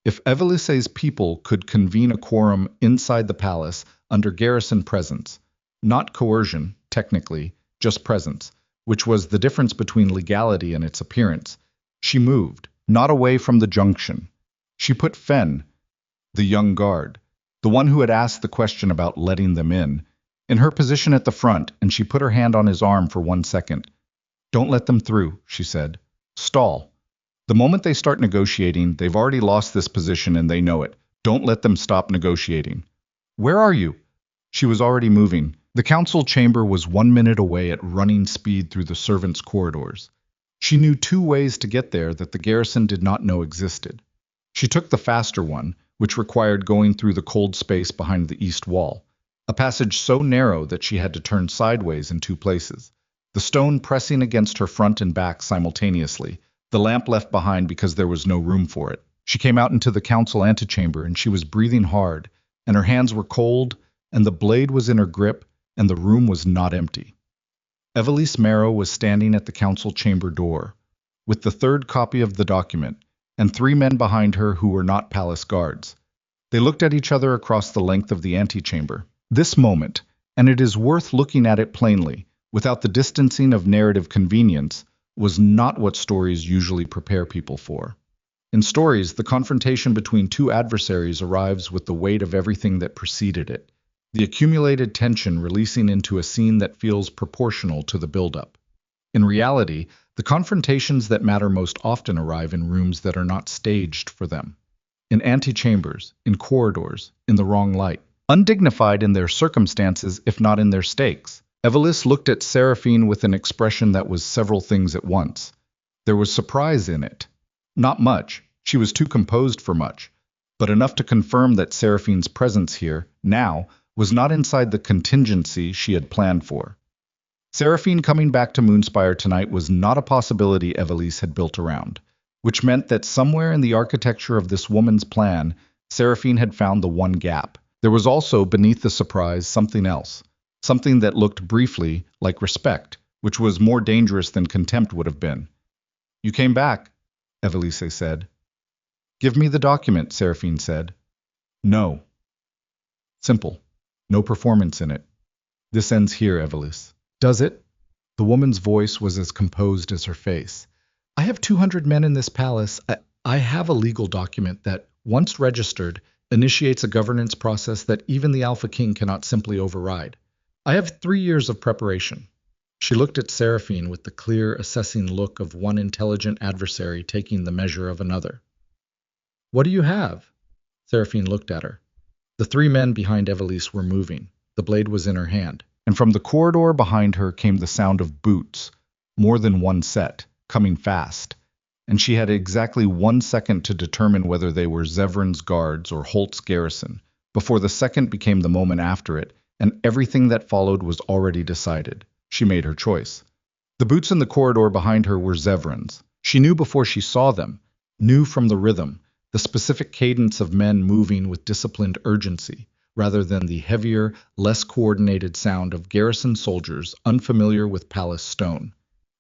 If Evelysse's people could convene a quorum inside the palace under garrison presence, not coercion, technically, just presence, which was the difference between legality and its appearance, she moved, not away from the junction. She put Fen, the young guard, the one who had asked the question about letting them in her position at the front, and she put her hand on his arm for 1 second. "Don't let them through," she said. "Stall. The moment they start negotiating, they've already lost this position and they know it. Don't let them stop negotiating." "Where are you?" She was already moving. The council chamber was 1 minute away at running speed through the servants' corridors. She knew 2 ways to get there that the garrison did not know existed. She took the faster one, which required going through the cold space behind the east wall, a passage so narrow that she had to turn sideways in 2 places, the stone pressing against her front and back simultaneously, the lamp left behind because there was no room for it. She came out into the council antechamber and she was breathing hard, and her hands were cold, and the blade was in her grip, and the room was not empty. Evelise Marrow was standing at the council chamber door, with the 3rd copy of the document, and 3 men behind her who were not palace guards. They looked at each other across the length of the antechamber. This moment, and it is worth looking at it plainly, without the distancing of narrative convenience, was not what stories usually prepare people for. In stories, the confrontation between 2 adversaries arrives with the weight of everything that preceded it, the accumulated tension releasing into a scene that feels proportional to the buildup. In reality, the confrontations that matter most often arrive in rooms that are not staged for them. In antechambers, in corridors, in the wrong light. Undignified in their circumstances, if not in their stakes. Evelys looked at Seraphine with an expression that was several things at once. There was surprise in it. Not much, she was too composed for much, but enough to confirm that Seraphine's presence here, now, was not inside the contingency she had planned for. Seraphine coming back to Moonspire tonight was not a possibility Evelys had built around, which meant that somewhere in the architecture of this woman's plan, Seraphine had found the one gap. There was also, beneath the surprise, something else. Something that looked briefly like respect, which was more dangerous than contempt would have been. "You came back," Evelise said. "Give me the document," Seraphine said. "No." Simple. No performance in it. "This ends here, Evelys." "Does it?" The woman's voice was as composed as her face. "I have 200 men in this palace. I have a legal document that, once registered, initiates a governance process that even the Alpha King cannot simply override. I have 3 years of preparation." She looked at Seraphine with the clear, assessing look of one intelligent adversary taking the measure of another. "What do you have?" Seraphine looked at her. The 3 men behind Evelys were moving. The blade was in her hand. And from the corridor behind her came the sound of boots, more than 1 set, coming fast. And she had exactly 1 second to determine whether they were Zevran's guards or Holt's garrison, before the second became the moment after it, and everything that followed was already decided. She made her choice. The boots in the corridor behind her were Zevran's. She knew before she saw them, knew from the rhythm, the specific cadence of men moving with disciplined urgency, rather than the heavier, less coordinated sound of garrison soldiers unfamiliar with palace stone.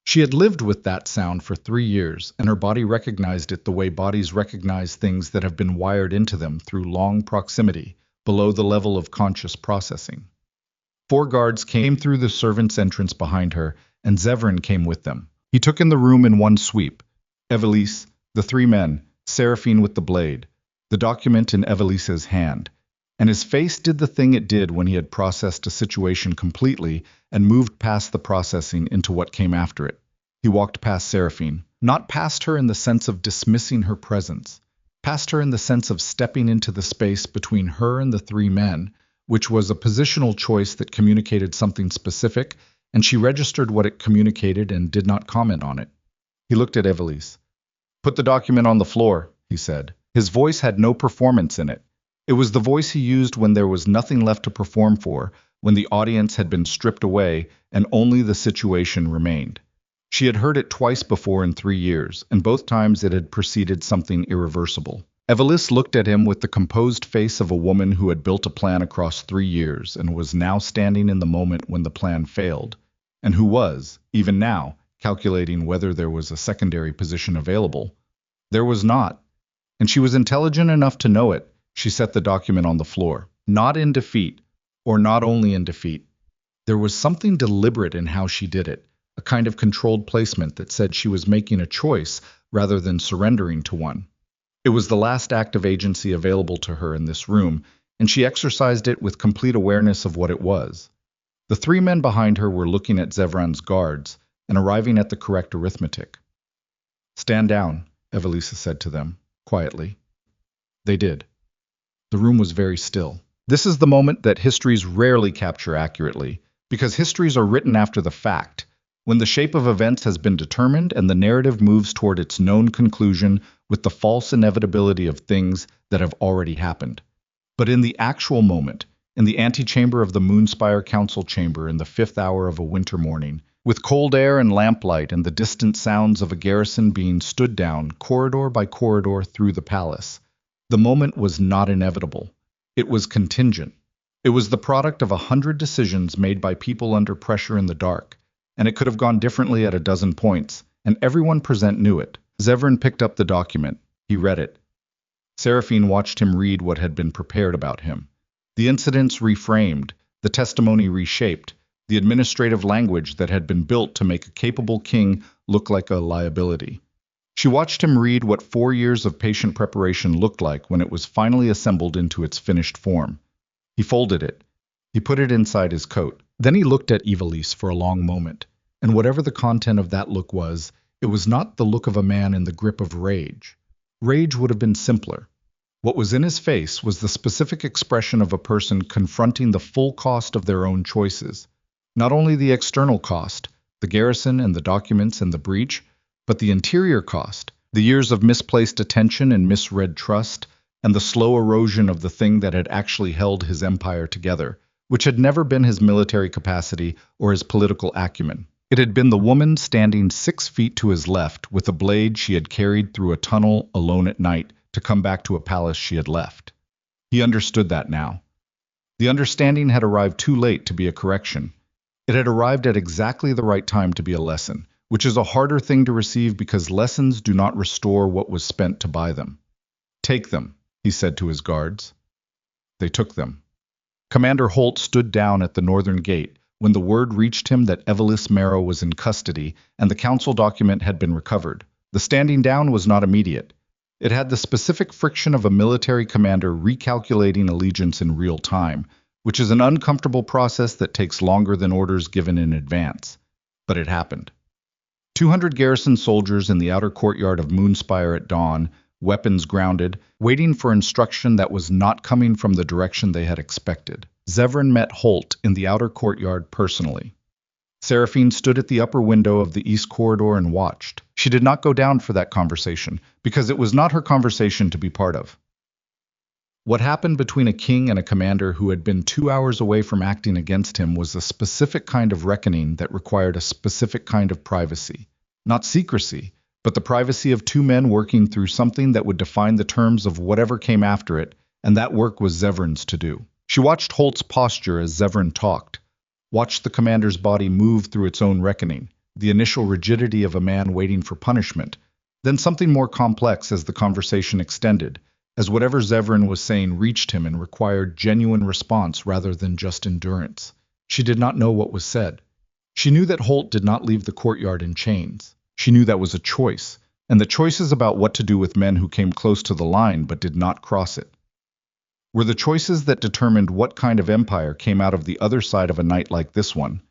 She had lived with that sound for 3 years, and her body recognized it the way bodies recognize things that have been wired into them through long proximity, below the level of conscious processing. 4 guards came through the servants' entrance behind her, and Zevran came with them. He took in the room in one sweep. Evelys, the 3 men, Seraphine with the blade, the document in Evelys's hand. And his face did the thing it did when he had processed a situation completely and moved past the processing into what came after it. He walked past Seraphine, not past her in the sense of dismissing her presence, past her in the sense of stepping into the space between her and the 3 men, which was a positional choice that communicated something specific, and she registered what it communicated and did not comment on it. He looked at Evelys. "Put the document on the floor," he said. His voice had no performance in it. It was the voice he used when there was nothing left to perform for, when the audience had been stripped away and only the situation remained. She had heard it twice before in 3 years, and both times it had preceded something irreversible. Evelise looked at him with the composed face of a woman who had built a plan across 3 years and was now standing in the moment when the plan failed, and who was, even now, calculating whether there was a secondary position available. There was not, and she was intelligent enough to know it. She set the document on the floor. Not in defeat, or not only in defeat. There was something deliberate in how she did it, a kind of controlled placement that said she was making a choice rather than surrendering to one. It was the last act of agency available to her in this room, and she exercised it with complete awareness of what it was. The 3 men behind her were looking at Zevran's guards and arriving at the correct arithmetic. "Stand down," Evelisa said to them, quietly. They did. The room was very still. This is the moment that histories rarely capture accurately, because histories are written after the fact, when the shape of events has been determined and the narrative moves toward its known conclusion with the false inevitability of things that have already happened. But in the actual moment, in the antechamber of the Moonspire Council chamber in the 5th hour of a winter morning, with cold air and lamplight and the distant sounds of a garrison being stood down corridor by corridor through the palace, the moment was not inevitable. It was contingent. It was the product of 100 decisions made by people under pressure in the dark, and it could have gone differently at a dozen points, and everyone present knew it. Zevran picked up the document. He read it. Seraphine watched him read what had been prepared about him. The incidents reframed, the testimony reshaped, the administrative language that had been built to make a capable king look like a liability. She watched him read what 4 years of patient preparation looked like when it was finally assembled into its finished form. He folded it. He put it inside his coat. Then he looked at Evelise for a long moment, and whatever the content of that look was, it was not the look of a man in the grip of rage. Rage would have been simpler. What was in his face was the specific expression of a person confronting the full cost of their own choices. Not only the external cost, the garrison and the documents and the breach, but the interior cost, the years of misplaced attention and misread trust, and the slow erosion of the thing that had actually held his empire together, which had never been his military capacity or his political acumen. It had been the woman standing 6 feet to his left with a blade she had carried through a tunnel alone at night to come back to a palace she had left. He understood that now. The understanding had arrived too late to be a correction. It had arrived at exactly the right time to be a lesson, which is a harder thing to receive because lessons do not restore what was spent to buy them. "Take them," he said to his guards. They took them. Commander Holt stood down at the northern gate when the word reached him that Evelise Marrow was in custody and the council document had been recovered. The standing down was not immediate. It had the specific friction of a military commander recalculating allegiance in real time, which is an uncomfortable process that takes longer than orders given in advance. But it happened. 200 garrison soldiers in the outer courtyard of Moonspire at dawn, weapons grounded, waiting for instruction that was not coming from the direction they had expected. Zevran met Holt in the outer courtyard personally. Seraphine stood at the upper window of the east corridor and watched. She did not go down for that conversation, because it was not her conversation to be part of. What happened between a king and a commander who had been 2 hours away from acting against him was a specific kind of reckoning that required a specific kind of privacy. Not secrecy, but the privacy of 2 men working through something that would define the terms of whatever came after it, and that work was Zevran's to do. She watched Holt's posture as Zevran talked, watched the commander's body move through its own reckoning, the initial rigidity of a man waiting for punishment, then something more complex as the conversation extended, as whatever Zevran was saying reached him and required genuine response rather than just endurance. She did not know what was said. She knew that Holt did not leave the courtyard in chains. She knew that was a choice, and the choices about what to do with men who came close to the line but did not cross it were the choices that determined what kind of empire came out of the other side of a night like this one.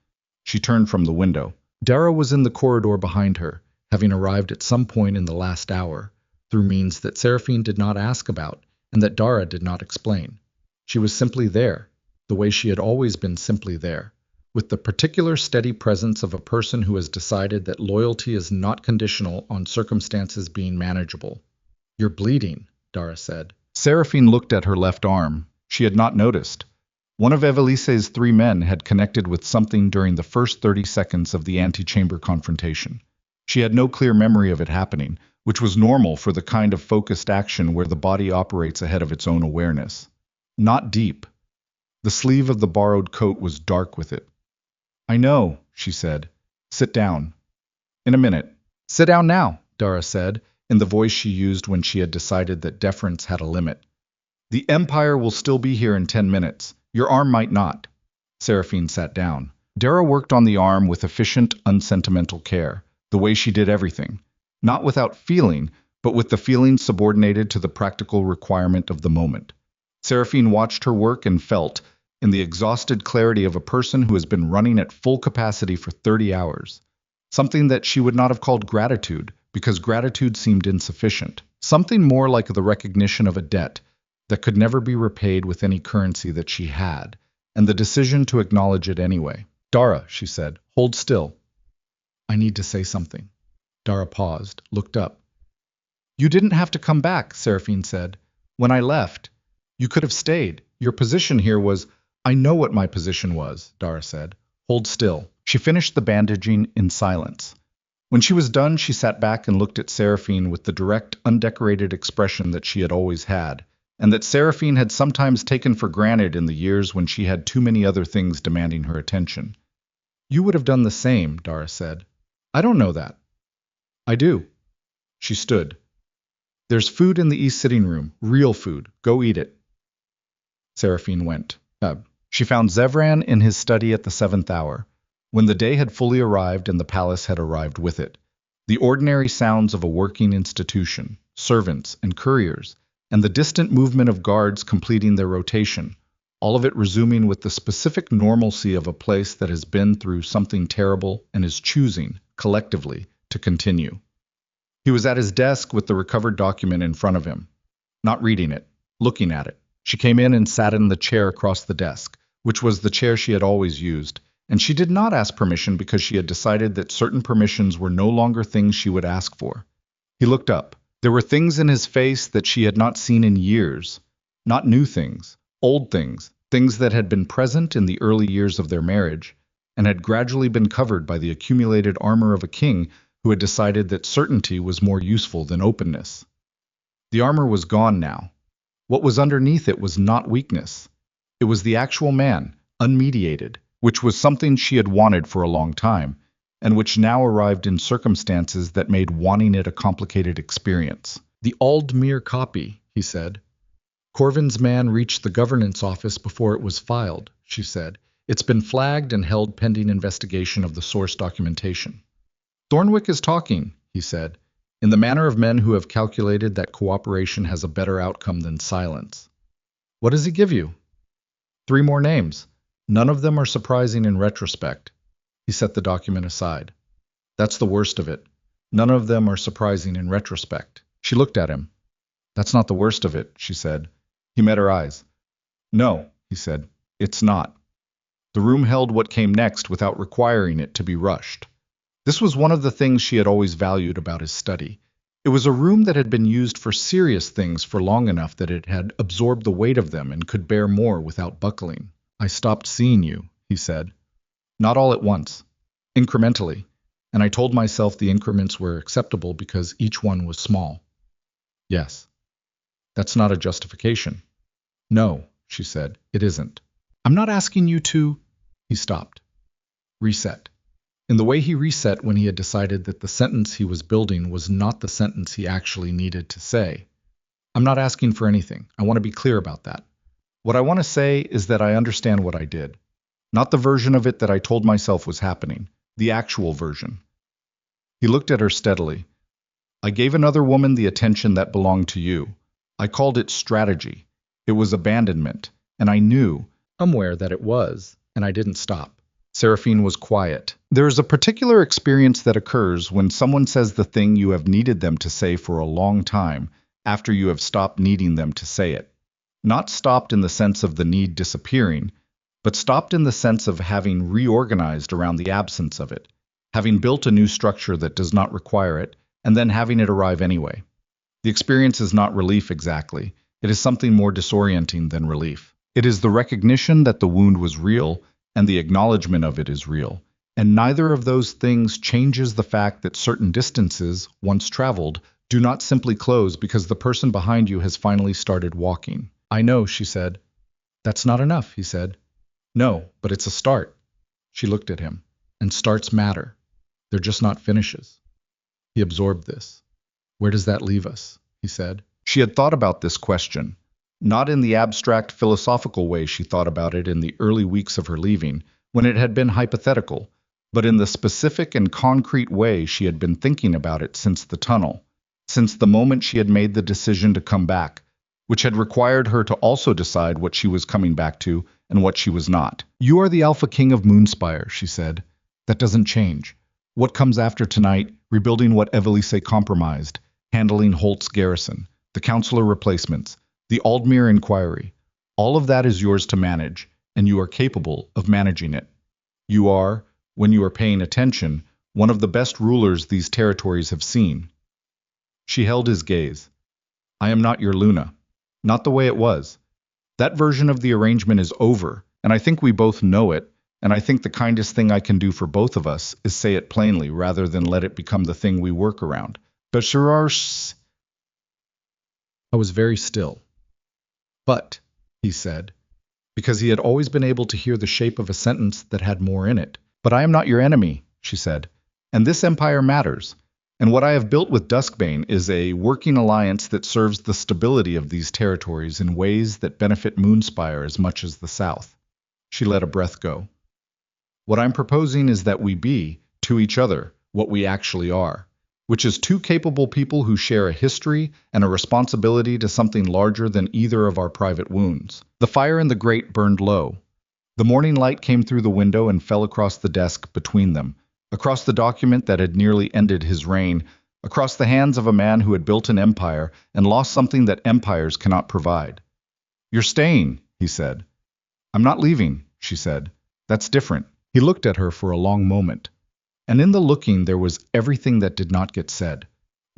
She turned from the window. Dara was in the corridor behind her, having arrived at some point in the last hour, through means that Seraphine did not ask about and that Dara did not explain. She was simply there, the way she had always been simply there, with the particular steady presence of a person who has decided that loyalty is not conditional on circumstances being manageable. "You're bleeding," Dara said. Seraphine looked at her left arm. She had not noticed. One of Evelise's 3 men had connected with something during the first 30 seconds of the antechamber confrontation. She had no clear memory of it happening, which was normal for the kind of focused action where the body operates ahead of its own awareness. Not deep. The sleeve of the borrowed coat was dark with it. "I know," she said. "Sit down." "In a minute." "Sit down now," Dara said, in the voice she used when she had decided that deference had a limit. "The Empire will still be here in 10 minutes. Your arm might not." Seraphine sat down. Dara worked on the arm with efficient, unsentimental care, the way she did everything. Not without feeling, but with the feeling subordinated to the practical requirement of the moment. Seraphine watched her work and felt, in the exhausted clarity of a person who has been running at full capacity for 30 hours, something that she would not have called gratitude, because gratitude seemed insufficient. Something more like the recognition of a debt that could never be repaid with any currency that she had, and the decision to acknowledge it anyway. "Dara," she said, "hold still." "I need to say something." Dara paused, looked up. "You didn't have to come back," Seraphine said. "When I left, you could have stayed. Your position here was—" "I know what my position was," Dara said. "Hold still." She finished the bandaging in silence. When she was done, she sat back and looked at Seraphine with the direct, undecorated expression that she had always had, and that Seraphine had sometimes taken for granted in the years when she had too many other things demanding her attention. "You would have done the same," Dara said. "I don't know that." "I do." She stood. "There's food in the East sitting room, real food. Go eat it." Seraphine went. She found Zevran in his study at the 7th hour, when the day had fully arrived and the palace had arrived with it. The ordinary sounds of a working institution, servants and couriers, and the distant movement of guards completing their rotation, all of it resuming with the specific normalcy of a place that has been through something terrible and is choosing, collectively, to continue. He was at his desk with the recovered document in front of him, not reading it, looking at it. She came in and sat in the chair across the desk, which was the chair she had always used, and she did not ask permission because she had decided that certain permissions were no longer things she would ask for. He looked up. There were things in his face that she had not seen in years. Not new things, old things, things that had been present in the early years of their marriage, and had gradually been covered by the accumulated armor of a king who had decided that certainty was more useful than openness. The armor was gone now. What was underneath it was not weakness. It was the actual man, unmediated, which was something she had wanted for a long time, and which now arrived in circumstances that made wanting it a complicated experience. "The Aldmere copy," he said. "Corvin's man reached the governance office before it was filed," she said. "It's been flagged and held pending investigation of the source documentation." "Thornwick is talking," he said, in the manner of men who have calculated that cooperation has a better outcome than silence. "What does he give you?" 3 more names. None of them are surprising in retrospect." He set the document aside. "That's the worst of it. None of them are surprising in retrospect." She looked at him. "That's not the worst of it," she said. He met her eyes. "No," he said, "it's not." The room held what came next without requiring it to be rushed. This was one of the things she had always valued about his study. It was a room that had been used for serious things for long enough that it had absorbed the weight of them and could bear more without buckling. "I stopped seeing you," he said. "Not all at once. Incrementally. And I told myself the increments were acceptable because each one was small." "Yes." "That's not a justification." "No," she said, "it isn't. I'm not asking you to—" He stopped. Reset. In the way he reset when he had decided that the sentence he was building was not the sentence he actually needed to say. "I'm not asking for anything. I want to be clear about that. What I want to say is that I understand what I did. Not the version of it that I told myself was happening. The actual version." He looked at her steadily. "I gave another woman the attention that belonged to you. I called it strategy. It was abandonment. And I knew, somewhere, that it was, and I didn't stop." Seraphine was quiet. There is a particular experience that occurs when someone says the thing you have needed them to say for a long time after you have stopped needing them to say it. Not stopped in the sense of the need disappearing, but stopped in the sense of having reorganized around the absence of it, having built a new structure that does not require it, and then having it arrive anyway. The experience is not relief exactly. It is something more disorienting than relief. It is the recognition that the wound was real and the acknowledgement of it is real. And neither of those things changes the fact that certain distances, once traveled, do not simply close because the person behind you has finally started walking. I know, she said. That's not enough, he said. No, but it's a start. She looked at him. And starts matter. They're just not finishes. He absorbed this. Where does that leave us? He said. She had thought about this question, not in the abstract philosophical way she thought about it in the early weeks of her leaving, when it had been hypothetical, but in the specific and concrete way she had been thinking about it since the tunnel, since the moment she had made the decision to come back, which had required her to also decide what she was coming back to and what she was not. You are the Alpha King of Moonspire, she said. That doesn't change. What comes after tonight, rebuilding what Evelise compromised, handling Holt's garrison, the counselor replacements, the Aldmere inquiry, all of that is yours to manage, and you are capable of managing it. You are, when you are paying attention, one of the best rulers these territories have seen. She held his gaze. I am not your Luna. Not the way it was. That version of the arrangement is over, and I think we both know it, and I think the kindest thing I can do for both of us is say it plainly rather than let it become the thing we work around. I was very still. But, he said, because he had always been able to hear the shape of a sentence that had more in it. But I am not your enemy, she said, and this empire matters. And what I have built with Duskbane is a working alliance that serves the stability of these territories in ways that benefit Moonspire as much as the South. She let a breath go. What I'm proposing is that we be, to each other, what we actually are, which is two capable people who share a history and a responsibility to something larger than either of our private wounds. The fire in the grate burned low. The morning light came through the window and fell across the desk between them, across the document that had nearly ended his reign, across the hands of a man who had built an empire and lost something that empires cannot provide. You're staying, he said. I'm not leaving, she said. That's different. He looked at her for a long moment. And in the looking there was everything that did not get said.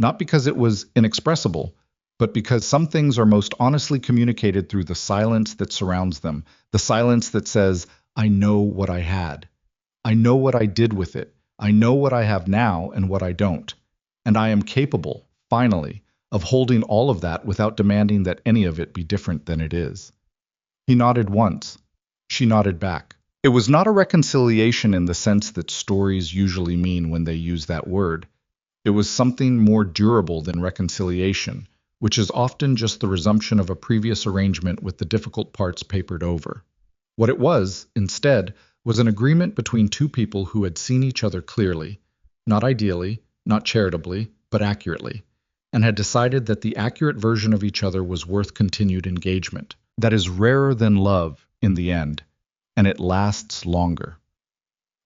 Not because it was inexpressible, but because some things are most honestly communicated through the silence that surrounds them, the silence that says, I know what I had. I know what I did with it. I know what I have now and what I don't. And I am capable, finally, of holding all of that without demanding that any of it be different than it is. He nodded once. She nodded back. It was not a reconciliation in the sense that stories usually mean when they use that word. It was something more durable than reconciliation, which is often just the resumption of a previous arrangement with the difficult parts papered over. What it was, instead, was an agreement between two people who had seen each other clearly, not ideally, not charitably, but accurately, and had decided that the accurate version of each other was worth continued engagement. That is rarer than love, in the end, and it lasts longer.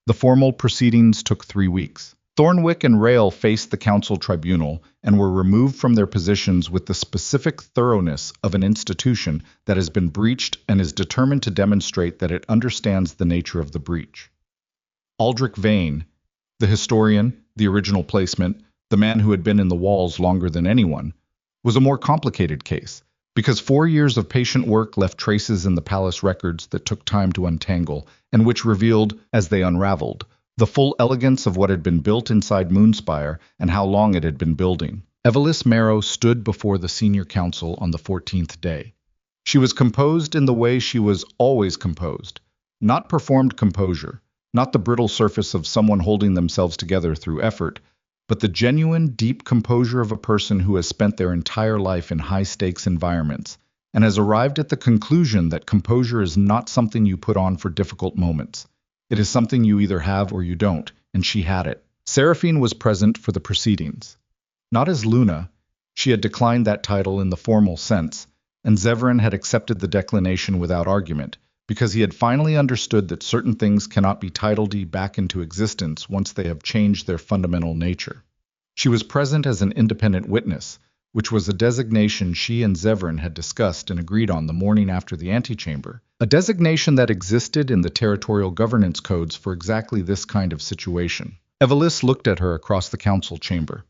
The formal proceedings took 3 weeks. Thornwick and Rail faced the council tribunal and were removed from their positions with the specific thoroughness of an institution that has been breached and is determined to demonstrate that it understands the nature of the breach. Aldrich Vane, the historian, the original placement, the man who had been in the walls longer than anyone, was a more complicated case, because 4 years of patient work left traces in the palace records that took time to untangle, and which revealed, as they unraveled, the full elegance of what had been built inside Moonspire and how long it had been building. Evelise Marrow stood before the senior council on the 14th day. She was composed in the way she was always composed, not performed composure, not the brittle surface of someone holding themselves together through effort, but the genuine, deep composure of a person who has spent their entire life in high-stakes environments and has arrived at the conclusion that composure is not something you put on for difficult moments. It is something you either have or you don't, and she had it. Seraphine was present for the proceedings. Not as Luna, she had declined that title in the formal sense, and Zevran had accepted the declination without argument, because he had finally understood that certain things cannot be titled back into existence once they have changed their fundamental nature. She was present as an independent witness, which was a designation she and Zevran had discussed and agreed on the morning after the antechamber, a designation that existed in the territorial governance codes for exactly this kind of situation. Evelise looked at her across the council chamber.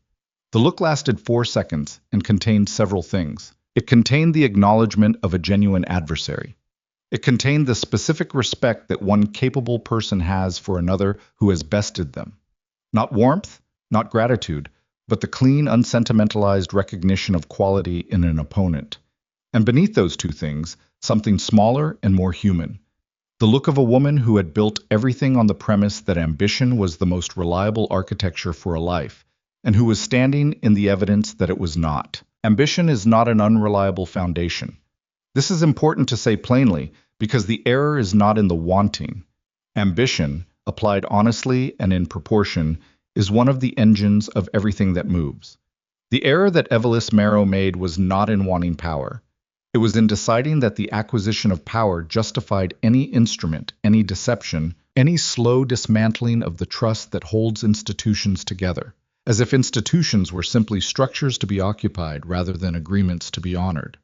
The look lasted 4 seconds and contained several things. It contained the acknowledgement of a genuine adversary. It contained the specific respect that one capable person has for another who has bested them. Not warmth, not gratitude, but the clean, unsentimentalized recognition of quality in an opponent. And beneath those two things, something smaller and more human. The look of a woman who had built everything on the premise that ambition was the most reliable architecture for a life, and who was standing in the evidence that it was not. Ambition is not an unreliable foundation. This is important to say plainly, because the error is not in the wanting. Ambition, applied honestly and in proportion, is one of the engines of everything that moves. The error that Evelis Marrow made was not in wanting power. It was in deciding that the acquisition of power justified any instrument, any deception, any slow dismantling of the trust that holds institutions together, as if institutions were simply structures to be occupied rather than agreements to be honored.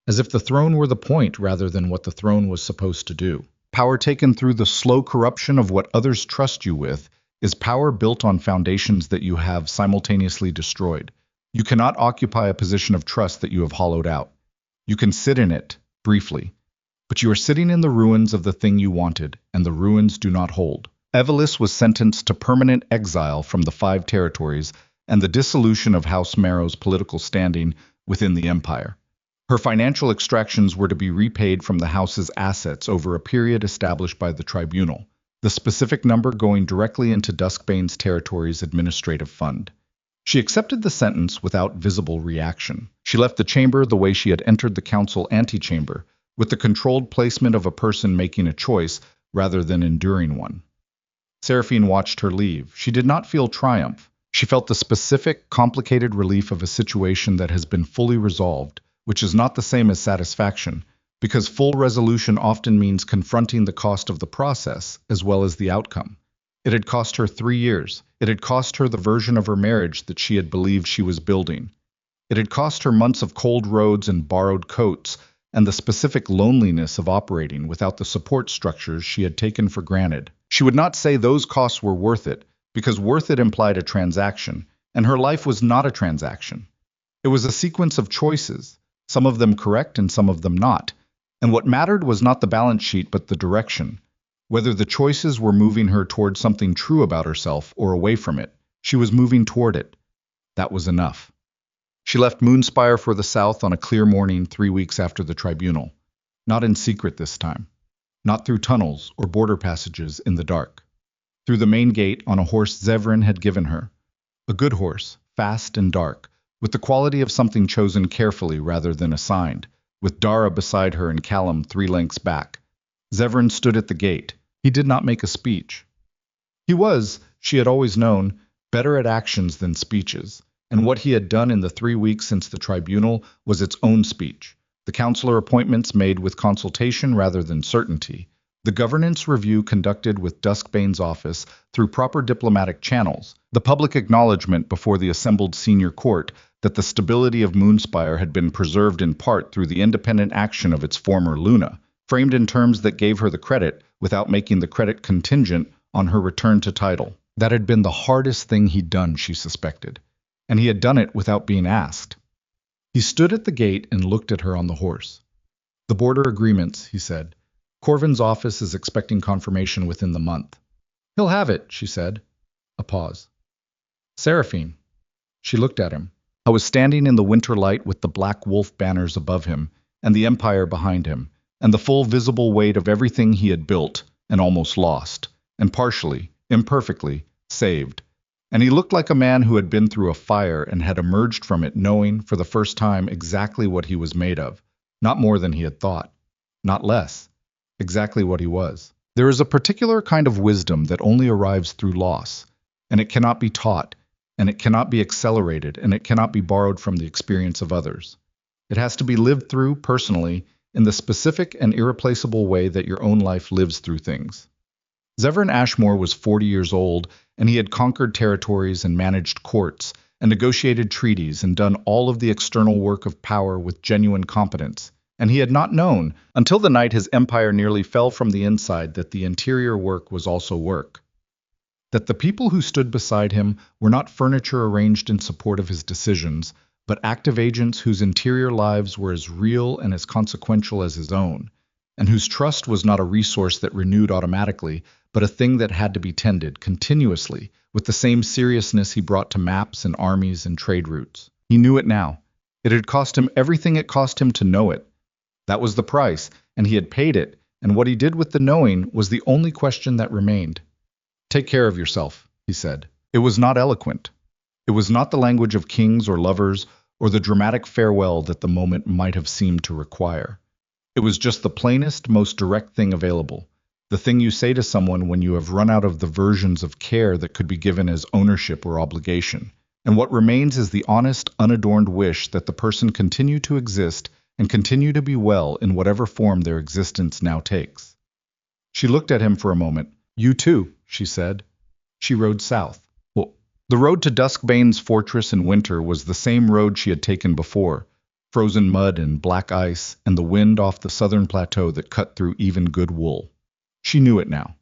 As if the throne were the point rather than what the throne was supposed to do. Power taken through the slow corruption of what others trust you with is power built on foundations that you have simultaneously destroyed. You cannot occupy a position of trust that you have hollowed out. You can sit in it, briefly, but you are sitting in the ruins of the thing you wanted, and the ruins do not hold. Evelis was sentenced to permanent exile from the 5 territories and the dissolution of House Marrow's political standing within the empire. Her financial extractions were to be repaid from the house's assets over a period established by the tribunal, the specific number going directly into Duskbane's territory's administrative fund. She accepted the sentence without visible reaction. She left the chamber the way she had entered the council antechamber, with the controlled placement of a person making a choice rather than enduring one. Seraphine watched her leave. She did not feel triumph. She felt the specific, complicated relief of a situation that has been fully resolved, which is not the same as satisfaction, because full resolution often means confronting the cost of the process as well as the outcome. It had cost her 3 years. It had cost her the version of her marriage that she had believed she was building. It had cost her months of cold roads and borrowed coats, and the specific loneliness of operating without the support structures she had taken for granted. She would not say those costs were worth it, because worth it implied a transaction, and her life was not a transaction. It was a sequence of choices, some of them correct and some of them not, and what mattered was not the balance sheet but the direction. Whether the choices were moving her toward something true about herself or away from it, she was moving toward it. That was enough. She left Moonspire for the south on a clear morning 3 weeks after the tribunal. Not in secret this time. Not through tunnels or border passages in the dark. Through the main gate on a horse Zevran had given her. A good horse, fast and dark, with the quality of something chosen carefully rather than assigned, with Dara beside her and Callum 3 lengths back. Zevran stood at the gate. He did not make a speech. He was, she had always known, better at actions than speeches, and what he had done in the 3 weeks since the tribunal was its own speech. The counselor appointments made with consultation rather than certainty. The governance review conducted with Duskbane's office through proper diplomatic channels. The public acknowledgement before the assembled senior court that the stability of Moonspire had been preserved in part through the independent action of its former Luna, framed in terms that gave her the credit without making the credit contingent on her return to title. That had been the hardest thing he'd done, she suspected, and he had done it without being asked. He stood at the gate and looked at her on the horse. The border agreements, he said. Corvin's office is expecting confirmation within the month. He'll have it, she said. A pause. Seraphine. She looked at him. I was standing in the winter light with the black wolf banners above him and the empire behind him, and the full visible weight of everything he had built and almost lost, and partially, imperfectly, saved. And he looked like a man who had been through a fire and had emerged from it knowing, for the first time, exactly what he was made of. Not more than he had thought. Not less. Exactly what he was. There is a particular kind of wisdom that only arrives through loss, and it cannot be taught, and it cannot be accelerated, and it cannot be borrowed from the experience of others. It has to be lived through, personally, in the specific and irreplaceable way that your own life lives through things. Zevran Ashmoor was 40 years old, and he had conquered territories and managed courts, and negotiated treaties and done all of the external work of power with genuine competence. And he had not known, until the night his empire nearly fell from the inside, that the interior work was also work. That the people who stood beside him were not furniture arranged in support of his decisions, but active agents whose interior lives were as real and as consequential as his own, and whose trust was not a resource that renewed automatically, but a thing that had to be tended continuously with the same seriousness he brought to maps and armies and trade routes. He knew it now. It had cost him everything it cost him to know it. That was the price, and he had paid it, and what he did with the knowing was the only question that remained. "Take care of yourself," he said. It was not eloquent. It was not the language of kings or lovers or the dramatic farewell that the moment might have seemed to require. It was just the plainest, most direct thing available, the thing you say to someone when you have run out of the versions of care that could be given as ownership or obligation. And what remains is the honest, unadorned wish that the person continue to exist and continue to be well in whatever form their existence now takes. She looked at him for a moment. "You too," she said. She rode south. Well, the road to Duskbane's fortress in winter was the same road she had taken before, frozen mud and black ice, and the wind off the southern plateau that cut through even good wool. She knew it now.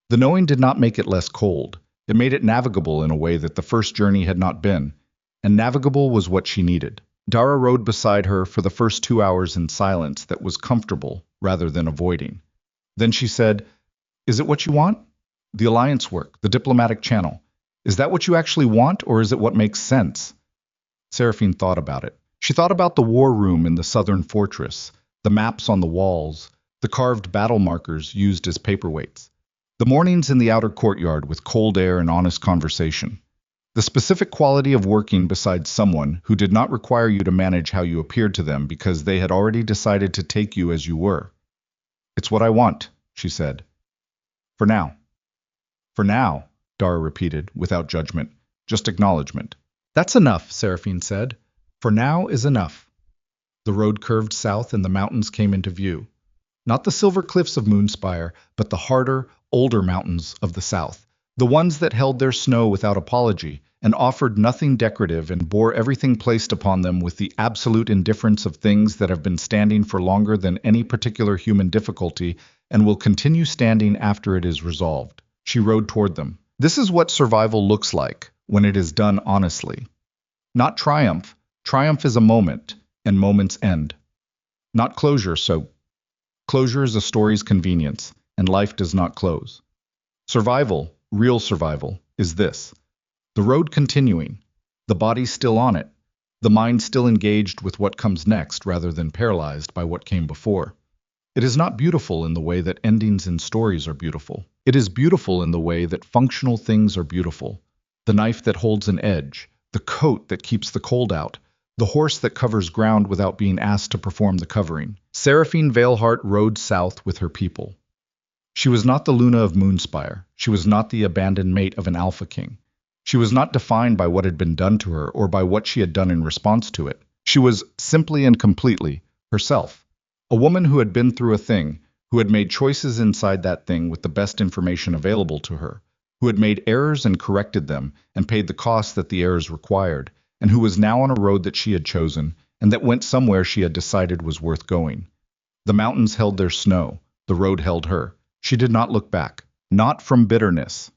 The knowing did not make it less cold. It made it navigable in a way that the first journey had not been, and navigable was what she needed. Dara rode beside her for the first 2 hours in silence that was comfortable rather than avoiding. Then she said, "Is it what you want? The alliance work, the diplomatic channel. Is that what you actually want, or is it what makes sense?" Seraphine thought about it. She thought about the war room in the southern fortress, the maps on the walls, the carved battle markers used as paperweights, the mornings in the outer courtyard with cold air and honest conversation, the specific quality of working beside someone who did not require you to manage how you appeared to them because they had already decided to take you as you were. "It's what I want," she said. "For now." "For now," Dara repeated, without judgment, just acknowledgement. "That's enough," Seraphine said. "For now is enough." The road curved south and the mountains came into view. Not the silver cliffs of Moonspire, but the harder, older mountains of the south, the ones that held their snow without apology and offered nothing decorative and bore everything placed upon them with the absolute indifference of things that have been standing for longer than any particular human difficulty and will continue standing after it is resolved. She rode toward them. This is what survival looks like when it is done honestly. Not triumph. Triumph is a moment, and moments end. Not closure, so closure is a story's convenience, and life does not close. Survival, real survival, is this. The road continuing, the body still on it, the mind still engaged with what comes next rather than paralyzed by what came before. It is not beautiful in the way that endings in stories are beautiful. It is beautiful in the way that functional things are beautiful. The knife that holds an edge, the coat that keeps the cold out, the horse that covers ground without being asked to perform the covering. Seraphine Veilheart rode south with her people. She was not the Luna of Moonspire. She was not the abandoned mate of an Alpha King. She was not defined by what had been done to her or by what she had done in response to it. She was simply and completely herself. A woman who had been through a thing, who had made choices inside that thing with the best information available to her, who had made errors and corrected them and paid the cost that the errors required, and who was now on a road that she had chosen and that went somewhere she had decided was worth going. The mountains held their snow. The road held her. She did not look back. Not from bitterness.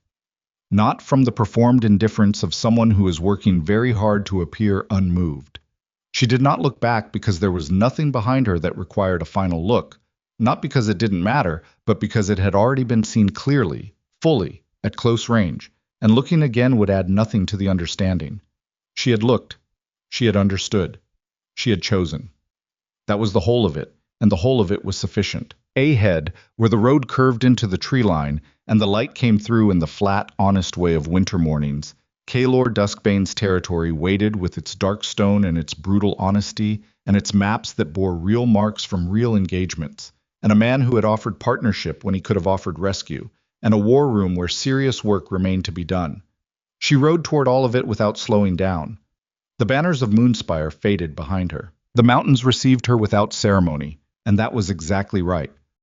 Not from the performed indifference of someone who is working very hard to appear unmoved. She did not look back because there was nothing behind her that required a final look, not because it didn't matter, but because it had already been seen clearly, fully, at close range, and looking again would add nothing to the understanding. She had looked. She had understood. She had chosen. That was the whole of it, and the whole of it was sufficient. Ahead, where the road curved into the tree line, and the light came through in the flat, honest way of winter mornings, Kaelor Duskbane's territory waited with its dark stone and its brutal honesty, and its maps that bore real marks from real engagements, and a man who had offered partnership when he could have offered rescue, and a war room where serious work remained to be done. She rode toward all of it without slowing down. The banners of Moonspire faded behind her. The mountains received her without ceremony, and that was exactly right.